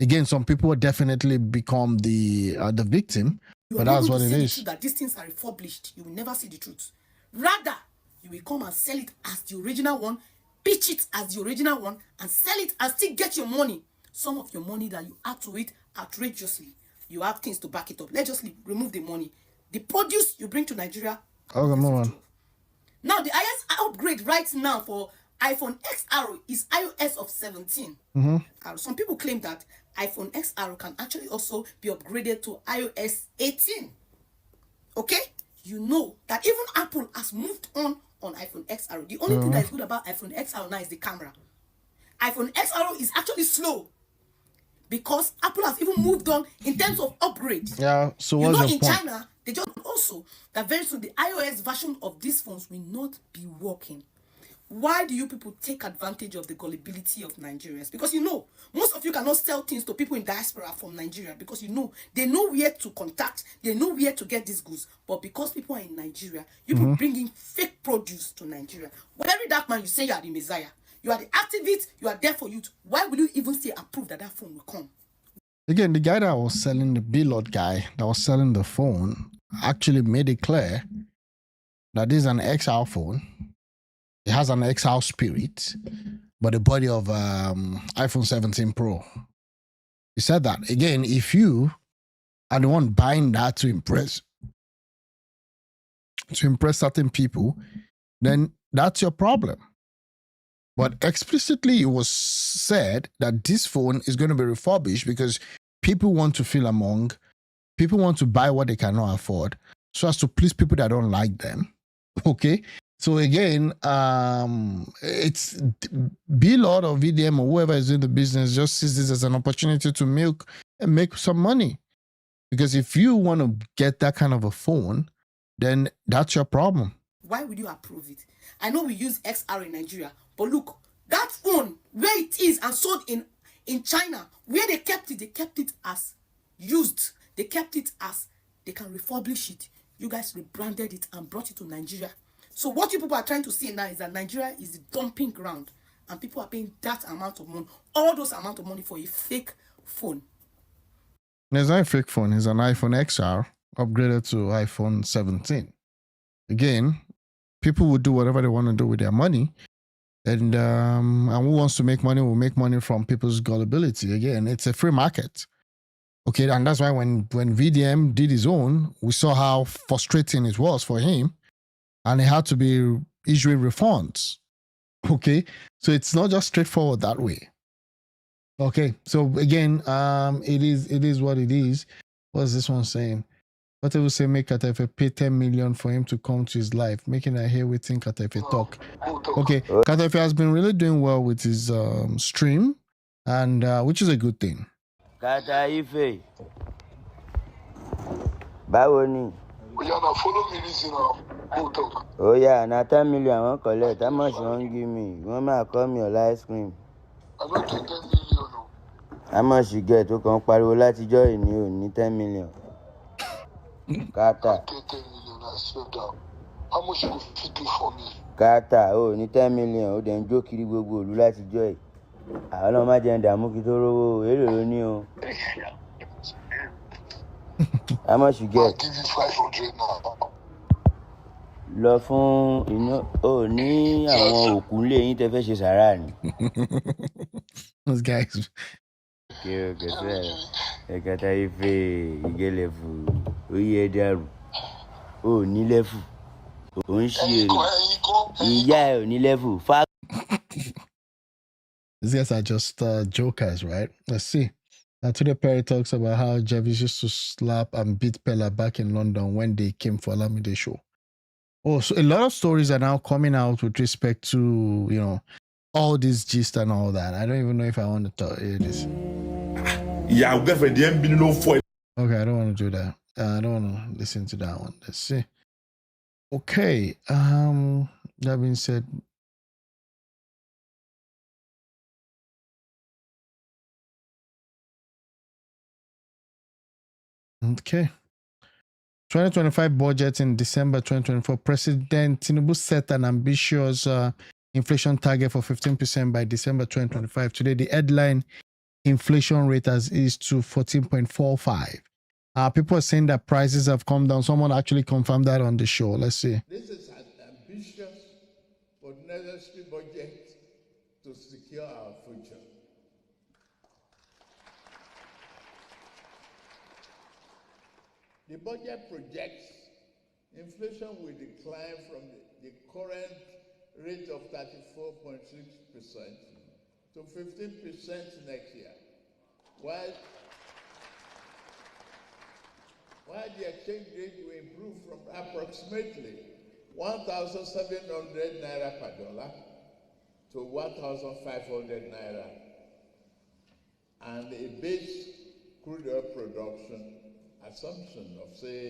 Again, some people will definitely become the victim, but that's what it is. That these things are refurbished, you will never see the truth. Rather, you will come and sell it as the original one, pitch it as the original one, and sell it and still get your money. Some of your money that you add to it outrageously. You have things to back it up. Let's just remove the money. The produce you bring to Nigeria. Okay, move on. Now, the highest upgrade right now for iPhone XR is iOS of 17. Some people claim that iPhone XR can actually also be upgraded to iOS 18. Okay? You know that even Apple has moved on iPhone XR. The only thing that is good about iPhone XR now is the camera. iPhone XR is actually slow because Apple has even moved on in terms of upgrade. Yeah, so what's the point? In China, they just also that very soon the iOS version of these phones will not be working. Why do you people take advantage of the gullibility of Nigerians? Because most of you cannot sell things to people in diaspora from Nigeria because they know where to contact, they know where to get these goods. But because people are in Nigeria, you people bring in fake produce to Nigeria. When every dark man you say you are the Messiah, you are the activist, you are there for youth. Why will you even say approve that phone will come? Again, the guy that was selling, the Billot guy that was selling the phone, actually made it clear that this is an XR phone. It has an XR spirit, but the body of iPhone 17 Pro. He said that. Again, if you are the one buying that to impress certain people, then that's your problem. But explicitly, it was said that this phone is going to be refurbished because people want to feel among, people want to buy what they cannot afford, so as to please people that don't like them. Okay? So again, it's Billot or VDM or whoever is in the business just sees this as an opportunity to milk and make some money. Because if you want to get that kind of a phone, then that's your problem. Why would you approve it? I know we use XR in Nigeria, but look, that phone, where it is and sold in China, where they kept it as used. They kept it as they can refurbish it. You guys rebranded it and brought it to Nigeria. So what you people are trying to see now is that Nigeria is the dumping ground and people are paying that amount of money, all those amount of money for a fake phone. It's not a fake phone. It's an iPhone XR upgraded to iPhone 17. Again, people will do whatever they want to do with their money. And who wants to make money will make money from people's gullibility. Again, it's a free market. Okay, and that's why when VDM did his own, we saw how frustrating it was for him. and it had to be issuing refunds. Okay, so it's not just straightforward that way. Okay, so again, it is what it is. What's this one saying? What I will say, make Katafe pay 10 million for him to come to his life, making I hear we think Katafe talk. Okay, Katafe has been really doing well with his stream, and which is a good thing. Katafe, báwo ni? Oya, now follow me reason now. Go talk. Oh yeah, na 10 million I wan collect. How much you wan give me? You want me to come your ice cream? I don't get 10 million. No. How much you get? O kàn pariwo látijọ́ yìí ni o ní 10 million. Kata. I get 10 million, I swear down. How much you go fit do for me? Kata, o ní 10 million. O dẹ̀ ń jó kiri gbogbo ìlú látijọ́ yìí. Àwọn náà má jẹ́ ń dààmú kí tó rówó. Èlò ló ní o. How much you get? I'll give you 500 now. Lọ fún iná ò ní àwọn òkú ńlé yín tẹ́ fẹ́ ṣe sàrà ni. Those guys. Okay, sir. Katafe, Igelefu, Oye Daru. O ní lefu. O ń ṣe ìyá ẹ̀ ò ní lefu. These guys are just jokers, right? Let's see. Today Perry talks about how Jarvis used to slap and beat Pella back in London when they came for Alamide show. Oh, so a lot of stories are now coming out with respect to, you know, all this gist and all that. I don't even know if I want to hear this. Yeah, I'll get for the MB no for. Okay, I don't want to do that. I don't want to listen to that one. Let's see. Okay. That being said, okay. 2025 budget in December 2024. President Tinubu set an ambitious inflation target for 15% by December 2025. Today, the headline inflation rate is to 14.45. People are saying that prices have come down. Someone actually confirmed that on the show. Let's see. This is an ambitious but necessary budget to secure our future. The budget projects inflation will decline from the current rate of 34.6% to 15% next year, while the exchange rate will improve from approximately 1,700 naira per dollar to 1,500 naira, and a base crude oil production assumption of, say,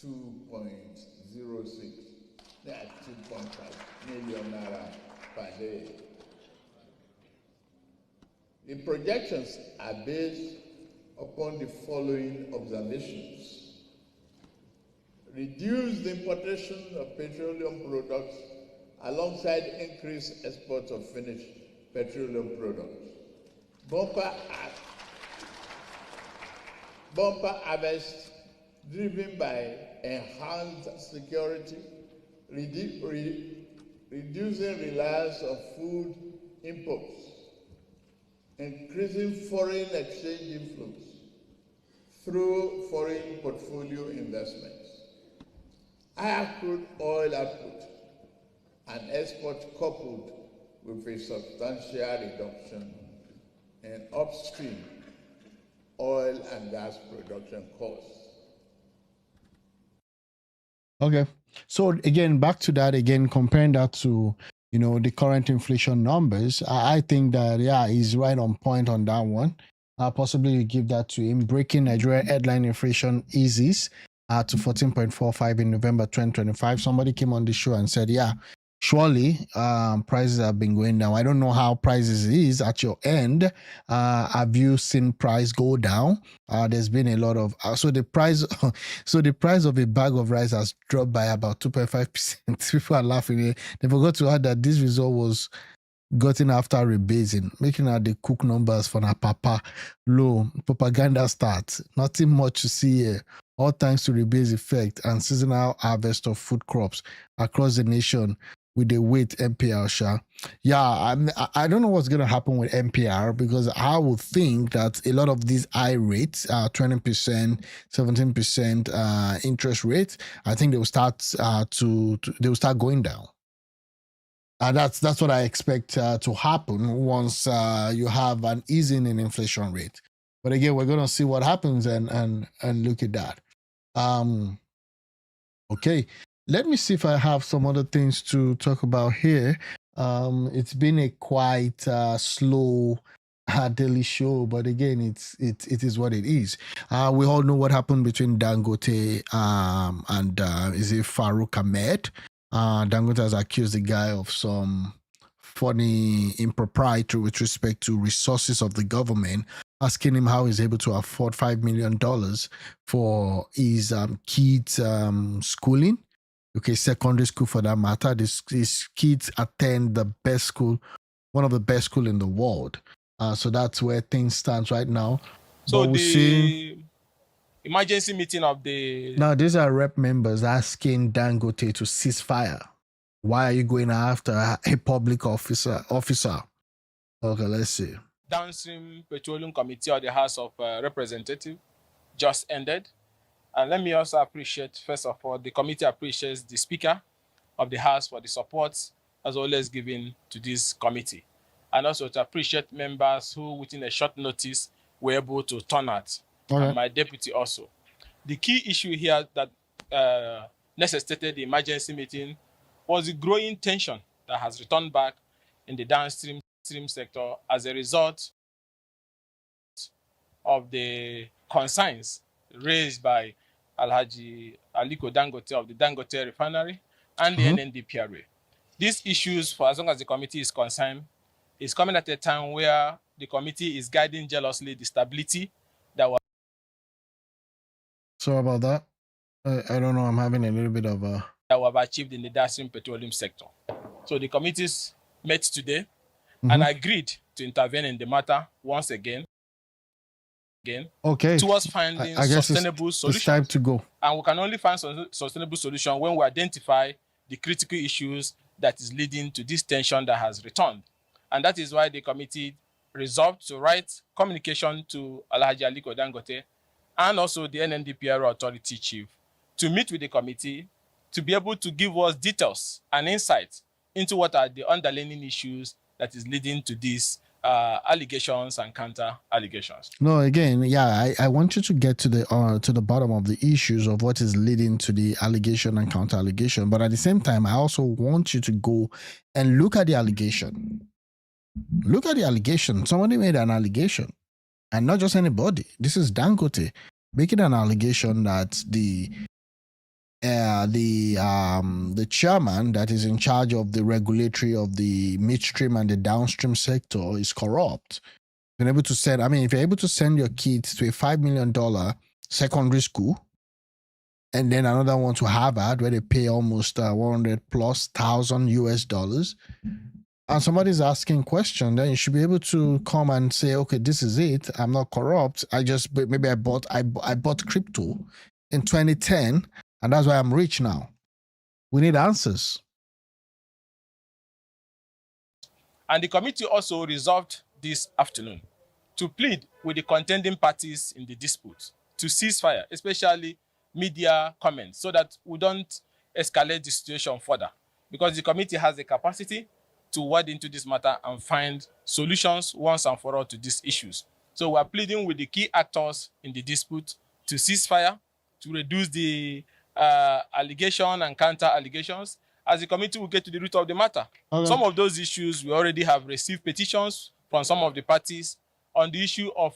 2.06, that's 2.5 million naira per day. The projections are based upon the following observations: reduce the importation of petroleum products alongside increased exports of finished petroleum products. Bumper harvest driven by enhanced security, reducing reliance on food imports, increasing foreign exchange inflows through foreign portfolio investments, higher crude oil output, and export coupled with a substantial reduction in upstream oil and gas production costs. Okay. So again, back to that again, comparing that to, you know, the current inflation numbers, I think that, yeah, he's right on point on that one. Possibly you give that to him. Breaking Nigeria headline inflation eases to 14.45 in November 2025. Somebody came on the show and said, yeah, surely prices have been going down. I don't know how prices is at your end. Have you seen price go down? There's been a lot of so the price of a bag of rice has dropped by about 2.5%. People are laughing. They forgot to add that this result was gotten after rebasing, making out the cook numbers for na papa low propaganda starts. Nothing much to see here. All thanks to rebase effect and seasonal harvest of food crops across the nation. with the wait NPR, Sha. Yeah, I don't know what's going to happen with NPR, because I would think that a lot of these high rates, 20%, 17% interest rates, I think they will start they will start going down. That's what I expect to happen once you have an easing in inflation rate. But again, we're going to see what happens and look at that. Okay, let me see if I have some other things to talk about here. It's been a quite slow daily show, but again, it is what it is. We all know what happened between Dangote and is it Farouk Ahmed? Dangote has accused the guy of some funny impropriety with respect to resources of the government, asking him how he's able to afford $5 million for his kids' schooling. Okay, secondary school for that matter. His kids attend the best school, one of the best school in the world. So that's where things stand right now. So the emergency meeting of the... Now, these are rep members asking Dangote to cease fire. Why are you going after a public officer? Okay, let's see. Downstream Petroleum Committee of the House of Representatives just ended. And let me also appreciate, first of all, the committee appreciates the Speaker of the House for the support as always given to this committee. And also to appreciate members who, within a short notice, were able to turn out. Okay. And my deputy also. The key issue here that necessitated the emergency meeting was the growing tension that has returned back in the downstream sector as a result of the concerns raised by Alhaji Aliko Dangote of the Dangote Refinery and the NNDPRA. These issues, for as long as the committee is concerned, is coming at a time where the committee is guiding jealously the stability that was... Sorry about that. I don't know. I'm having a little bit of a... that were achieved in the downstream petroleum sector. So the committees met today and agreed to intervene in the matter once again. Okay. Towards finding I guess sustainable solutions. It's time to go. And we can only find sustainable solution when we identify the critical issues that is leading to this tension that has returned. And that is why the committee resolved to write communication to Alhaji Aliko Dangote and also the NNDPR authority chief to meet with the committee to be able to give us details and insights into what are the underlying issues that is leading to these allegations and counter allegations. No, again, yeah, I want you to get to the bottom of the issues of what is leading to the allegation and counter allegation. But at the same time, I also want you to go and look at the allegation. Look at the allegation. Somebody made an allegation, and not just anybody. This is Dangote making an allegation that the chairman that is in charge of the regulatory of the midstream and the downstream sector is corrupt. Being able to send, if you're able to send your kids to a $5 million secondary school, and then another one to Harvard where they pay almost $100,000+ US, and somebody's asking question, then you should be able to come and say, okay, this is it. I'm not corrupt. I bought crypto in 2010. And that's why I'm rich now. We need answers. And the committee also resolved this afternoon to plead with the contending parties in the dispute to cease fire, especially media comments, so that we don't escalate the situation further. Because the committee has the capacity to wade into this matter and find solutions once and for all to these issues. So we're pleading with the key actors in the dispute to cease fire, to reduce the allegation and counter allegations, as the committee will get to the root of the matter. Okay. Some of those issues, we already have received petitions from some of the parties on the issue of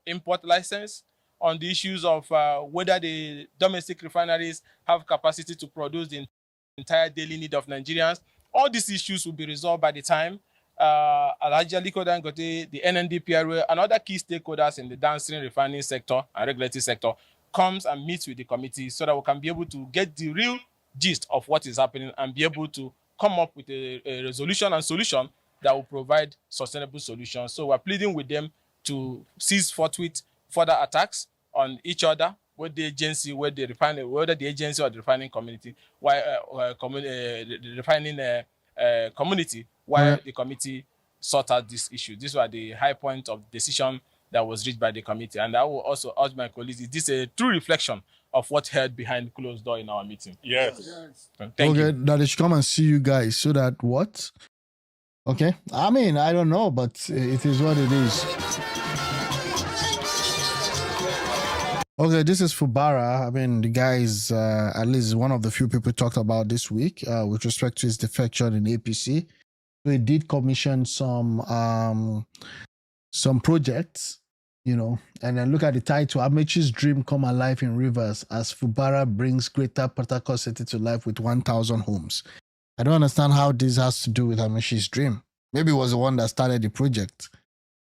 import license, on the issues of whether the domestic refineries have capacity to produce the entire daily need of Nigerians. All these issues will be resolved by the time Alhaji Aliko Dangote, the NNDPRA, and other key stakeholders in the downstream refining sector and regulatory sector comes and meets with the committee so that we can be able to get the real gist of what is happening and be able to come up with a resolution and solution that will provide sustainable solutions. So we're pleading with them to cease forthwith further attacks on each other, whether the agency, whether the agency or the refining community, the refining community while the committee sort out this issue. These were the high point of decision that was reached by the committee. And I will also urge my colleagues, is this a true reflection of what held behind closed door in our meeting? Yes. Thank you. That they should come and see you guys so that what? Okay. I mean, I don't know, but it is what it is. Okay, this is Fubara. I mean, the guy is at least one of the few people talked about this week with respect to his defection in APC. So he did commission some projects, you know, and then look at the title, Amechi's Dream Come Alive in Rivers as Fubara brings Greater Port Harcourt City to life with 1,000 homes. I don't understand how this has to do with Amechi's dream. Maybe it was the one that started the project.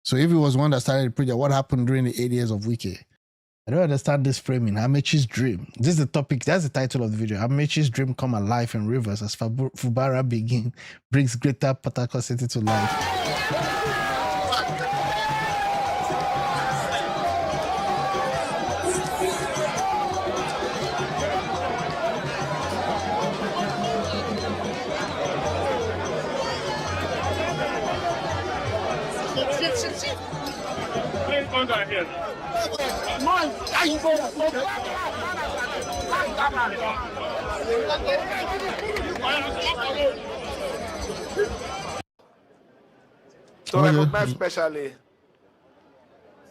So if it was one that started the project, what happened during the 8 years of Wiki? I don't understand this framing. Amechi's dream. This is the topic. That's the title of the video. Amechi's dream come alive in Rivers as Fubara brings Greater Port Harcourt City to life. To recognize especially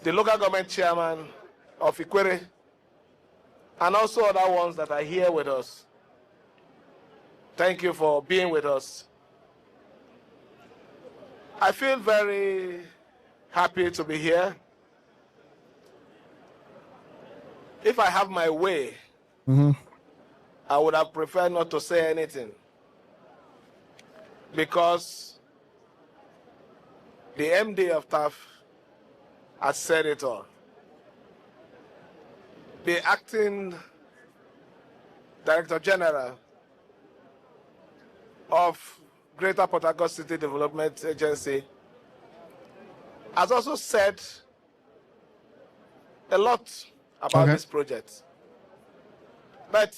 the local government chairman of Ikwere and also other ones that are here with us. Thank you for being with us. I feel very happy to be here. If I have my way, I would have preferred not to say anything because the MD of TAF has said it all. The acting Director General of Greater Port Harcourt City Development Agency has also said a lot about this project. But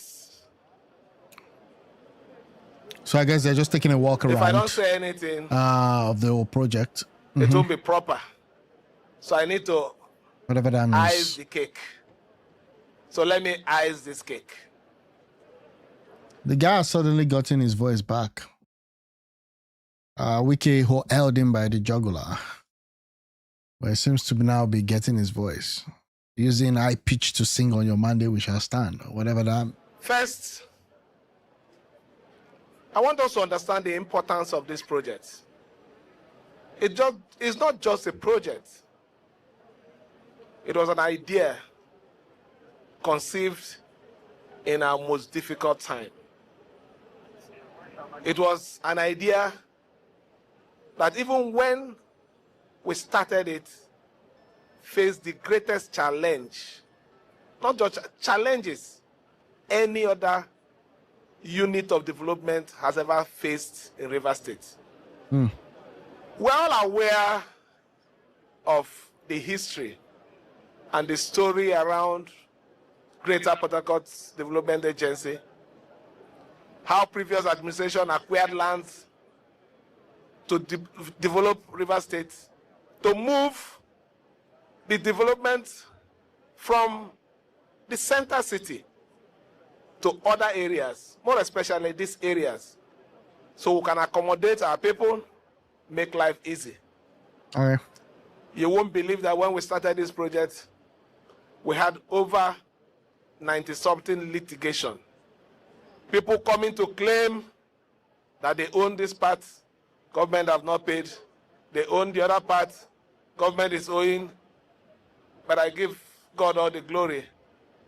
so I guess they're just taking a walk around. If I don't say anything of the whole project, it won't be proper. So I need to whatever that means. Ice the cake. So let me ice this cake. The guy has suddenly gotten his voice back. Wiki held him by the jugular. But he seems to now be getting his voice. Using high pitch to sing on your Monday we shall stand, or whatever that. First, I want us to understand the importance of this project. It's not just a project. It was an idea conceived in our most difficult time. It was an idea that even when we started it, faced the greatest challenge, not just challenges any other unit of development has ever faced in Rivers State. We're all aware of the history and the story around Greater Port Harcourt Development Agency, how previous administration acquired lands to develop Rivers State, to move the development from the center city to other areas, more especially these areas, so we can accommodate our people, make life easy. Okay. You won't believe that when we started this project, we had over 90-something litigation. People coming to claim that they own this part, government have not paid. They own the other part, government is owing. But I give God all the glory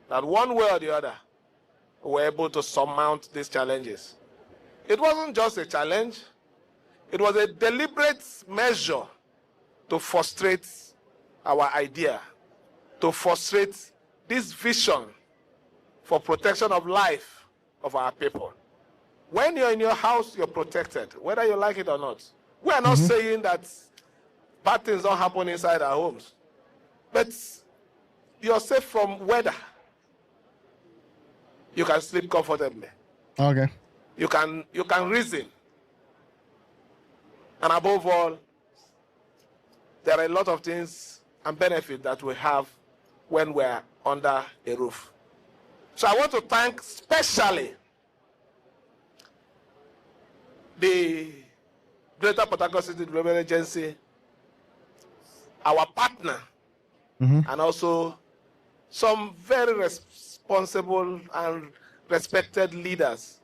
that one way or the other, we were able to surmount these challenges. It wasn't just a challenge. It was a deliberate measure to frustrate our idea, to frustrate this vision for protection of life of our people. When you're in your house, you're protected, whether you like it or not. We are not saying that bad things don't happen inside our homes. But you're safe from weather. You can sleep comfortably. Okay. You can reason. And above all, there are a lot of things and benefits that we have when we're under a roof. So I want to thank especially the Greater Port Harcourt City Development Agency, our partner, and also some very responsible and respected leaders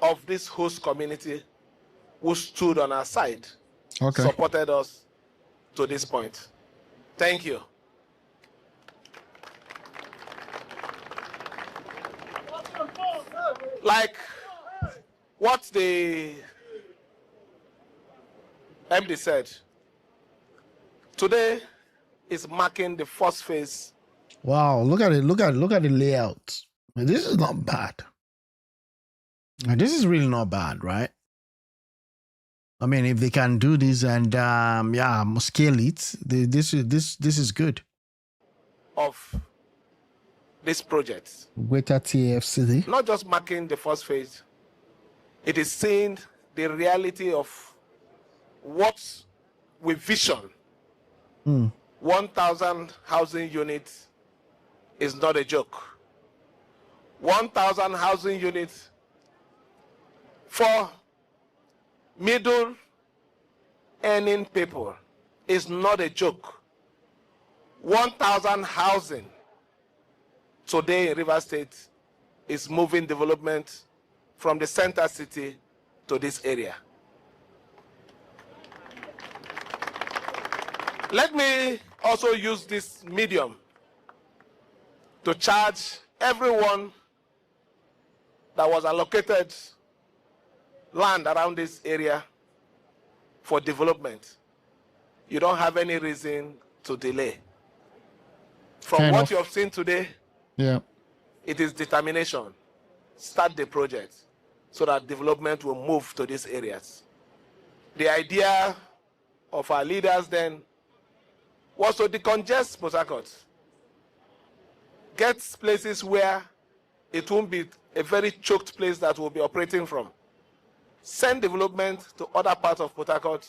of this host community who stood on our side, supported us to this point. Thank you. Like what the MD said, today is marking the first phase. Wow, look at it. Look at the layout. This is not bad. This is really not bad, right? I mean, if they can do this and scale it, this is good. Of this project. Greater TFCD. Not just marking the first phase, it is seeing the reality of what we vision. 1,000 housing units is not a joke. 1,000 housing units for middle earning people is not a joke. 1,000 housing today in Rivers State is moving development from the center city to this area. Let me also use this medium to charge everyone that was allocated land around this area for development. You don't have any reason to delay. From what you have seen today, it is determination. Start the project so that development will move to these areas. The idea of our leaders then was to decongest Port Harcourt. Get places where it won't be a very choked place that we'll be operating from. Send development to other parts of Port Harcourt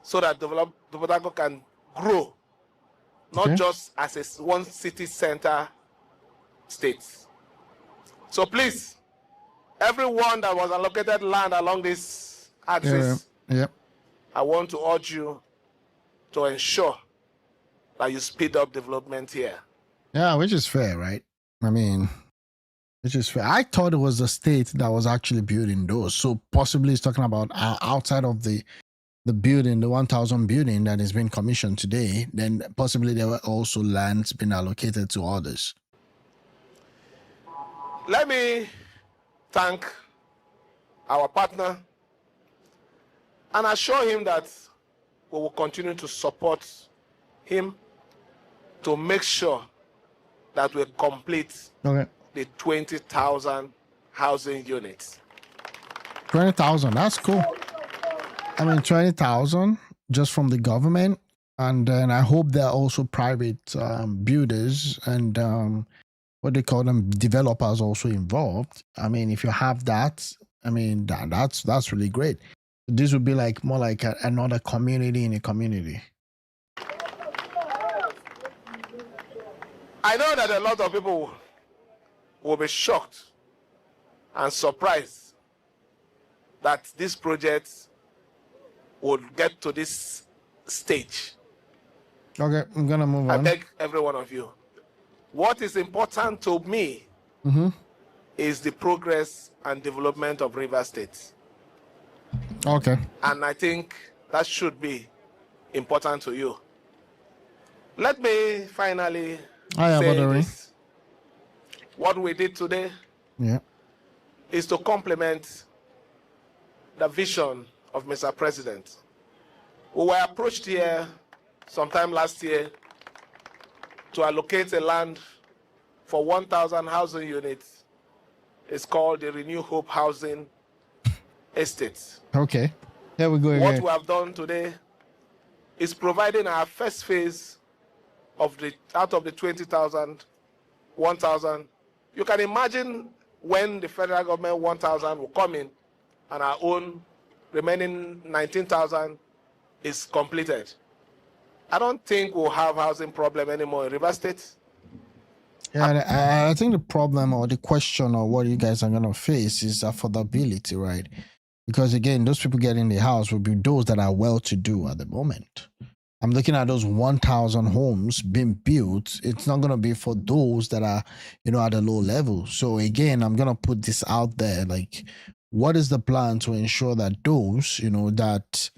so that Port Harcourt can grow, not just as a one city center state. So please, everyone that was allocated land along this axis, I want to urge you to ensure that you speed up development here. Yeah, which is fair, right? I mean, which is fair. I thought it was the state that was actually building those. So possibly it's talking about outside of the building, the 1,000 building that is being commissioned today, then possibly there were also lands being allocated to others. Let me thank our partner and assure him that we will continue to support him to make sure that we complete the 20,000 housing units. 20,000, that's cool. I mean, 20,000 just from the government. And then I hope there are also private builders and what they call them, developers also involved. I mean, if you have that, I mean, that's really great. This would be like more like another community in a community. I know that a lot of people will be shocked and surprised that this project would get to this stage. Okay, I'm gonna move on. I beg every one of you. What is important to me is the progress and development of Rivers State. Okay. And I think that should be important to you. Let me finally say this. What we did today is to complement the vision of Mr. President. We were approached here sometime last year to allocate a land for 1,000 housing units. It's called the Renew Hope Housing Estate. Okay. Here we go again. What we have done today is providing our first phase of out of the 20,000, 1,000. You can imagine when the federal government 1,000 will come in and our own remaining 19,000 is completed, I don't think we'll have housing problem anymore in Rivers State. Yeah, I think the problem or the question or what you guys are going to face is affordability, right? Because again, those people getting the house will be those that are well-to-do at the moment. I'm looking at those 1,000 homes being built. It's not going to be for those that are, at a low level. So again, I'm going to put this out there. Like, what is the plan to ensure that those, that,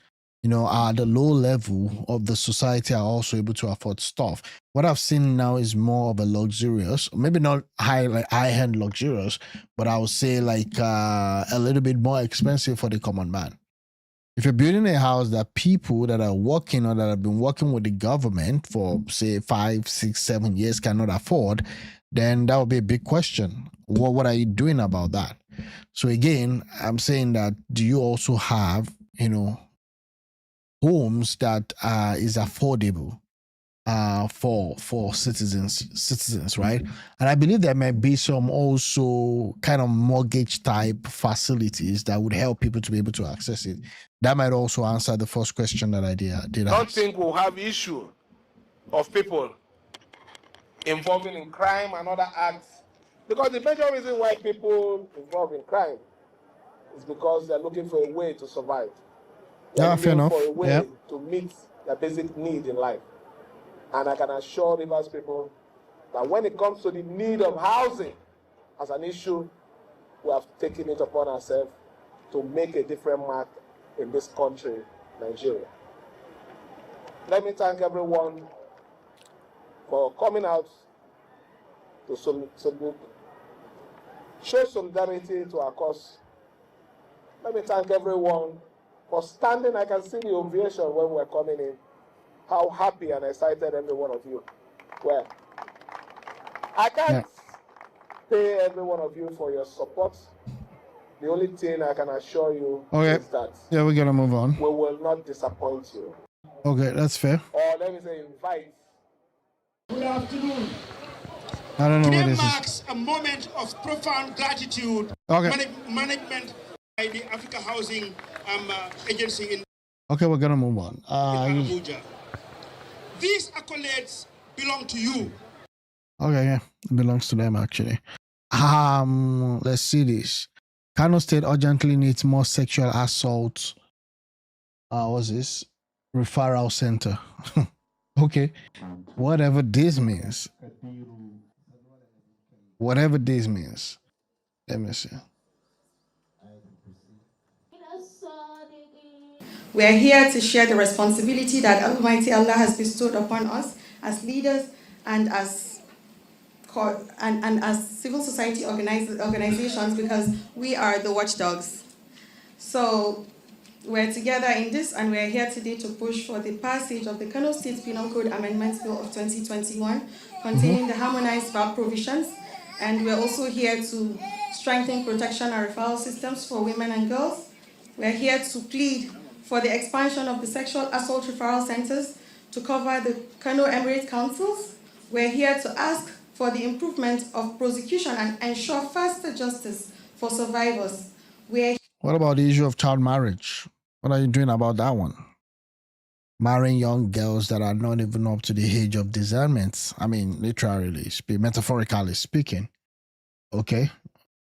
are at the low level of the society are also able to afford stuff? What I've seen now is more of a luxurious, maybe not high-end luxurious, but I would say like a little bit more expensive for the common man. If you're building a house that people that are working or that have been working with the government for, say, 5, 6, 7 years cannot afford, then that would be a big question. What are you doing about that? So again, I'm saying that, do you also have, homes that is affordable for citizens, right? And I believe there might be some also kind of mortgage type facilities that would help people to be able to access it. That might also answer the first question that I did I don't ask. think we'll have issue of people involving in crime and other acts, because the major reason why people involve in crime is because they're looking for a way to survive. They're Yeah, fair looking enough. for a way Yeah. to meet their basic need in life. And I can assure Rivers people that when it comes to the need of housing as an issue, we have taken it upon ourselves to make a different mark in this country, Nigeria. Let me thank everyone for coming out to show solidarity to our cause. Let me thank everyone for standing. I can see the ovation when we're coming in. How happy and excited every one of you were. I can't pay every one of you for your support. The only thing I can assure you Okay. is that Yeah, we're going to move on. we will not disappoint you. Okay, that's fair. Or let me say invite. Good afternoon. I don't know what Today this is. marks a moment of profound gratitude. Okay. Management by the Africa Housing Agency in Okay, we're going to move on. Abuja. These accolades belong to you. Okay, yeah, it belongs to them actually. Let's see this. Kano State urgently needs more sexual assault. What's this? Referral center. Okay, whatever this means. Whatever this means. Let me see. We are here to share the responsibility that Almighty Allah has bestowed upon us as leaders and as civil society organizations, because we are the watchdogs. So we're together in this, and we're here today to push for the passage of the Kano State Penal Code Amendments Bill of 2021, containing the harmonized VAP provisions. And we're also here to strengthen protection and referral systems for women and girls. We're here to plead for the expansion of the sexual assault referral centers to cover the Kano Emirate councils. We're here to ask for the improvement of prosecution and ensure faster justice for survivors. What about the issue of child marriage? What are you doing about that one? Marrying young girls that are not even up to the age of discernment. I mean, literally, metaphorically speaking. Okay.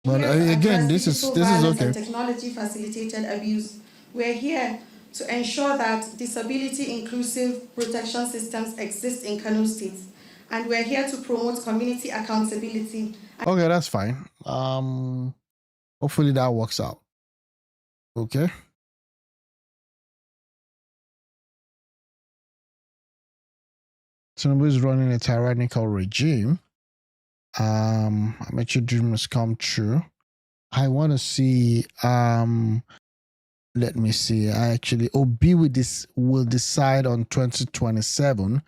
But again, this is okay. And technology facilitated abuse. We're here to ensure that disability inclusive protection systems exist in Kano State. And we're here to promote community accountability. Okay, that's fine. Hopefully that works out. Okay. Tinubu is running a tyrannical regime. I make your dreams come true. I want to see. Let me see. Obi will decide on 2027,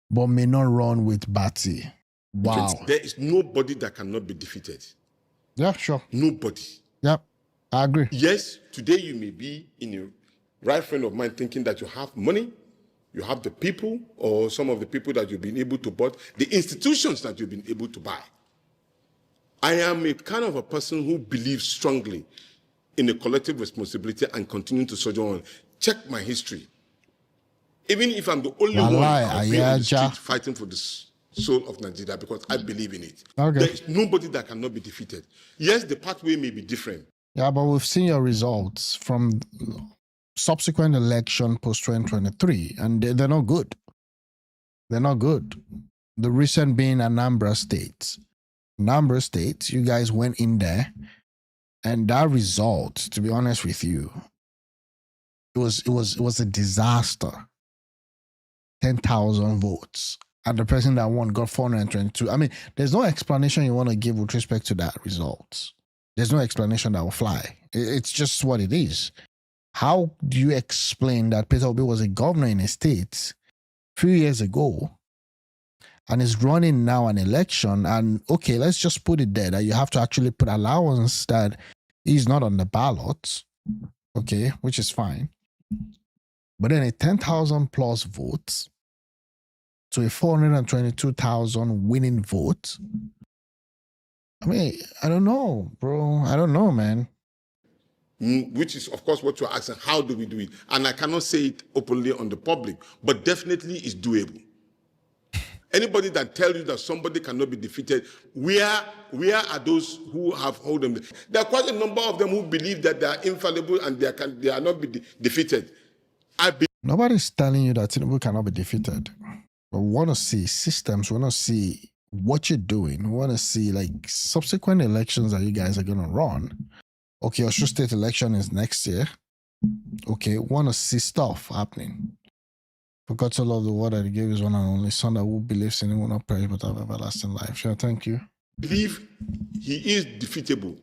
but may not run with Bati. Wow. There is nobody that cannot be defeated. Yeah, sure. Nobody. Yep, I agree. Yes, today you may be in a right frame of mind thinking that you have money, you have the people, or some of the people that you've been able to buy, the institutions that you've been able to buy. I am a kind of a person who believes strongly in a collective responsibility and continue to soldier on. Check my history. Even if I'm the only one, I'll be on the street fighting for the soul of Nigeria because I believe in it. Okay. There is nobody that cannot be defeated. Yes, the pathway may be different. Yeah, but we've seen your results from subsequent election post 2023, and they're not good. They're not good. The recent being Anambra State. Anambra State, you guys went in there, and that result, to be honest with you, it was a disaster. 10,000 votes. And the person that won got 422. I mean, there's no explanation you want to give with respect to that result. There's no explanation that will fly. It's just what it is. How do you explain that Peter Obi was a governor in a state a few years ago and is running now an election? And okay, let's just put it there that you have to actually put allowance that he's not on the ballot, okay, which is fine. But then a 10,000 plus votes to a 422,000 winning vote. I mean, I don't know, bro. I don't know, man. Which is, of course, what you're asking. How do we do it? And I cannot say it openly on the public, but definitely it's doable. Anybody that tells you that somebody cannot be defeated, where are those who have hold them? There are quite a number of them who believe that they are infallible and they are not be defeated. Nobody's telling you that Tinubu cannot be defeated. But we want to see systems. We want to see what you're doing. We want to see like subsequent elections that you guys are going to run. Okay, Osho State election is next year. Okay, we want to see stuff happening. For God so loved the world that he gave his one and only son, that who believes in him will not perish but have everlasting life. Sure, thank you. Believe he is defeatable.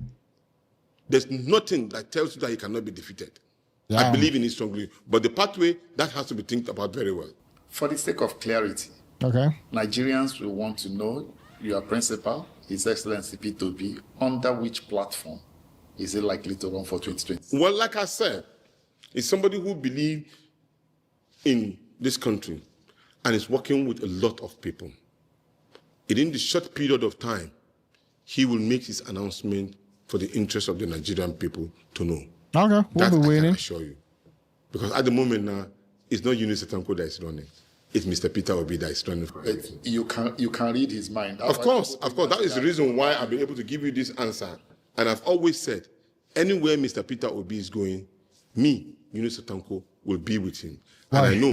There's nothing that tells you that he cannot be defeated. Yeah. I believe in it strongly. But the pathway, that has to be think about very well. For the sake of clarity, okay, Nigerians will want to know your principal, His Excellency P2B, under which platform is it likely to run for 2020? Well, like I said, it's somebody who believes in this country and is working with a lot of people. In the short period of time, he will make his announcement for the interest of the Nigerian people to know. Okay, we'll be waiting. I can assure you. Because at the moment now, it's not Eunice Tanko that is running. It's Mr. Peter Obi that is running for everything. You can read his mind. Of course. That is the reason why I've been able to give you this answer. And I've always said, anywhere Mr. Peter Obi is going, me, Eunice Tanko, will be with him. And I know.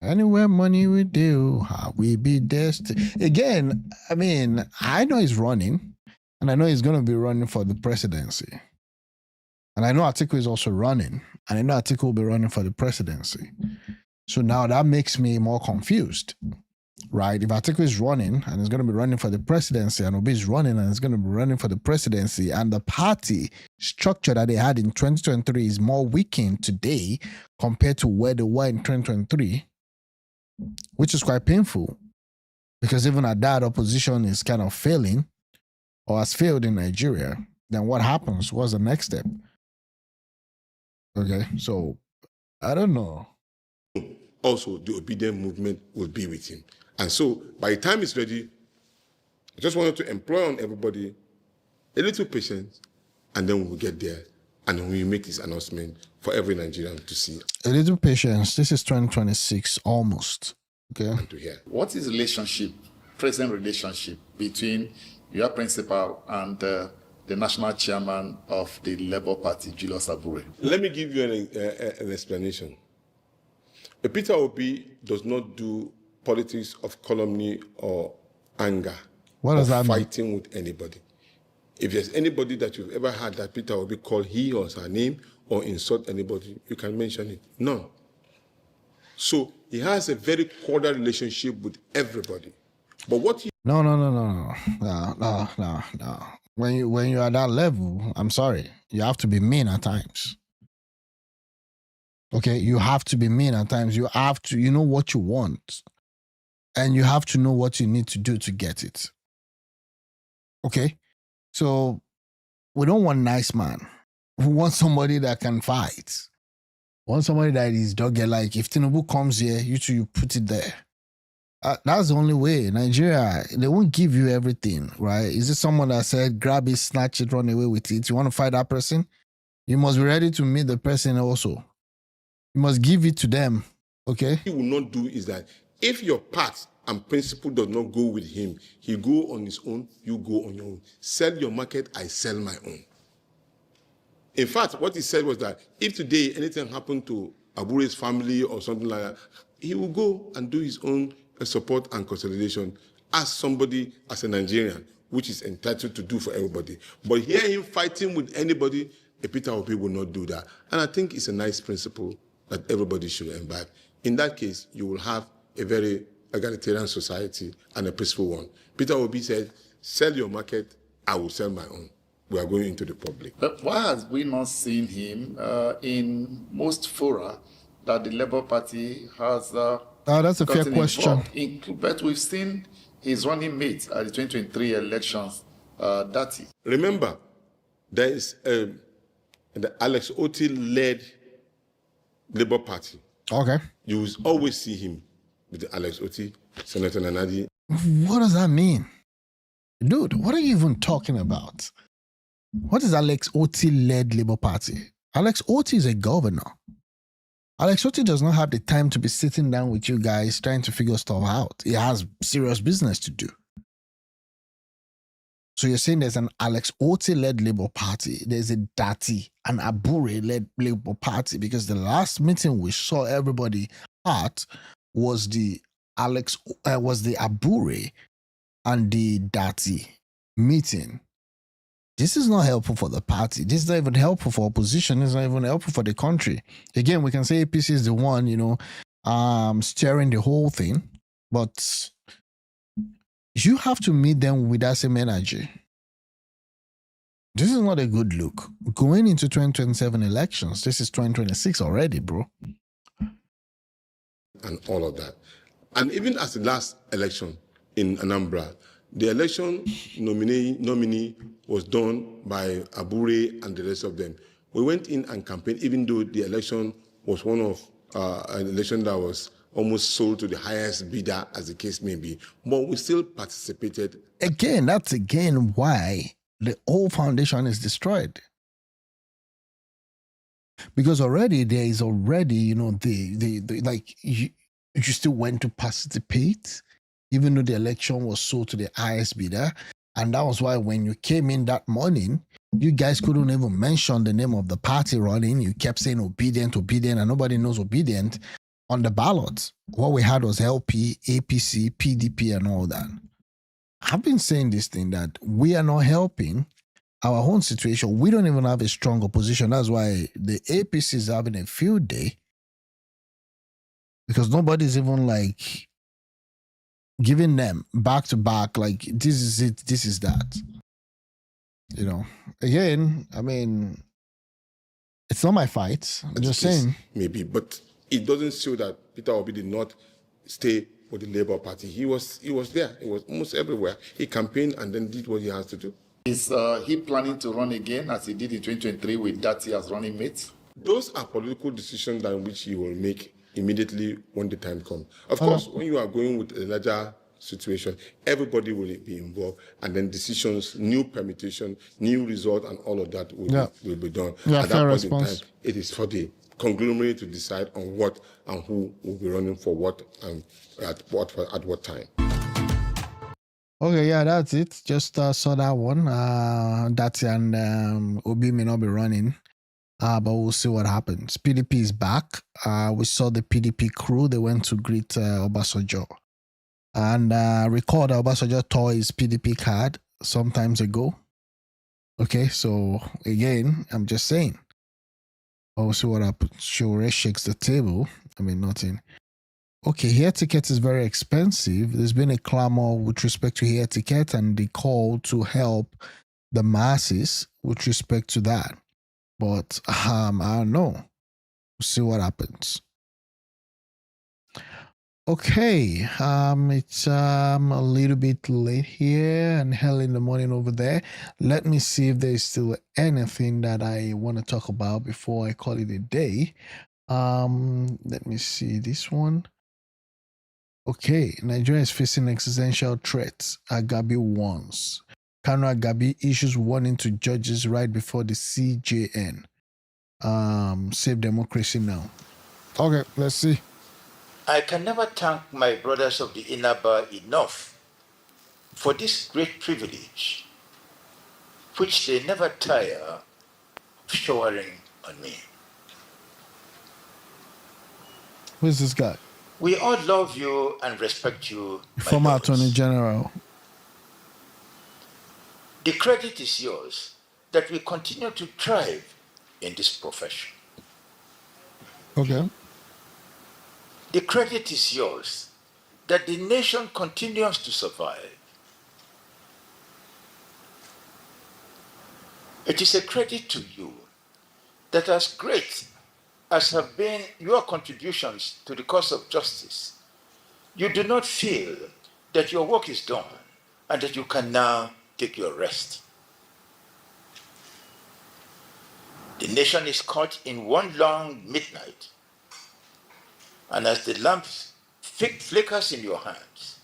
Anywhere money we do, we be there. Again, I mean, I know he's running, and I know he's going to be running for the presidency. And I know Atiku is also running, and I know Atiku will be running for the presidency. So now that makes me more confused, right? If Atiku is running and is going to be running for the presidency, and Obi is running and is going to be running for the presidency, and the party structure that they had in 2023 is more weakened today compared to where they were in 2023, which is quite painful, because even at that, opposition is kind of failing or has failed in Nigeria. Then what happens? What's the next step? Okay, so I don't know. Also, the obedient movement will be with him. And so, by the time it's ready, I just wanted to employ on everybody a little patience, and then we'll get there, and then we'll make this announcement for every Nigerian to see. A little patience. This is 2026, almost. Okay. And to hear. What is present relationship between your principal and the national chairman of the Labour Party, Julius Abure? Let me give you an explanation. Peter Obi does not do politics of calumny or anger. What does that mean? Fighting with anybody. If there's anybody that you've ever had that Peter Obi call he or her name or insult anybody, you can mention it. None. So he has a very cordial relationship with everybody. But what he... No. When you're at that level, I'm sorry, you have to be mean at times. Okay, you have to be mean at times. You have to, you know what you want. And you have to know what you need to do to get it. Okay? So, we don't want nice man. We want somebody that can fight. We want somebody that is dogged. Like, if Tinubu comes here, you put it there. That's the only way. Nigeria, they won't give you everything, right? Is it someone that said, grab it, snatch it, run away with it? You want to fight that person? You must be ready to meet the person also. You must give it to them. Okay? He will not do is that if your path and principle does not go with him, he go on his own, you go on your own. Sell your market, I sell my own. In fact, what he said was that if today anything happened to Abure's family or something like that, he will go and do his own support and consolidation as somebody, as a Nigerian, which is entitled to do for everybody. But hear him fighting with anybody, a Peter Obi will not do that. And I think it's a nice principle that everybody should imbibe. In that case, you will have a very egalitarian society and a peaceful one. Peter Obi said, sell your market, I will sell my own. We are going into the public. But why has we not seen him in most fora that the Labour Party has that's a fair question. But we've seen his running mate at the 2023 elections, Dati. Remember, there is the Alex Otti-led Labour Party. Okay. You will always see him with the Alex Otti, Senator Nanadi. What does that mean? Dude, what are you even talking about? What is Alex Otti-led Labour Party? Alex Otti is a governor. Alex Otti does not have the time to be sitting down with you guys trying to figure stuff out. He has serious business to do. So you're saying there's an Alex Otti-led Labour Party, there's a Dati, an Abure-led Labour Party, because the last meeting we saw everybody at was the Abure and the Dati meeting. This is not helpful for the party. This is not even helpful for opposition. It's not even helpful for the country. Again, we can say APC is the one, steering the whole thing, but you have to meet them with that same energy. This is not a good look. Going into 2027 elections, this is 2026 already, bro. And all of that. And even as the last election in Anambra, the election nominee was done by Abure and the rest of them. We went in and campaigned, even though the election was one of an election that was almost sold to the highest bidder, as the case may be. But we still participated. Again, that's why the whole foundation is destroyed. Because already there is you still went to participate, even though the election was sold to the highest bidder. And that was why when you came in that morning, you guys couldn't even mention the name of the party running. You kept saying obedient, and nobody knows obedient on the ballots. What we had was LP, APC, PDP, and all that. I've been saying this thing that we are not helping our own situation. We don't even have a strong opposition. That's why the APC is having a field day, because nobody's even giving them back to back, this is it, this is that. Again, I mean, it's not my fight. I'm just saying. Maybe, but it doesn't show that Peter Obi did not stay with the Labour Party. He was there. He was almost everywhere. He campaigned and then did what he has to do. Is he planning to run again as he did in 2023 with Dati as running mate? Those are political decisions that which he will make immediately when the time comes. Of course, when you are going with a larger situation, everybody will be involved, and then decisions, new permutation, new result, and all of that will be done. Yeah, at that point in time, it is for the conglomerate to decide on what and who will be running for what and at what time. Okay, yeah, that's it. Just saw that one. Dati and Obi may not be running. But we'll see what happens. PDP is back. We saw the PDP crew. They went to greet Obasanjo. And recall that Obasanjo tore his PDP card some times ago. Okay, so again, I'm just saying. But we'll see what happens. Shure shakes the table. I mean, nothing. Okay, air ticket is very expensive. There's been a clamor with respect to air ticket and the call to help the masses with respect to that. But I don't know. We'll see what happens. Okay, it's a little bit late here and hell in the morning over there. Let me see if there's still anything that I want to talk about before I call it a day. Let me see this one. Okay, Nigeria is facing existential threats. Agabi warns. Kanu Agabi issues warning to judges right before the CJN. save democracy now. Okay, let's see. I can never thank my brothers of the inner bar enough for this great privilege, which they never tire of showering on me. Who's this guy? We all love you and respect you, my Former lords. Attorney General. The credit is yours that we continue to thrive in this profession. Okay. The credit is yours that the nation continues to survive. It is a credit to you that as great as have been your contributions to the cause of justice, you do not feel that your work is done and that you can now take your rest. The nation is caught in one long midnight, and as the lamp flickers in your hands,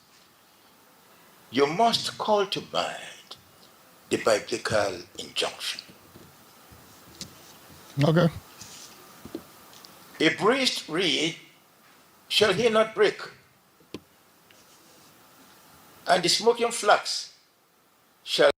you must call to mind the biblical injunction. Okay. A bruised reed shall he not break, and the smoking flax shall.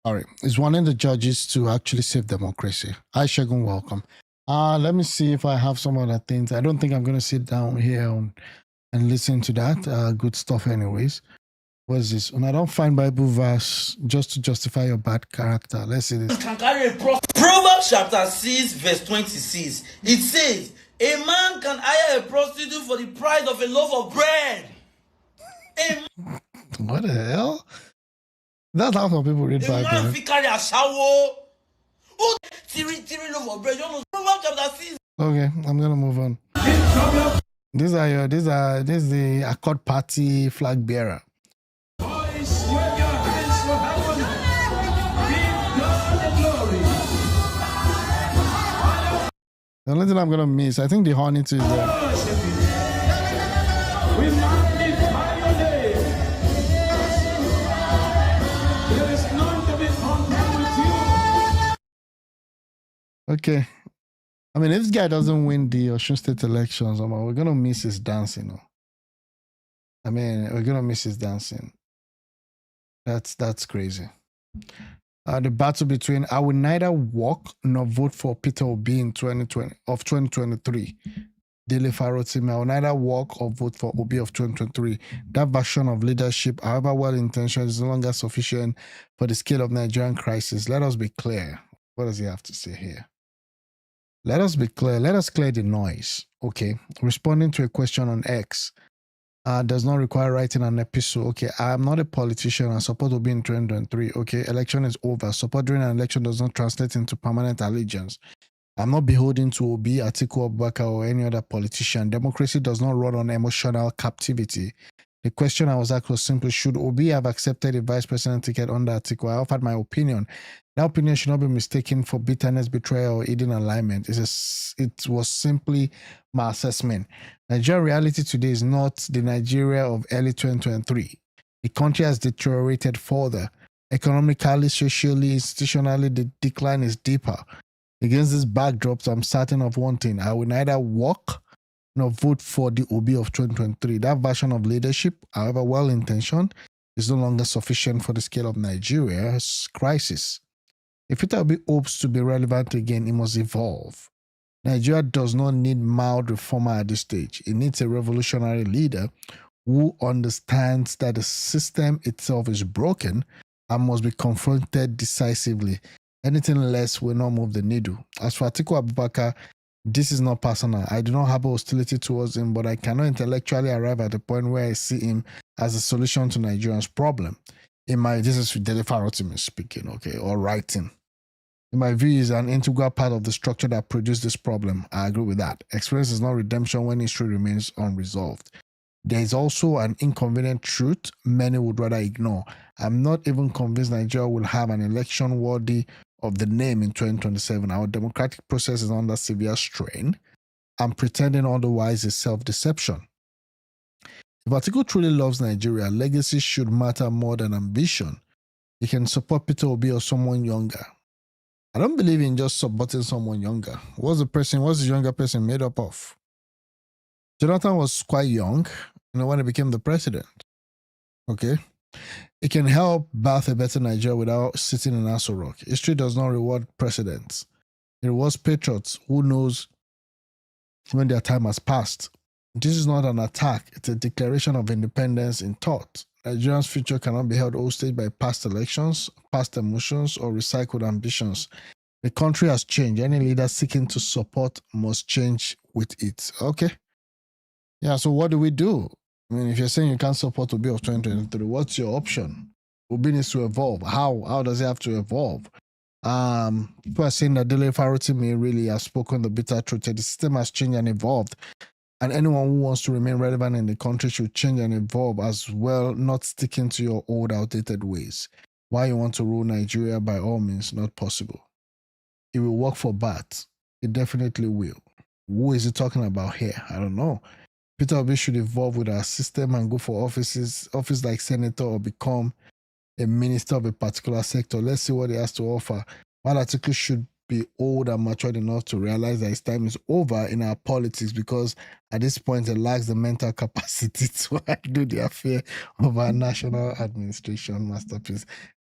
All right. It's wanting the judges to actually save democracy. Hi, Shagun, welcome. Let me see if I have some other things. I don't think I'm going to sit down here and listen to that. Good stuff anyways. What is this? When I don't find Bible verse just to justify your bad character. Let's see this. Can carry a Proverbs chapter 6 verse 26. It says, a man can hire a prostitute for the price of a loaf of bread. What the hell? That's how some people read Bible. Man fit carry a shower. Who three loaf of bread? You know Proverbs chapter 6. Okay, I'm gonna move on. This is the Accord Party flag bearer. The only thing I'm gonna miss, I think the honey too is there. Okay. I mean, if this guy doesn't win the Osun State elections, we're gonna miss his dancing. I mean, we're gonna miss his dancing. That's crazy. The battle between I will neither walk nor vote for Peter Obi in 2023. Dele Farotimi, I will neither walk or vote for Obi of 2023. That version of leadership, however well-intentioned, is no longer sufficient for the scale of Nigerian crisis. Let us be clear. What does he have to say here? Let us be clear. Let us clear the noise. Okay. Responding to a question on X does not require writing an epistle. Okay. I am not a politician. I support Obi in 2023. Okay. Election is over. Support during an election does not translate into permanent allegiance. I'm not beholden to Obi, Atiku Abubakar, or any other politician. Democracy does not run on emotional captivity. The question I was asked was simply, should Obi have accepted a vice president ticket under Atiku? I offered my opinion. That opinion should not be mistaken for bitterness, betrayal, or hidden alignment. It was simply my assessment. Nigerian reality today is not the Nigeria of early 2023. The country has deteriorated further. Economically, socially, institutionally, the decline is deeper. Against this backdrop, I'm certain of one thing. I will neither walk nor vote for the Obi of 2023. That version of leadership, however well-intentioned, is no longer sufficient for the scale of Nigeria's crisis. If Peter Obi hopes to be relevant again, he must evolve. Nigeria does not need mild reformer at this stage. It needs a revolutionary leader who understands that the system itself is broken and must be confronted decisively. Anything less will not move the needle. As for Atiku Abubakar, this is not personal. I do not have hostility towards him, but I cannot intellectually arrive at the point where I see him as a solution to Nigerians' problem. This is Dele Farotimi speaking, okay, or writing. In my view, is an integral part of the structure that produced this problem. I agree with that. Experience is not redemption when history remains unresolved. There is also an inconvenient truth many would rather ignore. I'm not even convinced Nigeria will have an election worthy of the name in 2027. Our democratic process is under severe strain, and pretending otherwise is self-deception. If Atiku truly loves Nigeria, legacy should matter more than ambition. He can support Peter Obi or someone younger. I don't believe in just supporting someone younger. What's the younger person made up of? Jonathan was quite young, when he became the president. Okay? It can help birth a better Nigeria without sitting in Aso Rock. History does not reward presidents. It rewards patriots who knows when their time has passed. This is not an attack. It's a declaration of independence in thought. Nigeria's future cannot be held hostage by past elections, past emotions, or recycled ambitions. The country has changed. Any leader seeking to support must change with it. Okay? Yeah, so what do we do? I mean, if you're saying you can't support Obi of 2023, what's your option? Obi needs to evolve. How does he have to evolve? People are saying that Dele Farotimi really has spoken the bitter truth. The system has changed and evolved. And anyone who wants to remain relevant in the country should change and evolve as well, not sticking to your old, outdated ways. Why you want to rule Nigeria, by all means, not possible. It will work for Bat. It definitely will. Who is he talking about here? I don't know. Peter Obi should evolve with our system and go for office like senator or become a minister of a particular sector. Let's see what he has to offer. While Atiku should be old and matured enough to realize that his time is over in our politics, because at this point it lacks the mental capacity to do the affair of our national administration masterpiece.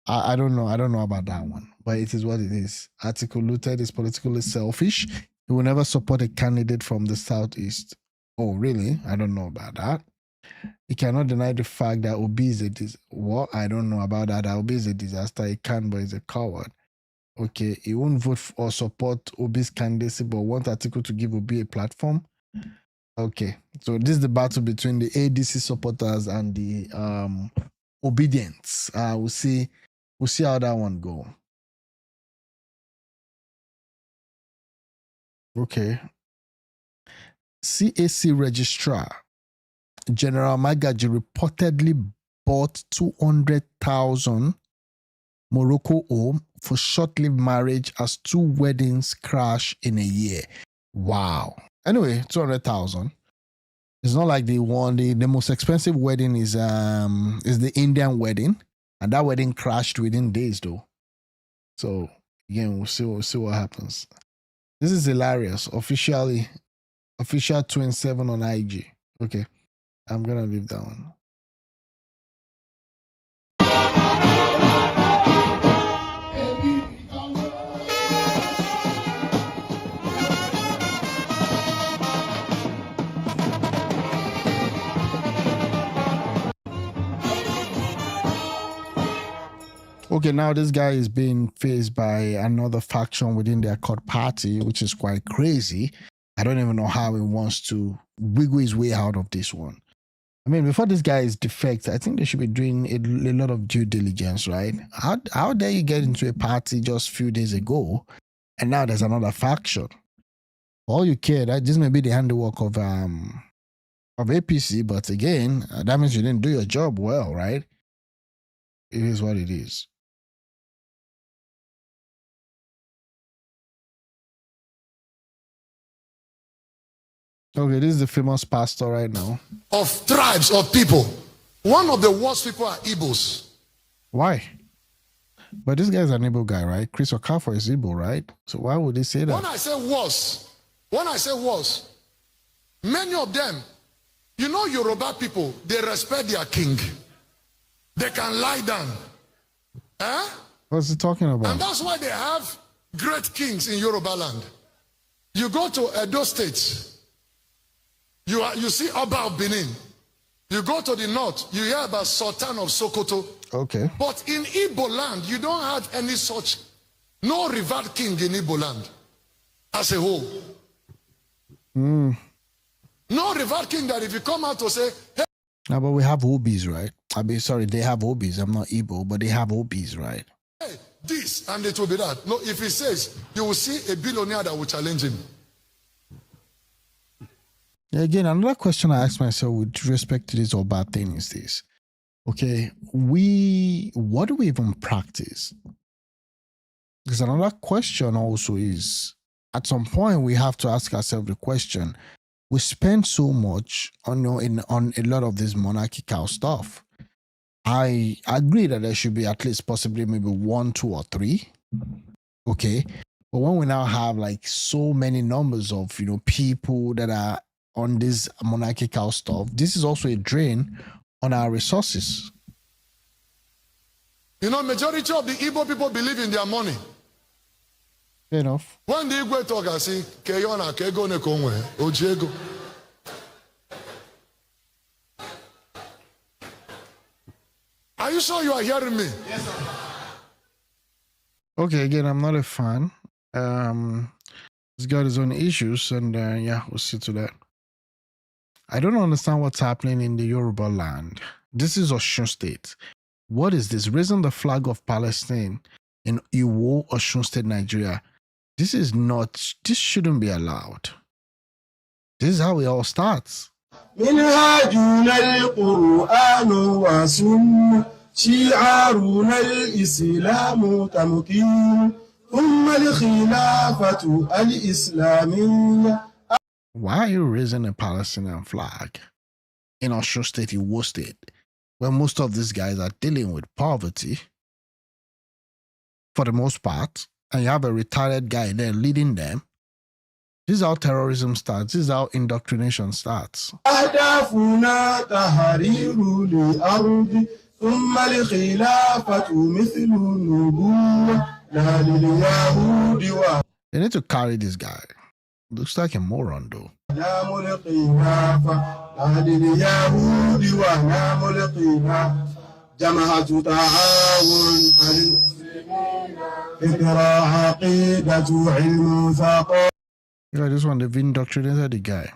I don't know about that one, but it is what it is. Atiku Lutted is politically selfish. He will never support a candidate from the southeast. Oh, really? I don't know about that. He cannot deny the fact that Obi is a disaster. What? I don't know about that. Obi is a disaster. He can, but he's a coward. Okay, he won't vote or support Obi's candidacy, but want Atiku to give Obi a platform. Okay, so this is the battle between the ADC supporters and the obedience. We'll see how that one go. Okay. CAC registrar General Magaji reportedly bought 200,000 Morocco home for short-lived marriage as 2 weddings crash in a year. Wow. Anyway, 200,000. It's not like the most expensive wedding is the Indian wedding, and that wedding crashed within days though. So again, we'll see what happens. This is hilarious. Official 27 on IG. Okay. I'm gonna leave that one. Okay, now this guy is being faced by another faction within their court party, which is quite crazy. I don't even know how he wants to wiggle his way out of this one. I mean, before this guy is defect, I think they should be doing a lot of due diligence, right? How dare you get into a party just a few days ago, and now there's another faction? All you care, that this may be the handiwork of APC, but again, that means you didn't do your job well, right? It is what it is. Okay, this is the famous pastor right now. Of tribes of people. One of the worst people are Igbos. Why? But this guy's an Igbo guy, right? Chris Okafor is Igbo, right? So why would they say that? When I say worse, many of them, Yoruba people, they respect their king. They can lie down. What's he talking about? And that's why they have great kings in Yoruba land. You go to Edo State, you see Oba of Benin. You go to the north, you hear about Sultan of Sokoto. Okay. But in Igbo land, you don't have any such, no revered king in Igbo land as a whole. No revered king that if you come out to say, hey. No, but we have Obis, right? They have Obis. I'm not Igbo, but they have Obis, right? Hey, this, and it will be that. No, if he says, you will see a billionaire that will challenge him. Yeah, again, another question I ask myself with respect to this Oba thing is this. Okay, what do we even practice? Because another question also is, at some point we have to ask ourselves the question, we spend so much on on a lot of this monarchical stuff. I agree that there should be at least possibly maybe 1, 2, or 3. Okay. But when we now have like so many numbers of, people that are on this monarchical stuff, this is also a drain on our resources. Majority of the Igbo people believe in their money. Fair enough. When the Igbo talk, I say, Keyona, Kego Nekongwe, Ojiego. Are you sure you are hearing me? Yes, sir. Okay, again, I'm not a fan. He's got his own issues, and yeah, we'll see to that. I don't understand what's happening in the Yoruba land. This is Osun State. What is this? Raising the flag of Palestine in Iwo, Osun State, Nigeria. This shouldn't be allowed. This is how it all starts. منهاجنا القرآن وسنة شعارنا الإسلام تمكين ثم الخلافة الإسلامية. Why are you raising a Palestinian flag in Osun State, Iwo State, where most of these guys are dealing with poverty for the most part, and you have a retired guy there leading them? This is how terrorism starts. This is how indoctrination starts. أهدافنا تحرير الأرض ثم الخلافة مثل النبوة لا لليهود. They need to carry this guy. Looks like a moron though. نام الخلافة لا لليهود ونام الخلافة جماعة تعاون فكرة عقيدة علم ثقافة. Yeah, this one, they've indoctrinated the guy.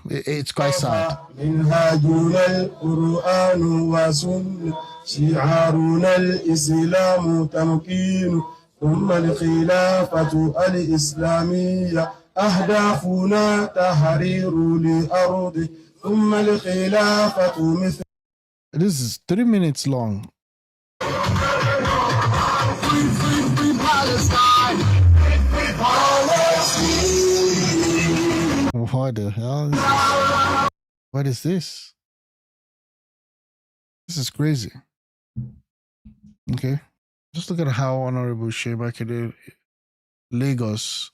It's quite sad. منهاجنا القرآن وسنة شعارنا الإسلام تمكين ثم الخلافة الإسلامية أهدافنا تحرير الأرض ثم الخلافة مثل. This is 3 minutes long. Free Palestine. What the hell? What is this? This is crazy. Okay. Just look at how Honorable Shebakede Lagos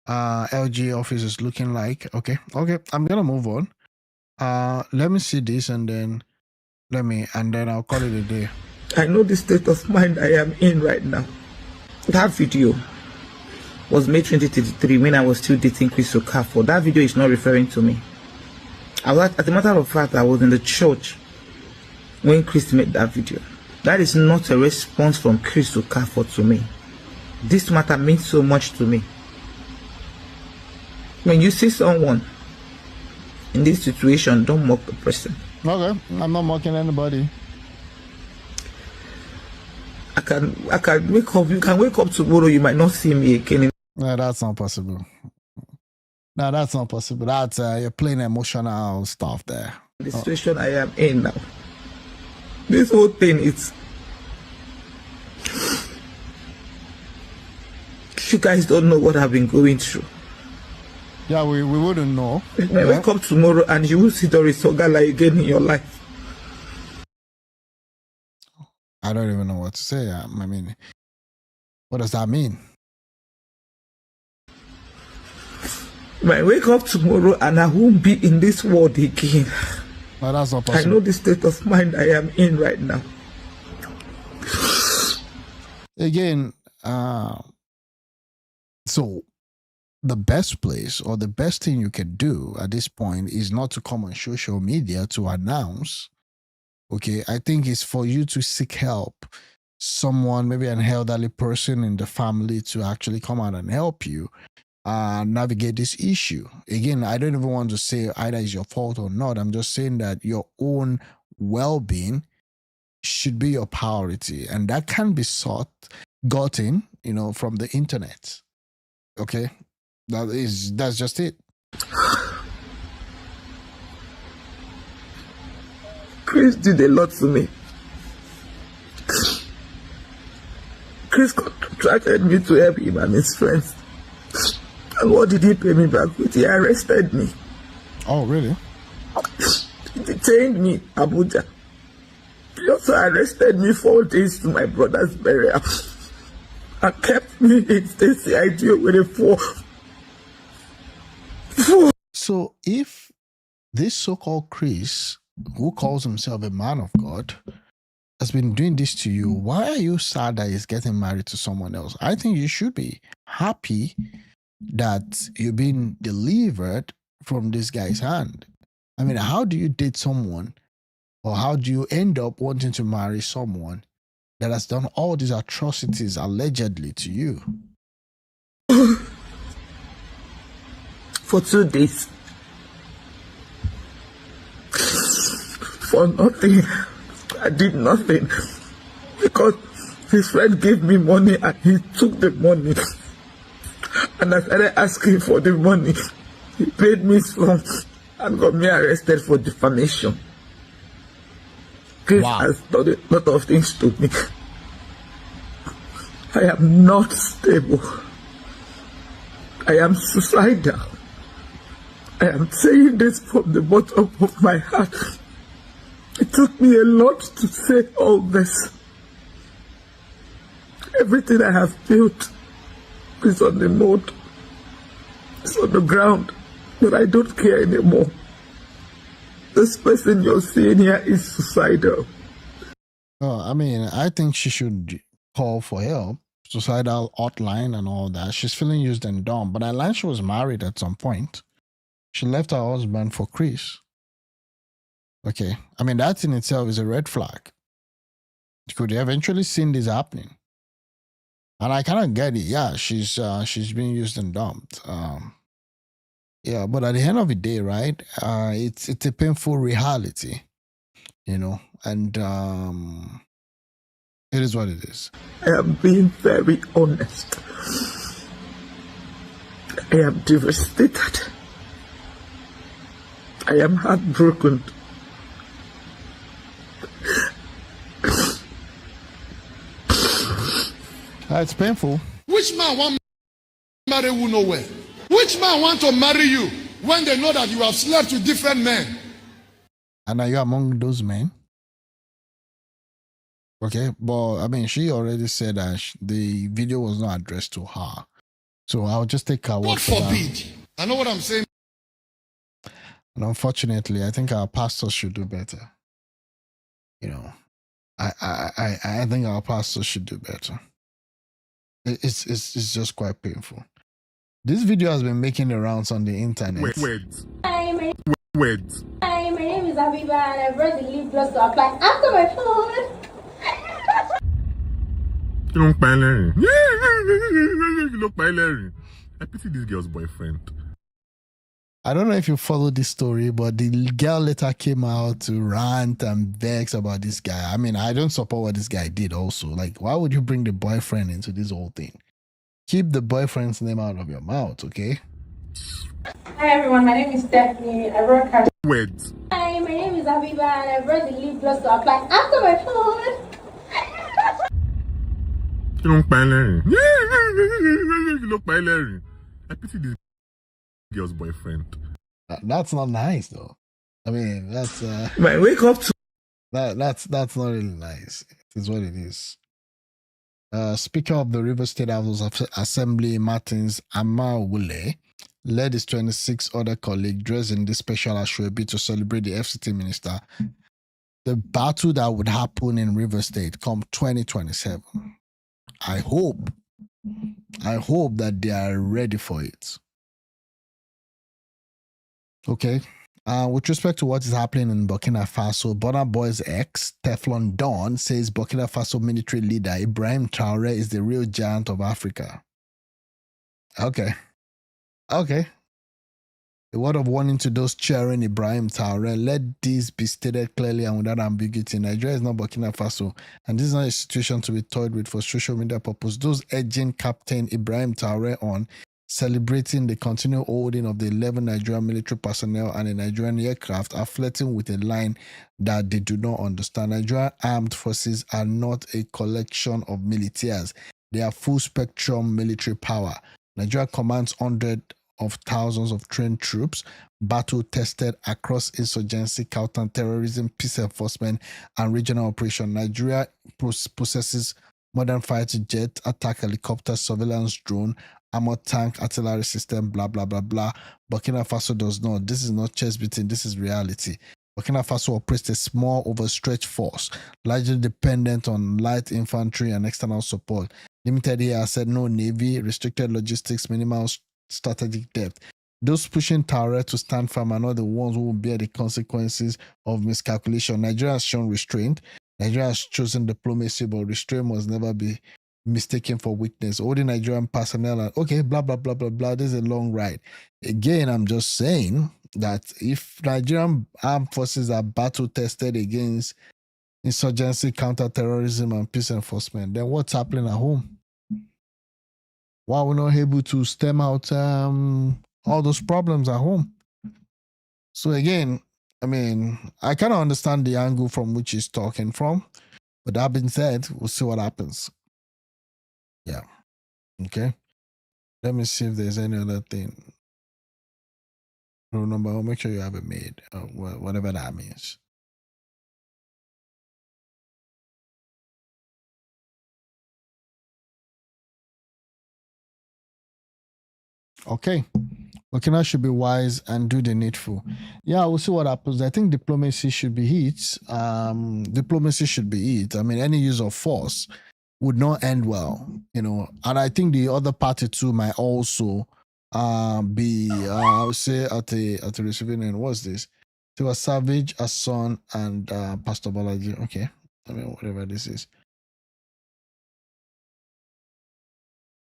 LG office is looking like. Okay. I'm gonna move on. Let me see this and then I'll call it a day. I know the state of mind I am in right now. That video was May 2023 when I was still dating Chris Okafor. That video is not referring to me. As a matter of fact, I was in the church when Chris made that video. That is not a response from Chris Okafor to me. This matter means so much to me. When you see someone in this situation, don't mock the person. Okay, I'm not mocking anybody. I can wake up. You can wake up tomorrow. You might not see me again. No, that's not possible. No, that's not possible. That's you're playing emotional stuff there. The situation I am in now. This whole thing is. You guys don't know what I've been going through. Yeah, we wouldn't know. I wake up tomorrow and you will see Doris Ogala again in your life. I don't even know what to say. I mean, what does that mean? I wake up tomorrow and I won't be in this world again. No, that's not possible. I know the state of mind I am in right now. Again, so the best place or the best thing you can do at this point is not to come on social media to announce. Okay, I think it's for you to seek help. Someone, maybe an elderly person in the family, to actually come out and help you navigate this issue. Again, I don't even want to say either it's your fault or not. I'm just saying that your own well-being should be your priority, and that can be gotten, from the internet. Okay, that's just it. Chris did a lot for me. Chris contracted me to help him and his friends. And what did he pay me back with? He arrested me. Oh, really? He detained me in Abuja. He also arrested me 4 days to my brother's burial and kept me in state CID with a 4. So if this so-called Chris, who calls himself a man of God, has been doing this to you, why are you sad that he's getting married to someone else? I think you should be happy that you've been delivered from this guy's hand. I mean, how do you date someone, or how do you end up wanting to marry someone that has done all these atrocities allegedly to you? For 2 days. For nothing. I did nothing. Because his friend gave me money and he took the money. And I started asking for the money. He paid me some and got me arrested for defamation. Chris has done a lot of things to me. I am not stable. I am suicidal. I am saying this from the bottom of my heart. It took me a lot to say all this. Everything I have built is on the mold. It's on the ground. But I don't care anymore. This person you're seeing here is suicidal. Oh, I mean, I think she should call for help. Suicidal hotline and all that. She's feeling used and dumb. But I learned she was married at some point. She left her husband for Chris. Okay. I mean, that in itself is a red flag. You could eventually seen this happening. And I kind of get it. Yeah, she's being used and dumped. Yeah, but at the end of the day, right? It's a painful reality, you know, and it is what it is. I am being very honest. I am devastated. I am heartbroken. It's painful. Which man want marry who nowhere? Which man want to marry you when they know that you have slept with different men? And are you among those men? Okay, but I mean, she already said that the video was not addressed to her. So I'll just take her word God for that. forbid. I know what I'm saying. And unfortunately, I think our pastors should do better. You know, I think our pastors should do better. It's just quite painful. This video has been making the rounds on the internet. Hi, my name is Abiba and I brought the lip gloss to apply after my food. You don't buy Larry. You don't buy Larry. I pity this girl's boyfriend. I don't know if you follow this story, but the girl later came out to rant and vex about this guy. I mean, I don't support what this guy did also. Like, why would you bring the boyfriend into this whole thing? Keep the boyfriend's name out of your mouth, okay? Hi everyone, my name is Stephanie. I brought cash. Wait. Hi, my name is Abiba and I brought the lip gloss to apply after my food. You don't buy Larry. You don't buy Larry. I pity this girl's boyfriend. That's not nice, though. I mean, that's Man, wake up to that's not really nice. It is what it is. Speaker of the River State House of Assembly, Martins Amawule, led his 26 other colleagues dressed in this special ashwebi to celebrate the FCT minister. The battle that would happen in River State come 2027. I hope that they are ready for it. Okay. With respect to what is happening in Burkina Faso, Burna Boy's ex, Teflon Don, says Burkina Faso military leader Ibrahim Traoré is the real giant of Africa. Okay. A word of warning to those cheering Ibrahim Traoré. Let this be stated clearly and without ambiguity. Nigeria is not Burkina Faso, and this is not a situation to be toyed with for social media purpose. Those edging Captain Ibrahim Traoré on, celebrating the continued holding of the 11 Nigerian military personnel and a Nigerian aircraft, are flirting with a line that they do not understand. Nigerian armed forces are not a collection of militias. They are full spectrum military power. Nigeria commands hundreds of thousands of trained troops, battle-tested across insurgency, counter-terrorism, peace enforcement, and regional operation. Nigeria possesses modern fighter jet, attack helicopter, surveillance drone, armored tank, artillery system, blah, blah, blah, blah. Burkina Faso does not. This is not chess beating. This is reality. Burkina Faso operates a small, overstretched force, largely dependent on light infantry and external support. Limited air asset, no navy, restricted logistics, minimal strategic depth. Those pushing Traoré to stand firm are not the ones who will bear the consequences of miscalculation. Nigeria has shown restraint. Nigeria has chosen diplomacy, but restraint must never be mistaken for weakness. All the Nigerian personnel are, okay, blah, blah, blah, blah, blah. This is a long ride. Again, I'm just saying that if Nigerian armed forces are battle-tested against insurgency, counter-terrorism, and peace enforcement, then what's happening at home? Why we're not able to stem out all those problems at home? So again, I mean, I kind of understand the angle from which he's talking from, but that being said, we'll see what happens. Yeah. Okay. Let me see if there's any other thing. Rule number one, make sure you have it made, whatever that means. Okay. Burkina should be wise and do the needful. Yeah, we'll see what happens. I think diplomacy should be it. Diplomacy should be it. I mean, any use of force would not end well, you know. And I think the other party too might also be, I would say, at the receiving end. What's this? To a Savage, a Son, and Pastor Balaji. Okay, I mean, whatever this is.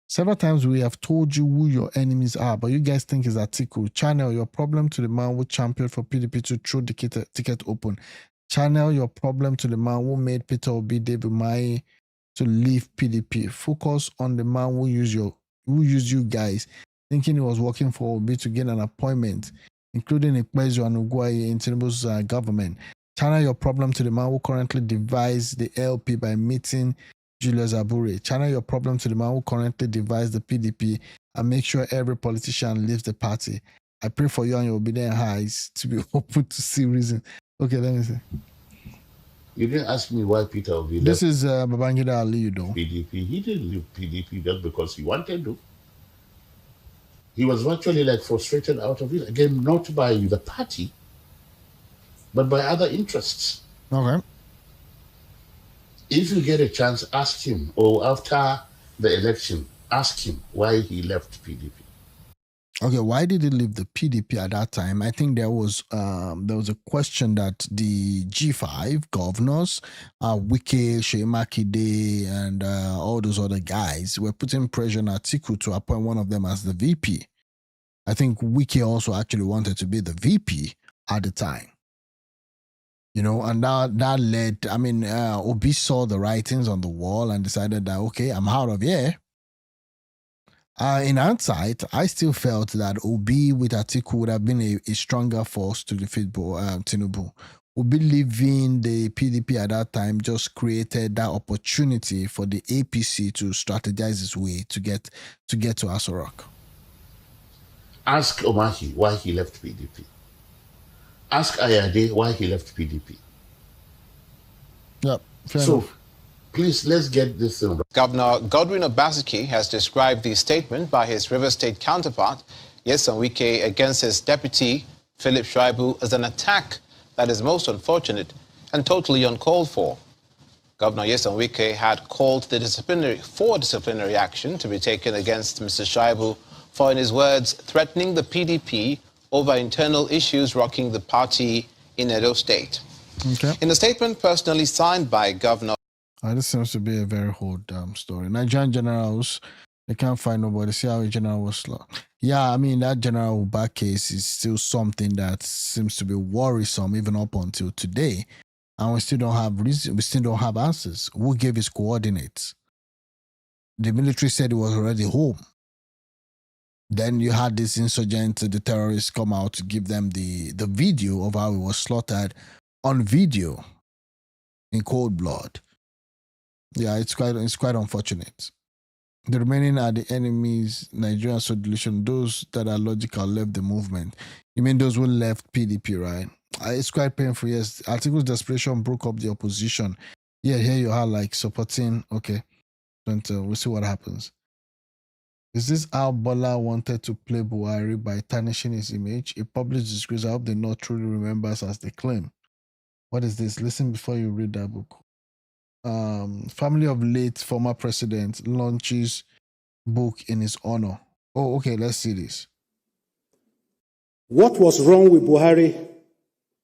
Several times we have told you who your enemies are, but you guys think it's Atiku. Channel your problem to the man who championed for PDP to throw the ticket open. Channel your problem to the man who made Peter Obi David Mai to leave PDP. Focus on the man who used you guys, thinking he was working for Obi to get an appointment, including Ikpezu and Uguayi in Tinubu's government. Channel your problem to the man who currently devised the LP by meeting Julius Abure. Channel your problem to the man who currently devised the PDP and make sure every politician leaves the party. I pray for you and your obedient eyes to be open to see reason. Okay, let me see. You didn't ask me why Peter Obi left. This is Babangida Ali, you know. PDP. He didn't leave PDP just because he wanted to. He was virtually like frustrated out of it. Again, not by the party, but by other interests. Okay. If you get a chance, ask him, or after the election, ask him why he left PDP. Okay, why did he leave the PDP at that time? I think there was a question that the G5 governors, Wike, Seyi Makinde, and all those other guys were putting pressure on Atiku to appoint one of them as the VP. I think Wike also actually wanted to be the VP at the time. You know, and that led, I mean, Obi saw the writings on the wall and decided that, okay, I'm out of here. In hindsight, I still felt that Obi with Atiku would have been a stronger force to defeat Tinubu. Obi leaving the PDP at that time just created that opportunity for the APC to strategize its way to get to Aso Rock. Ask Omahi why he left PDP. Ask Ayade why he left PDP. Yep. So, please, let's get this thing. Governor Godwin Obaseki has described the statement by his River State counterpart, Nyesom Wike, against his deputy, Philip Shaibu, as an attack that is most unfortunate and totally uncalled for. Governor Nyesom Wike had called for disciplinary action to be taken against Mr. Shaibu for, in his words, threatening the PDP over internal issues rocking the party in Edo State. Okay. In a statement personally signed by Governor... This seems to be a very whole story. Nigerian generals, they can't find nobody. See how a general was lost. Yeah, I mean, that General Uba case is still something that seems to be worrisome even up until today. And we still don't have reason. We still don't have answers. Who gave his coordinates? The military said he was already home. Then you had this insurgent, the terrorists come out to give them the video of how he was slaughtered on video in cold blood. Yeah, it's quite unfortunate. The remaining are the enemies, Nigerian solution. Those that are logical left the movement. You mean those who left PDP, right? It's quite painful, yes. Articles desperation broke up the opposition. Yeah, here you are, like supporting. Okay, we'll see what happens. Is this how Bola wanted to play Buhari by tarnishing his image? A published disgrace. I hope the North truly remembers as they claim. What is this? Listen before you read that book. Family of late former president launches book in his honor. Oh, okay, let's see this. What was wrong with Buhari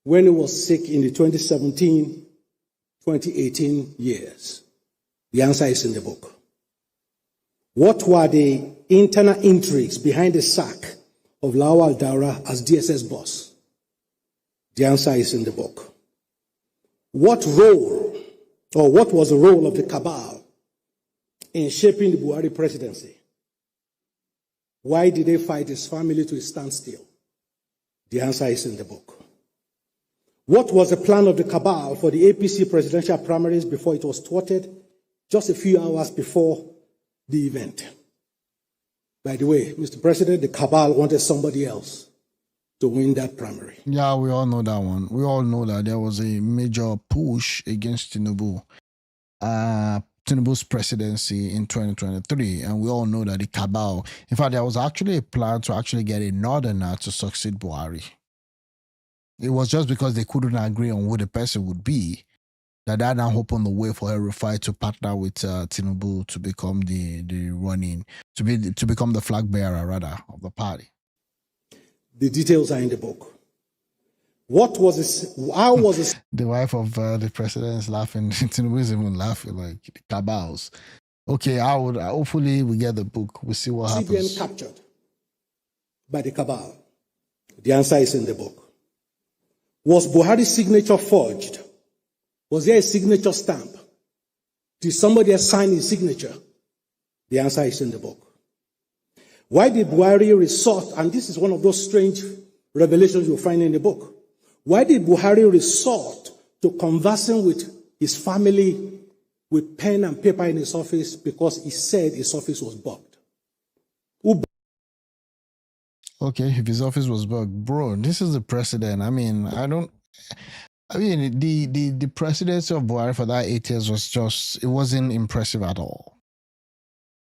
when he was sick in the 2017-2018 years? The answer is in the book. What were the internal intrigues behind the sack of Lawal Daura as DSS boss? The answer is in the book. What role, or what was the role of the cabal in shaping the Buhari presidency? Why did they fight his family to a standstill? The answer is in the book. What was the plan of the cabal for the APC presidential primaries before it was thwarted just a few hours before the event? By the way, Mr. President, the cabal wanted somebody else to win that primary. Yeah, we all know that one. We all know that there was a major push against Tinubu. Tinubu's presidency in 2023, and we all know that the cabal, in fact, there was actually a plan to actually get a northerner to succeed Buhari. It was just because they couldn't agree on who the person would be that now opened the way for El-Rufai to partner with Tinubu to become the running, to become the flag bearer rather of the party. The details are in the book. What was this? How was this? The wife of the president is laughing. Tinubu is even laughing, like the cabals. Okay, hopefully we get the book. We'll see what happens. CBN captured by the cabal. The answer is in the book. Was Buhari's signature forged? Was there a signature stamp? Did somebody assign his signature? The answer is in the book. Why did Buhari resort, and this is one of those strange revelations you'll find in the book, why did Buhari resort to conversing with his family with pen and paper in his office? Because he said his office was bugged. Okay, if his office was bugged, bro, this is the president. I mean, the presidency of Buhari for that 8 years it wasn't impressive at all.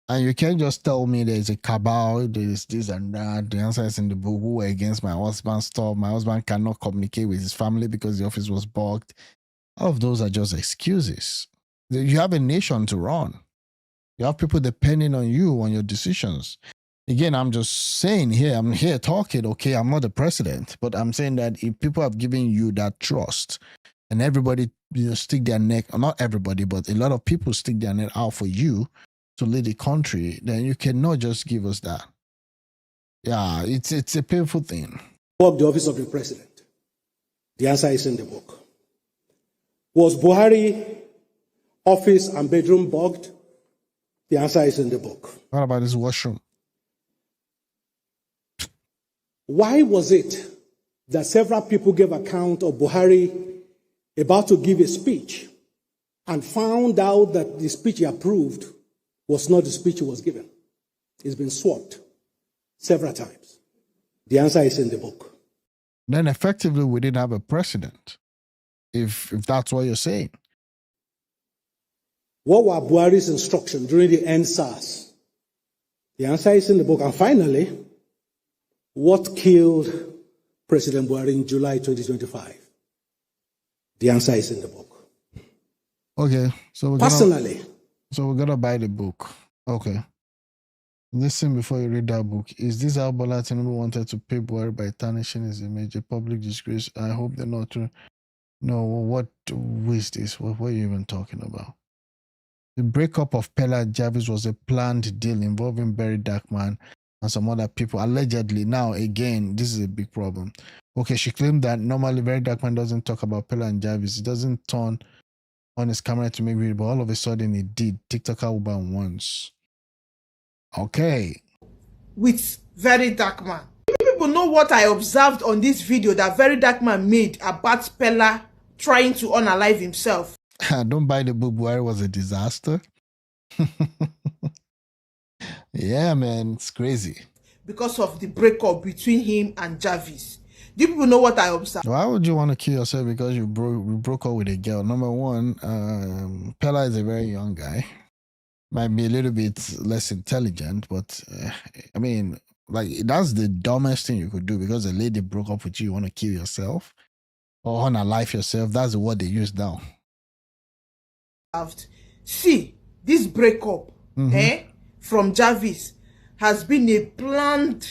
And you can't just tell me there's a cabal, there's this and that. The answer is in the book. Who were against my husband's stuff? My husband cannot communicate with his family because the office was bugged. All of those are just excuses. You have a nation to run. You have people depending on you, on your decisions. Again, I'm just saying here, I'm here talking, okay, I'm not the president, but I'm saying that if people have given you that trust and everybody stick their neck, or not everybody, but a lot of people stick their neck out for you to lead the country, then you cannot just give us that. Yeah, it's a painful thing. Bug the office of the president. The answer is in the book. Was Buhari office and bedroom bugged? The answer is in the book. What about his washroom? Why was it that several people gave account of Buhari about to give a speech and found out that the speech he approved was not the speech he was given? It's been swapped several times. The answer is in the book. Then effectively we didn't have a precedent, if that's what you're saying. What were Buhari's instructions during the NSAS? The answer is in the book. And finally, what killed President Buhari in July 2025? The answer is in the book. Okay, so we're gonna buy the book. Okay. Listen before you read that book. Is this how Bola Tinubu wanted to pay Buhari by tarnishing his image? A public disgrace. I hope they're not true. No, what is this? What are you even talking about? The breakup of Pella and Jarvis was a planned deal involving Barry Darkman and some other people, allegedly. Now, again, this is a big problem. Okay, she claimed that normally Barry Darkman doesn't talk about Pella and Jarvis. He doesn't turn on his camera to make video, but all of a sudden he did. TikToker Uban once. Okay. With Very Dark Man. People know what I observed on this video that Very Dark Man made about Pella trying to unalive himself. Don't buy the book. Buhari was a disaster. Yeah, man, it's crazy. Because of the breakup between him and Jarvis. Do people know what I observed? Why would you want to kill yourself because you broke up with a girl? Number one, Pella is a very young guy. Might be a little bit less intelligent, but I mean, like, that's the dumbest thing you could do because a lady broke up with you. You want to kill yourself or unalive yourself? That's the word they use now. See, this breakup from Jarvis has been a planned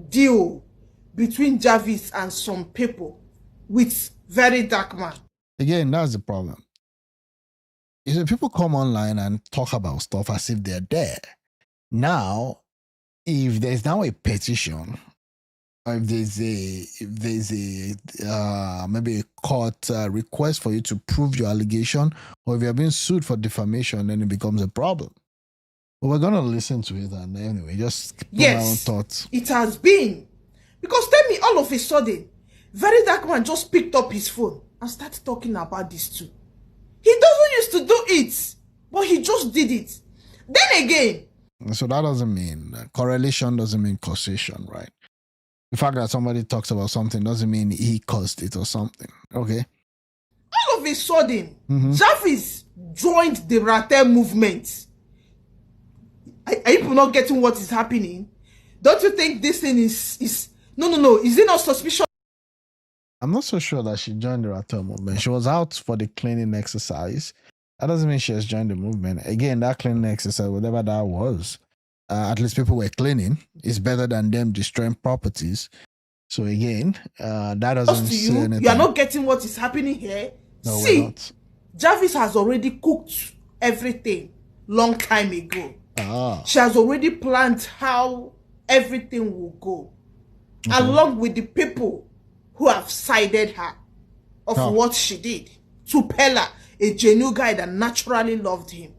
deal between Jarvis and some people with very dark man. Again, that's the problem. You see, people come online and talk about stuff as if they're there. Now, if there's now a petition, or if there's a maybe a court request for you to prove your allegation, or if you're being sued for defamation, then it becomes a problem. But we're gonna listen to it, and anyway, just put my own thoughts. It has been. Because tell me, all of a sudden, very dark man just picked up his phone and started talking about this too. He doesn't used to do it, but he just did it. Then again. So that doesn't mean correlation doesn't mean causation, right? The fact that somebody talks about something doesn't mean he caused it or something. Okay. All of a sudden, Jarvis joined the Rate movement. Are you not getting what is happening? Don't you think this thing is no? Is it not suspicious? I'm not so sure that she joined the Rate movement. She was out for the cleaning exercise. That doesn't mean she has joined the movement. Again, that cleaning exercise, whatever that was, at least people were cleaning. It's better than them destroying properties. So again, that doesn't say anything. You are not getting what is happening here. No, see, we're not. Jarvis has already cooked everything long time ago. She has already planned how everything will go, along with the people who have sided her of what she did to Pella, a genuine guy that naturally loved him.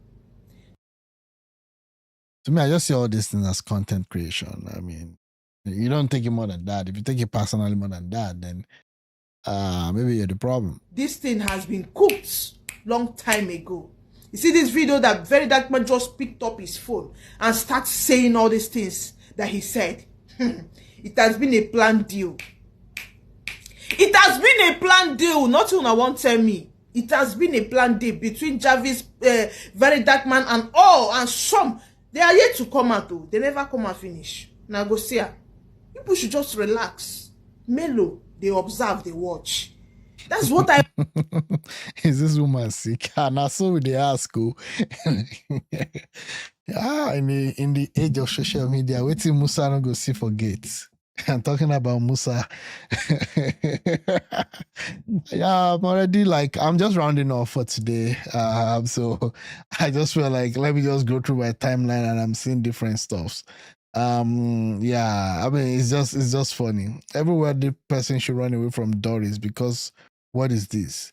To me, I just see all these things as content creation. I mean, you don't take it more than that. If you take it personally more than that, then maybe you're the problem. This thing has been cooked long time ago. You see this video that very dark man just picked up his phone and started saying all these things that he said. It has been a planned deal. It has been a planned deal. Nothing I won't tell me. It has been a planned deal between Jarvis, very dark man, and all and some. They are yet to come out though. They never come and finish. Now go see her. People should just relax. Mellow. They observe. They watch. That's what I. Is this woman sick? And I saw with the ask. In the age of social media, waiting Musa don't go see for gates. I'm talking about Musa. Yeah, I'm already I'm just rounding off for today. So I just feel like let me just go through my timeline and I'm seeing different stuffs. Yeah, I mean it's just funny. Everywhere the person should run away from Doris because what is this?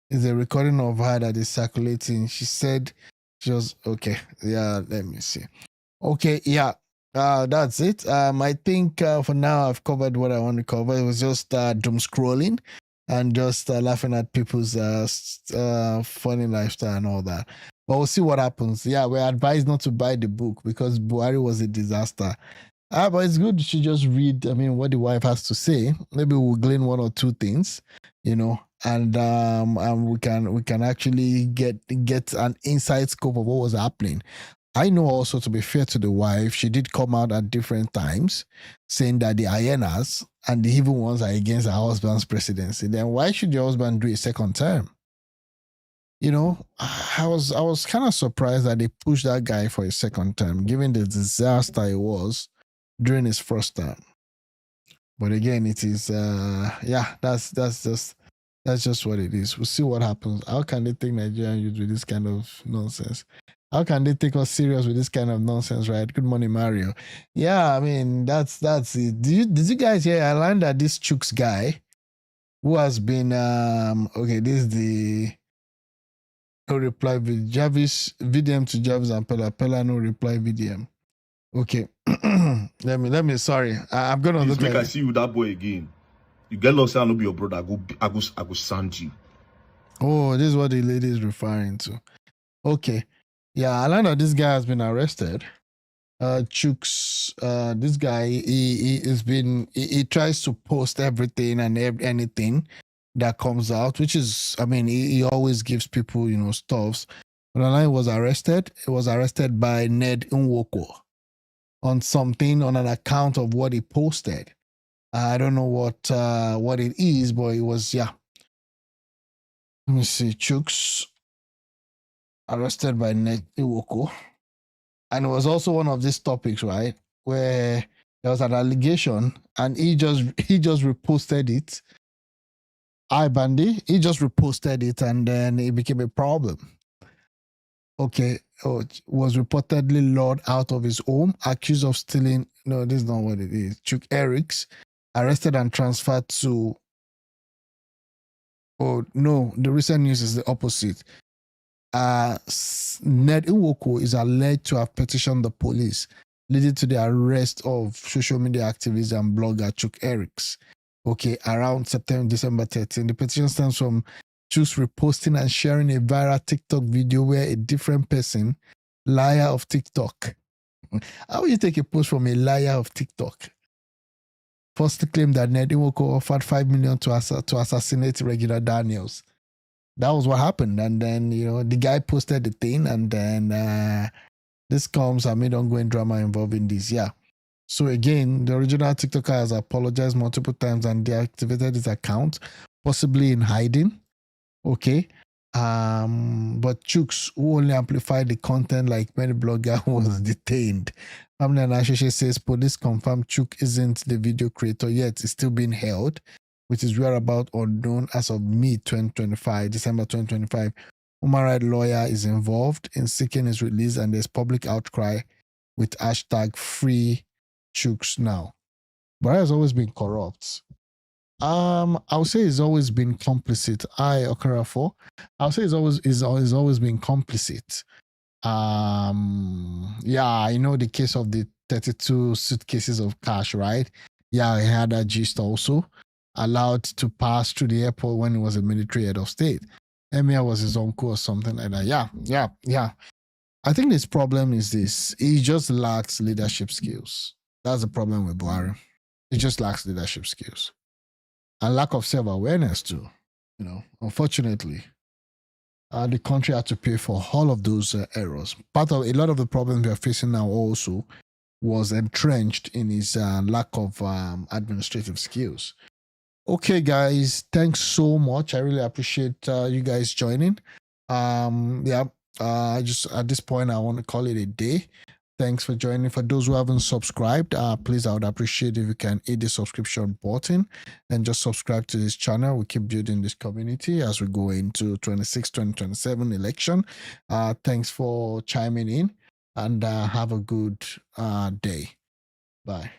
Is a recording of her that is circulating. She said just okay. Yeah, let me see. Okay, yeah. That's it. I think for now I've covered what I want to cover. It was just doom scrolling and just laughing at people's funny lifestyle and all that. But we'll see what happens. Yeah, we're advised not to buy the book because Buhari was a disaster. But it's good to just read, what the wife has to say. Maybe we'll glean one or two things, and we can actually get an inside scope of what was happening. I know also, to be fair to the wife, she did come out at different times saying that the hyenas and the evil ones are against her husband's presidency. Then why should your husband do a second term? I was kind of surprised that they pushed that guy for a second term, given the disaster it was during his first term. But again, it is that's just what it is. We'll see what happens. How can they take Nigerian youth with this kind of nonsense? How can they take us serious with this kind of nonsense, right? Good morning, Mario. Yeah, that's it. Did you guys hear? I learned that this Chooks guy, who has been okay, this is the no reply with Jarvis VDM to Jarvis and Pella no reply VDM. Okay, let me. Sorry, I'm gonna look like I see you that boy again. You get lost, I'll be your brother. I go sand you. Oh, this is what the lady is referring to. Okay. Yeah, I learned that this guy has been arrested Chooks, this guy, he tries to post everything and anything that comes out, which is, I mean, he always gives people, stuffs. But online was arrested. He was arrested by Ned Nwoko on an account of what he posted. I don't know what it is, but it was, yeah. Let me see. Chooks arrested by Ned Nwoko. And it was also one of these topics, right, where there was an allegation and he just reposted it. Bondi, he just reposted it and then it became a problem. Okay, was reportedly lured out of his home, accused of stealing. No, this is not what it is. Chuck Erics, arrested and transferred to. Oh no, the recent news is the opposite. Ned Nwoko is alleged to have petitioned the police, leading to the arrest of social media activist and blogger Chuck Erics. Okay, around December 13. The petition stems from Chuck's reposting and sharing a viral TikTok video where a different person, liar of TikTok. How will you take a post from a liar of TikTok? First claimed that Ned Nwoko offered $5 million to assassinate Regina Daniels. That was what happened. And then, the guy posted the thing and then this comes amid ongoing drama involving this. Yeah. So again, the original TikToker has apologized multiple times and deactivated his account, possibly in hiding. Okay. But Chooks, who only amplified the content like many bloggers, was detained. Family and Ashishe says police confirmed Chook isn't the video creator yet. He's still being held, with his whereabouts unknown as of December 2025. Human rights lawyer is involved in seeking his release, and there's public outcry with hashtag free Chooks now. But has always been corrupt. I would say he's always been complicit. Okafor. I would say he's always been complicit. Yeah, I know the case of the 32 suitcases of cash, right? Yeah, he had that gist also. Allowed to pass through the airport when he was a military head of state. Emir was his uncle or something like that. Yeah. I think this problem is this. He just lacks leadership skills. That's the problem with Buhari. He just lacks leadership skills. And lack of self-awareness too. Unfortunately, the country had to pay for all of those errors. Part of a lot of the problems we are facing now also was entrenched in his lack of administrative skills. Okay, guys, thanks so much. I really appreciate you guys joining. Just at this point, I want to call it a day. Thanks for joining. For those who haven't subscribed, please, I would appreciate if you can hit the subscription button and just subscribe to this channel. We keep building this community as we go into 2027 election. Thanks for chiming in and have a good day. Bye.